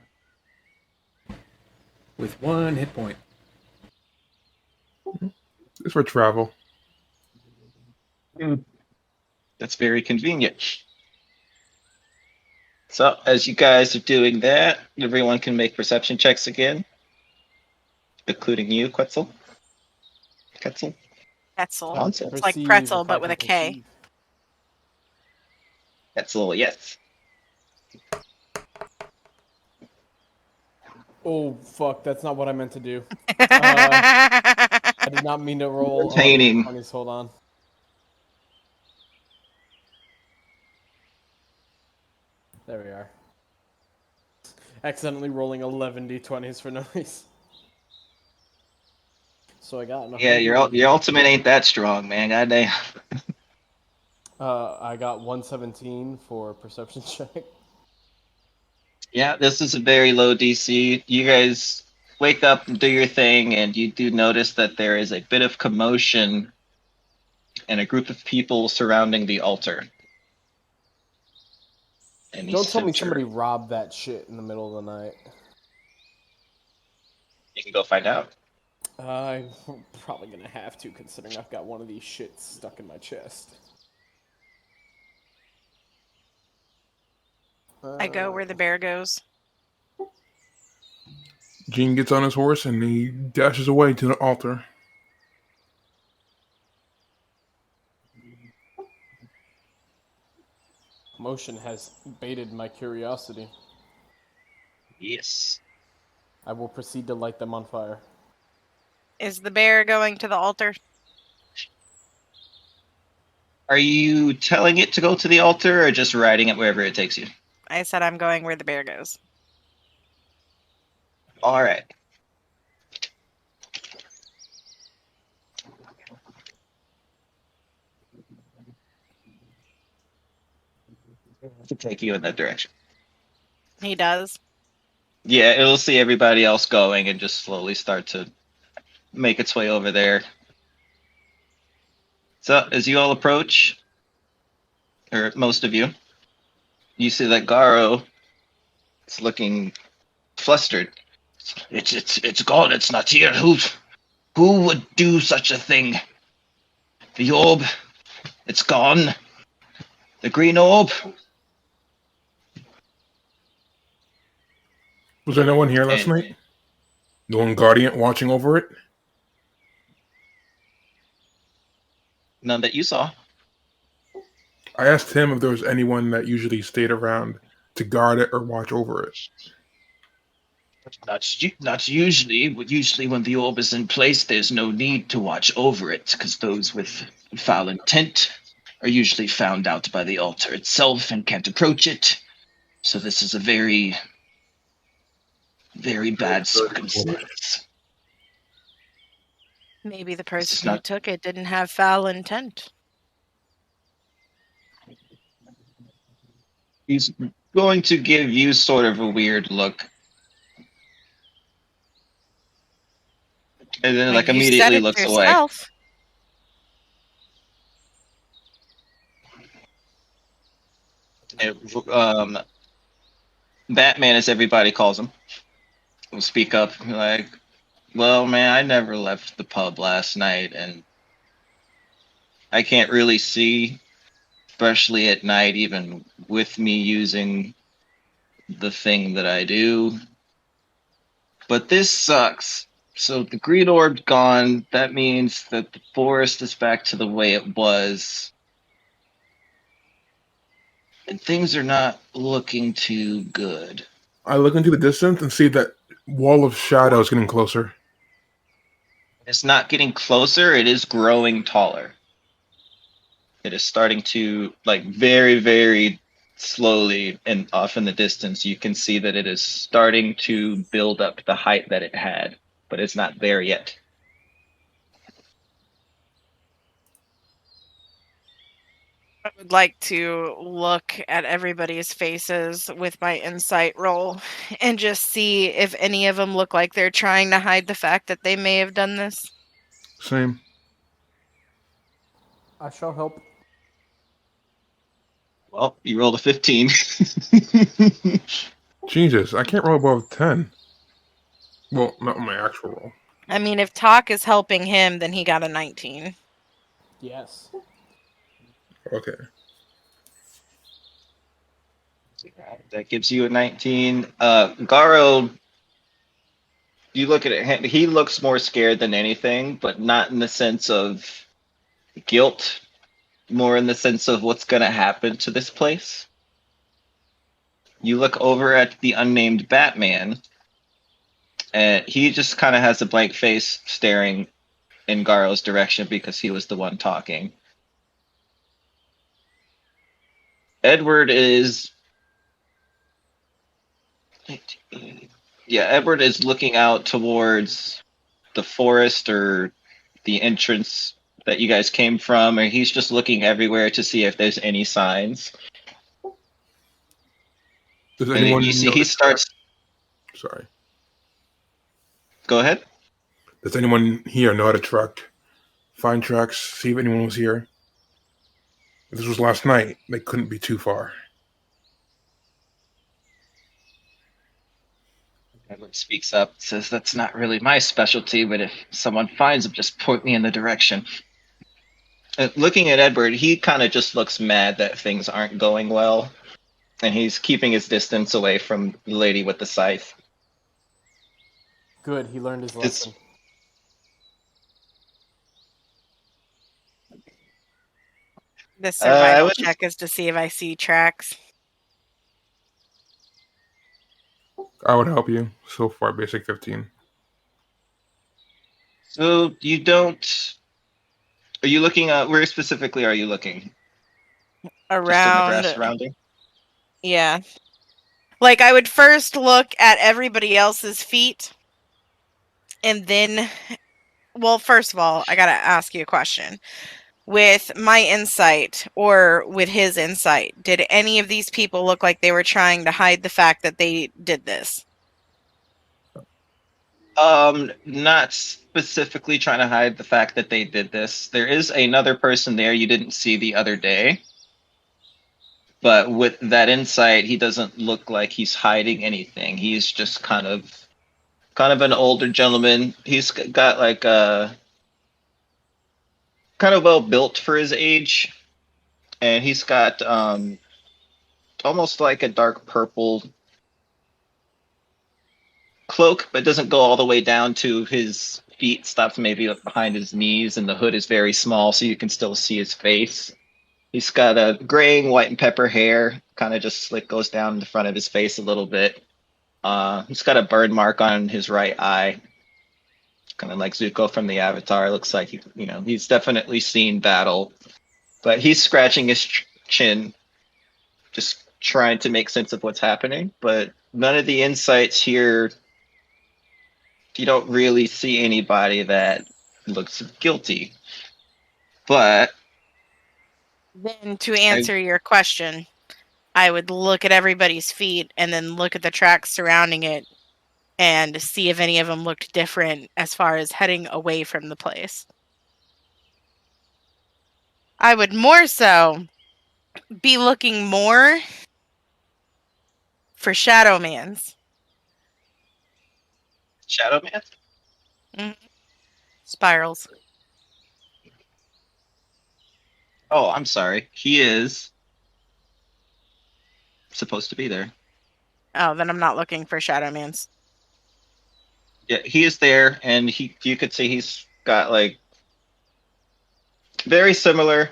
With 1 hit point. It's for travel. That's very convenient. So, as you guys are doing that, everyone can make perception checks again, including you, Quetzal. Pretzel. Hansel. It's like Perceive pretzel, if I but with can a K. perceive. Quetzal, yes. Oh, fuck, that's not what I meant to do. I did not mean to roll Entertaining. 20s, hold on. There we are. Accidentally rolling 11 d20s for no reason. So I got Yeah, your ultimate ain't that strong, man. Goddamn. I got 117 for perception check. Yeah, this is a very low DC. You guys wake up and do your thing, and you do notice that there is a bit of commotion and a group of people surrounding the altar. Don't tell me somebody robbed that shit in the middle of the night. You can go find out. I'm probably gonna have to, considering I've got one of these shits stuck in my chest. I go where the bear goes. Gene gets on his horse and he dashes away to the altar. Motion has baited my curiosity. Yes. I will proceed to light them on fire. Is the bear going to the altar? Are you telling it to go to the altar or just riding it wherever it takes you? I said I'm going where the bear goes. All right. To take you in that direction. He does. Yeah, it'll see everybody else going and just slowly start to make its way over there. So, as you all approach, or most of you, you see that Garo is looking flustered. It's gone. It's not here. Who would do such a thing? The orb, it's gone. The green orb. Was there no one here last night? No one guardian watching over it? None that you saw. I asked him if there was anyone that usually stayed around to guard it or watch over it. Not usually. Usually when the orb is in place, there's no need to watch over it, because those with foul intent are usually found out by the altar itself and can't approach it. So this is a very, very bad circumstance. Maybe the person who took it didn't have foul intent. He's going to give you sort of a weird look. And then, immediately looks away. Batman, as everybody calls him, will speak up like, well, man, I never left the pub last night, and I can't really see, especially at night, even with me using the thing that I do. But this sucks. So the green orb's gone. That means that the forest is back to the way it was. And things are not looking too good. I look into the distance and see that wall of shadows getting closer. It's not getting closer, it is growing taller. It is starting to, like, very, very slowly and off in the distance, you can see that it is starting to build up the height that it had, but it's not there yet. I would like to look at everybody's faces with my insight roll and just see if any of them look like they're trying to hide the fact that they may have done this. Same. I shall help. Well, you rolled a 15. Jesus, I can't roll above 10. Well, not my actual roll. I mean, if talk is helping him, then he got a 19. Yes. Okay. That gives you a 19. Garo, you look at it, he looks more scared than anything, but not in the sense of guilt, more in the sense of what's going to happen to this place. You look over at the unnamed Batman, and he just kind of has a blank face staring in Garo's direction because he was the one talking. Edward is... Yeah, Edward is looking out towards the forest or the entrance that you guys came from, or he's just looking everywhere to see if there's any signs. Does And anyone you see know he starts... Sorry. Go ahead. Does anyone here know how to track? Find tracks, see if anyone was here. If this was last night, they couldn't be too far. Edward speaks up, says, "That's not really my specialty, but if someone finds them, just point me in the direction." Looking at Edward, he kind of just looks mad that things aren't going well, and he's keeping his distance away from the lady with the scythe. Good, he learned his lesson. The survival would- check is to see if I see tracks. I would help you. So far, basic 15. So you don't... Are you looking at... Where specifically are you looking? Around... Just in the grass surrounding? Yeah. Like, I would first look at everybody else's feet, and then... Well, first of all, I gotta ask you a question. With my insight, or with his insight, did any of these people look like they were trying to hide the fact that they did this? Not specifically trying to hide the fact that they did this. There is another person there you didn't see the other day. But with that insight, he doesn't look like he's hiding anything. He's just kind of an older gentleman. He's got like a kind of well built for his age, and he's got almost like a dark purple cloak, but doesn't go all the way down to his feet. Stops maybe behind his knees, and the hood is very small, so you can still see his face. He's got a graying white and pepper hair, kind of just slick, goes down the front of his face a little bit. He's got a burn mark on his right eye, kind of like Zuko from the Avatar. Looks like he's definitely seen battle, but he's scratching his chin, just trying to make sense of what's happening. But none of the insights here, you don't really see anybody that looks guilty. But then, to answer your question, I would look at everybody's feet and then look at the tracks surrounding it and see if any of them looked different as far as heading away from the place. I would more so be looking more for Shadow Mans. Shadow Man? Mm-hmm. Spirals. Oh, I'm sorry. He is supposed to be there. Oh, then I'm not looking for Shadow Mans. Yeah, he is there, and you could see he's got like very similar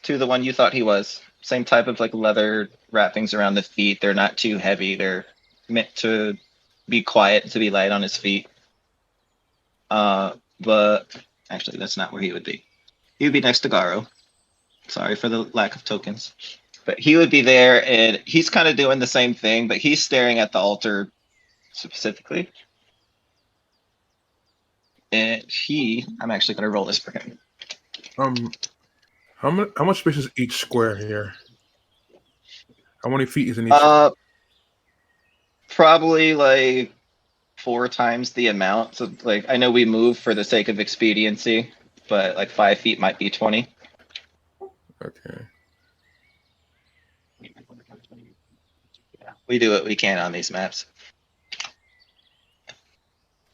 to the one you thought he was. Same type of like leather wrappings around the feet. They're not too heavy. They're meant to be quiet, to be light on his feet. But actually, that's not where he would be. He would be next to Garo. Sorry for the lack of tokens. But he would be there, and he's kind of doing the same thing, but he's staring at the altar specifically. And I'm actually going to roll this for him. How much space is each square here? How many feet is in each square? Probably like 4 times the amount. So like I know we move for the sake of expediency, but like 5 feet might be 20. Okay. We do what we can on these maps.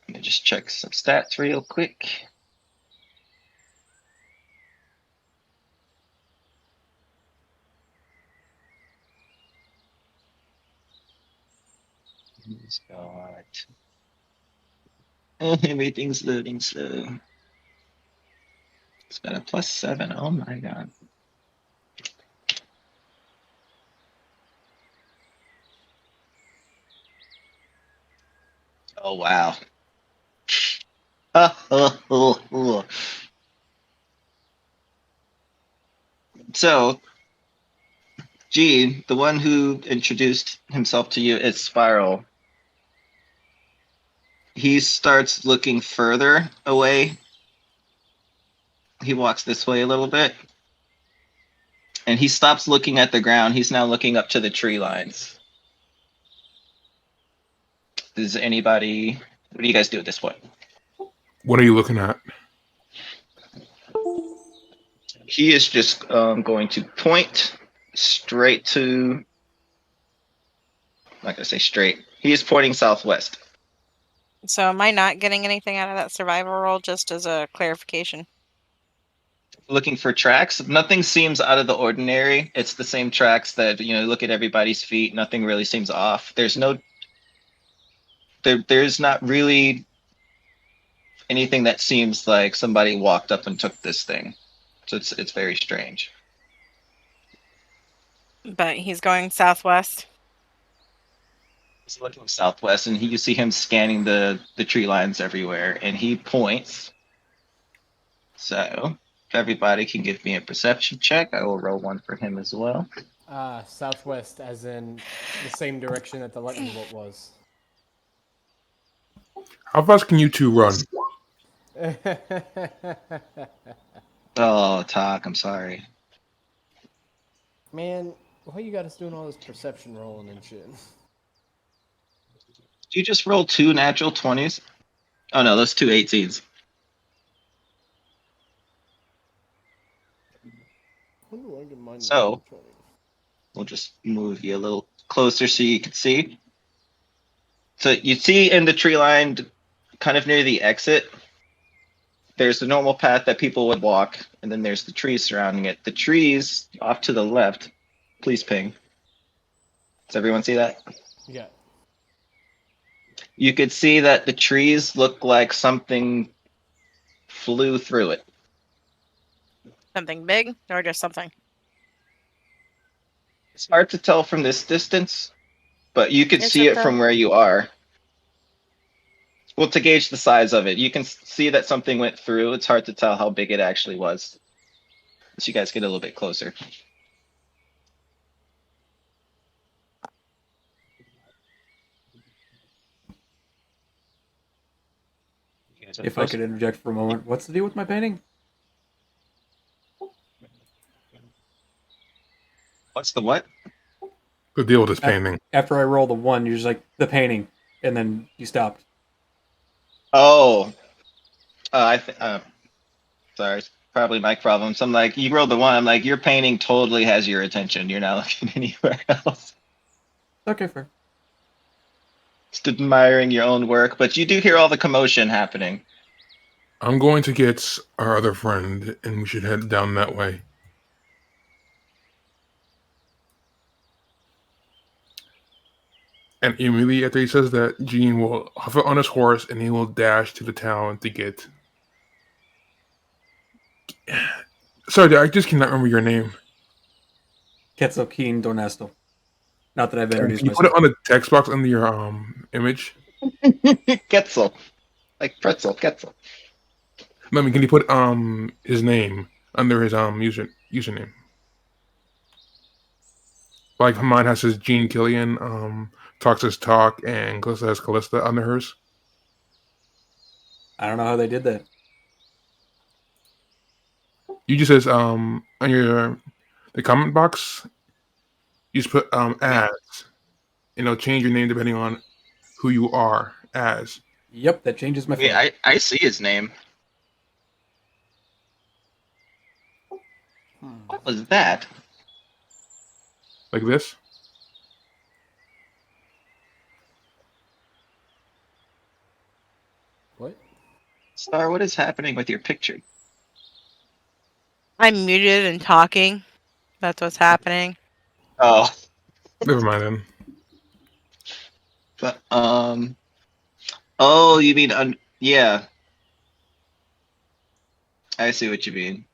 Let me just check some stats real quick. Everything's loading slow. It's got a +7. Oh my god. Oh wow. So, G, the one who introduced himself to you is Spiral. He starts looking further away. He walks this way a little bit. And he stops looking at the ground. He's now looking up to the tree lines. What do you guys do at this point? What are you looking at? He is just going to point straight to, I'm not going to say straight. He is pointing southwest. So am I not getting anything out of that survival roll, just as a clarification? Looking for tracks. Nothing seems out of the ordinary. It's the same tracks that, look at everybody's feet. Nothing really seems off. There's not really anything that seems like somebody walked up and took this thing. So it's very strange. But he's going southwest. He's looking southwest, and you see him scanning the tree lines everywhere, and he points. So, if everybody can give me a perception check, I will roll one for him as well. Southwest, as in the same direction that the lightning bolt was. How fast can you two run? Oh, Talk, I'm sorry. Man, why you got us doing all this perception rolling and shit? Did you just roll 2 natural 20s? Oh no, those 2 18s. So, we'll just move you a little closer so you can see. So you see in the tree line, kind of near the exit, there's the normal path that people would walk, and then there's the trees surrounding it. The trees off to the left, please ping. Does everyone see that? Yeah. You could see that the trees look like something flew through it. Something big or just something? It's hard to tell from this distance, but you could see it from where you are. Well, to gauge the size of it, you can see that something went through. It's hard to tell how big it actually was. As you guys get a little bit closer. If I could interject for a moment, what's the deal with my painting? What's the what? The deal with this painting. After I roll the 1, you're just like, the painting, and then you stopped. Oh. Sorry, it's probably mic problems. I'm like, you rolled the 1. I'm like, your painting totally has your attention. You're not looking anywhere else. Okay, fair. Just admiring your own work, but you do hear all the commotion happening. I'm going to get our other friend, and we should head down that way. And immediately after he says that, Gene will hover on his horse and he will dash to the town to get. Sorry, I just cannot remember your name. Quetzalcoatl Dornesto. Not that I've introduced Can you put myself. it on the text box under your image? Quetzal. Like pretzel, Quetzal. No, I mean, can you put his name under his username? Like mine has his Gene Killian, Talks his talk, and Callista has Callista under hers. I don't know how they did that. You just says on the comment box, you just put as, and it'll change your name depending on who you are as. Yep, that changes my phone. Yeah, I see his name. What was that? Like this? What? Star, what is happening with your picture? I'm muted and talking. That's what's happening. Oh. Never mind then. But oh, you mean yeah. I see what you mean.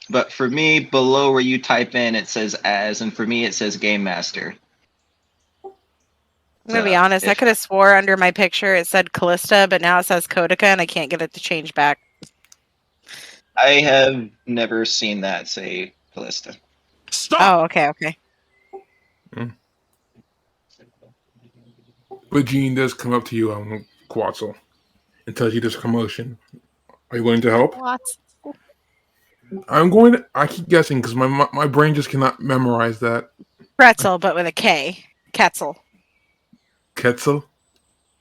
But for me, below where you type in, it says as, and for me, it says game master. I'm gonna be honest. I could have swore under my picture it said Callista, but now it says Kodica, and I can't get it to change back. I have never seen that say Callista. Stop! Oh, okay. But Gene does come up to you on Quetzal and tells you there's a commotion. Are you willing to help? What? I keep guessing because my brain just cannot memorize that. Pretzel, but with a K. Quetzal. Quetzal?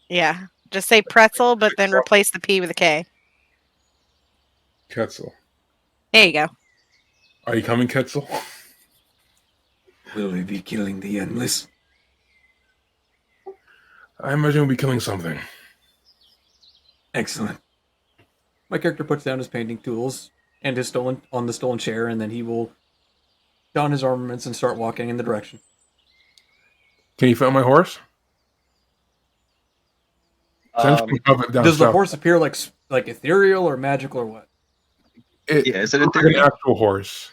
Yeah. Just say pretzel, but then replace the P with a K. Quetzal. There you go. Are you coming, Quetzal? Will we be killing the endless? I imagine we'll be killing something. Excellent. My character puts down his painting tools and his stolen chair, and then he will don his armaments and start walking in the direction. Can you fit on my horse? Does the horse appear like ethereal or magical or what? Yeah, is it an actual horse?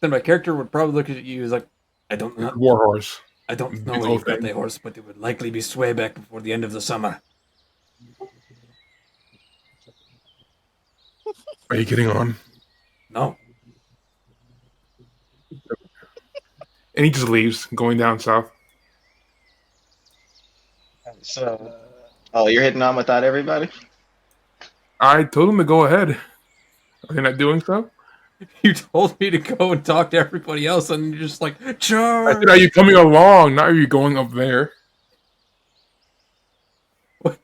Then my character would probably look at you as like, I don't know. War horse. I don't know where you've got the horse, but it would likely be sway back before the end of the summer. Are you getting on? No. And he just leaves, going down south. So, you're hitting on without everybody? I told him to go ahead. Are they not doing so? You told me to go and talk to everybody else, and you're just like, charge! I said, are you coming along? Not are you going up there? What?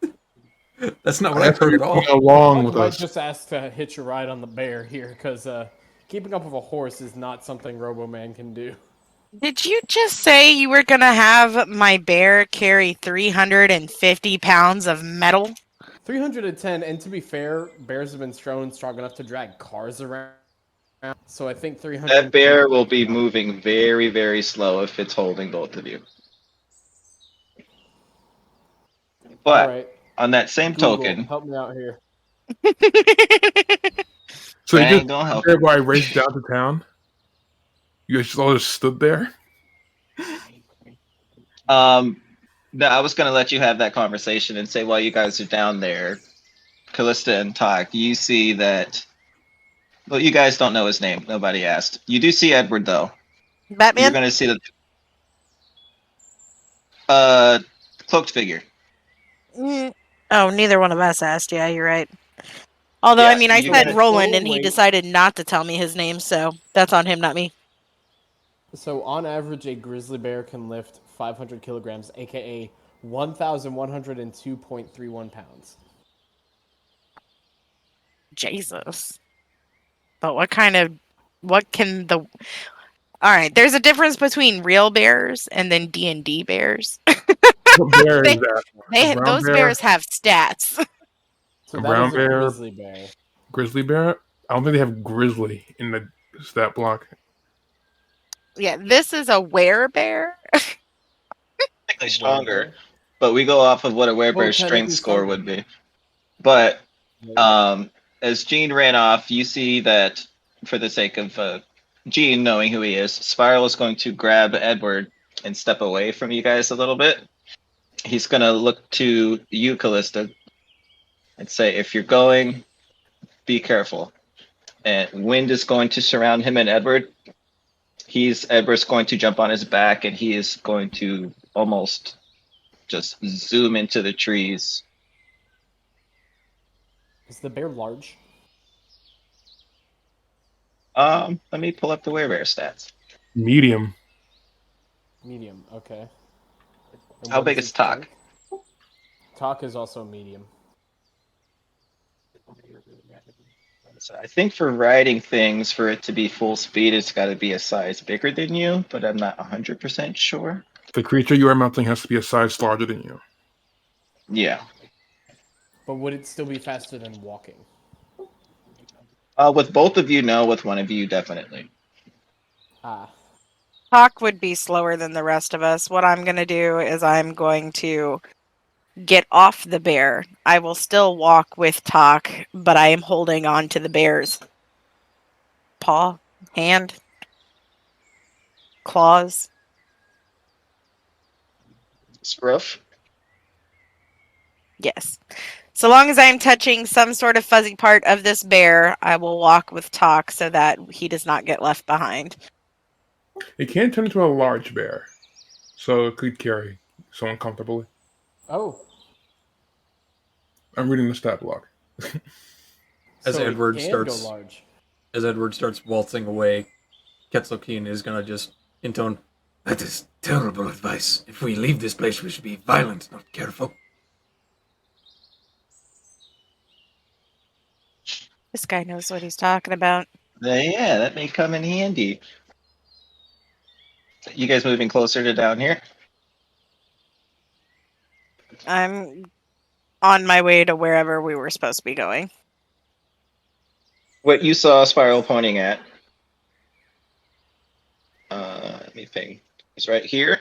That's not what I've heard at all. Along with I us. just asked to hitch a ride on the bear here, because keeping up with a horse is not something Robo-Man can do. Did you just say you were going to have my bear carry 350 pounds of metal? 310, and to be fair, bears have been strong enough to drag cars around. So I think 300. That bear will be moving very, very slow if it's holding both of you. But right. On that same Google, token, help me out here. So you ain't just gonna help. everybody raced down to town. You guys all just stood there. No, I was gonna let you have that conversation and say while you guys are down there, Callista and Talk, you see that. Well, you guys don't know his name. Nobody asked. You do see Edward though. Batman. You're gonna see the cloaked figure. Oh, neither one of us asked. Yeah, you're right. Although, Yeah, I mean, I said gonna- Roland, and he wait. decided not to tell me his name, so that's on him, not me. So on average, a grizzly bear can lift 500 kilograms, aka 1,102.31 pounds. Jesus. But what can the... Alright, there's a difference between real bears and then D&D bears. What bear is that? Those bears have stats. So A that brown is a bear? grizzly bear. Grizzly bear? I don't think they have grizzly in the stat block. Yeah, this is a werebear. technically stronger, but we go off of what a werebear's strength score would be. But as Gene ran off, you see that for the sake of Gene knowing who he is, Spiral is going to grab Edward and step away from you guys a little bit. He's going to look to you, Callista, and say, if you're going, be careful. And wind is going to surround him and Edward. Edward's going to jump on his back, and he is going to almost just zoom into the trees. Is the bear large? Let me pull up the werebear stats. Medium. Medium, okay. And How what big is is his Talk? strength? Talk is also medium. So I think for riding things, for it to be full speed, it's got to be a size bigger than you, but I'm not 100% sure. The creature you are mounting has to be a size larger than you. Yeah. But would it still be faster than walking? With both of you, no. With one of you, definitely. Hawk would be slower than the rest of us. What I'm going to do is I'm going to get off the bear. I will still walk with Talk, but I am holding on to the bear's paw, hand, claws. Scruff? Yes. So long as I'm touching some sort of fuzzy part of this bear, I will walk with Talk so that he does not get left behind. It can turn into a large bear, so it could carry someone comfortably. Oh. I'm reading the stat block. As So it Edward can starts, go large. as Edward starts waltzing away, Quetzalcoatl is gonna just intone, That is terrible advice. If we leave this place, we should be violent, not careful. This guy knows what he's talking about. Yeah, that may come in handy. You guys moving closer to down here? I'm on my way to wherever we were supposed to be going. What you saw Spiral pointing at, let me think, is right here.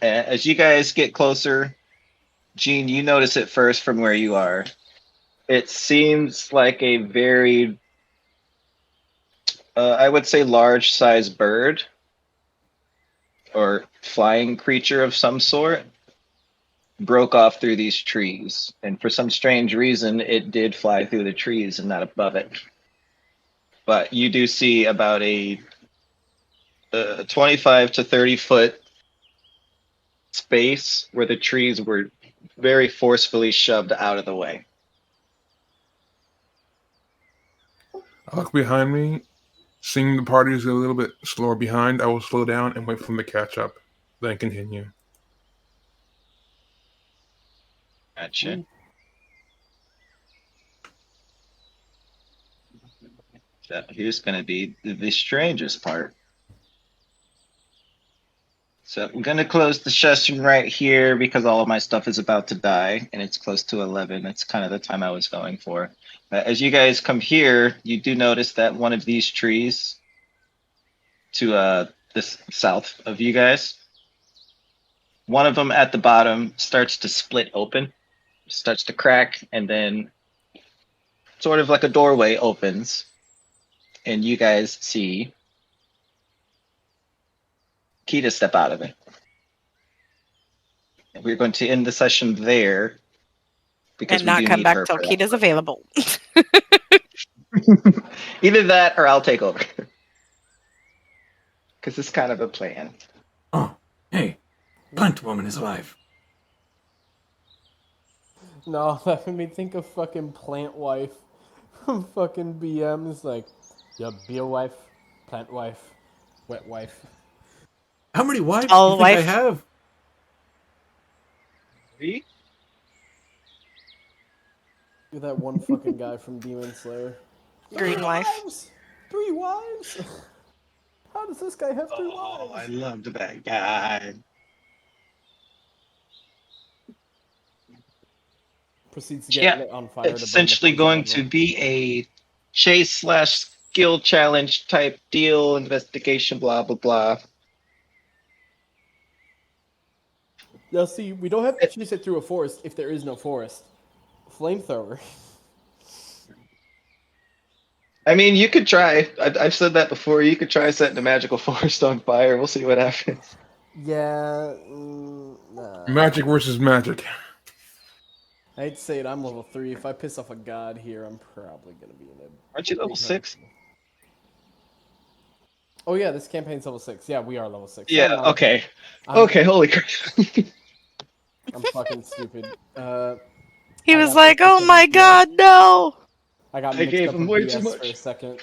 As you guys get closer, Gene, you notice it first from where you are. It seems like a very, I would say, large-sized bird or flying creature of some sort broke off through these trees. And for some strange reason, it did fly through the trees and not above it. But you do see about a 25 to 30 foot space where the trees were very forcefully shoved out of the way. I look behind me. Seeing the party is a little bit slower behind, I will slow down and wait for them to catch up, then continue. Gotcha. So here's going to be the strangest part. So I'm going to close the session right here because all of my stuff is about to die, and it's close to 11. That's kind of the time I was going for. As you guys come here, you do notice that one of these trees to this south of you guys, one of them at the bottom starts to split open, starts to crack, and then sort of like a doorway opens, and you guys see Kita step out of it. And we're going to end the session there because And not come back till Kita's available. Either that or I'll take over. Because it's kind of a plan. Oh, hey, Plant Woman is alive. No, that made me think of fucking Plant Wife from fucking BM. It's like, yeah, Beer Wife, Plant Wife, Wet Wife. How many wives do you think I have? 3? You're that one fucking guy from Demon Slayer. Green wife. 3 wives? How does this guy have 3 wives? Oh, I loved that guy. Proceeds to get lit on fire. It's essentially going to be a chase/skill challenge type deal, investigation, blah, blah, blah. Now, see, we don't have to chase it through a forest if there is no forest. Flamethrower. I mean, you could try. I've said that before. You could try setting a magical forest on fire. We'll see what happens. Yeah. Magic versus magic. I hate to say it, I'm level 3. If I piss off a god here, I'm probably gonna be in a. Aren't you level 6? Oh yeah, this campaign's level 6. Yeah, we are level 6. Yeah. Okay. Okay. Holy crap. I'm fucking stupid. He I was got like, mixed up "Oh with my BS. god, no!" I got I mixed gave up him with way BS too for much. a second.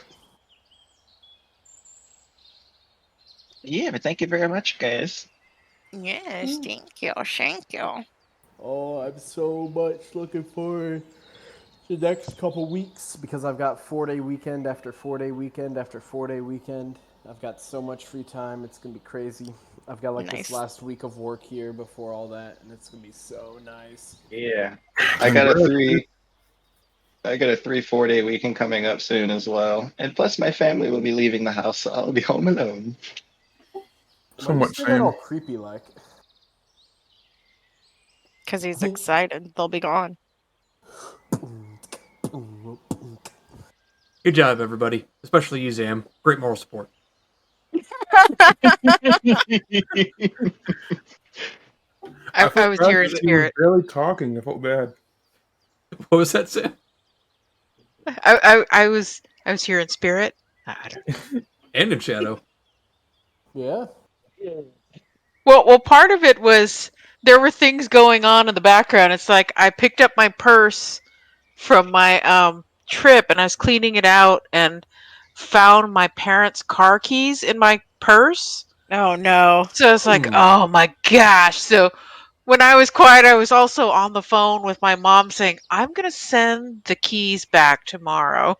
Yeah, but thank you very much, guys. Yes, thank you, thank you. Oh, I'm so much looking forward to the next couple weeks because I've got 4-day weekend after 4-day weekend after 4-day weekend. I've got so much free time. It's going to be crazy. I've got like this last week of work here before all that, and it's going to be so nice. Yeah. I got a 3-4 day weekend coming up soon as well. And plus my family will be leaving the house, so I'll be home alone. Somewhat say that all same. creepy like? Because he's excited. They'll be gone. Good job, everybody. Especially you, Zam. Great moral support. I was here in He was spirit. barely talking. I felt bad. What was that, Sam? I was here in spirit. I don't know. And in shadow. Yeah. Well, part of it was there were things going on in the background. It's like I picked up my purse from my trip and I was cleaning it out and found my parents' car keys in my purse. Oh no. So it's like, oh my gosh. So when I was quiet, I was also on the phone with my mom saying, I'm going to send the keys back tomorrow.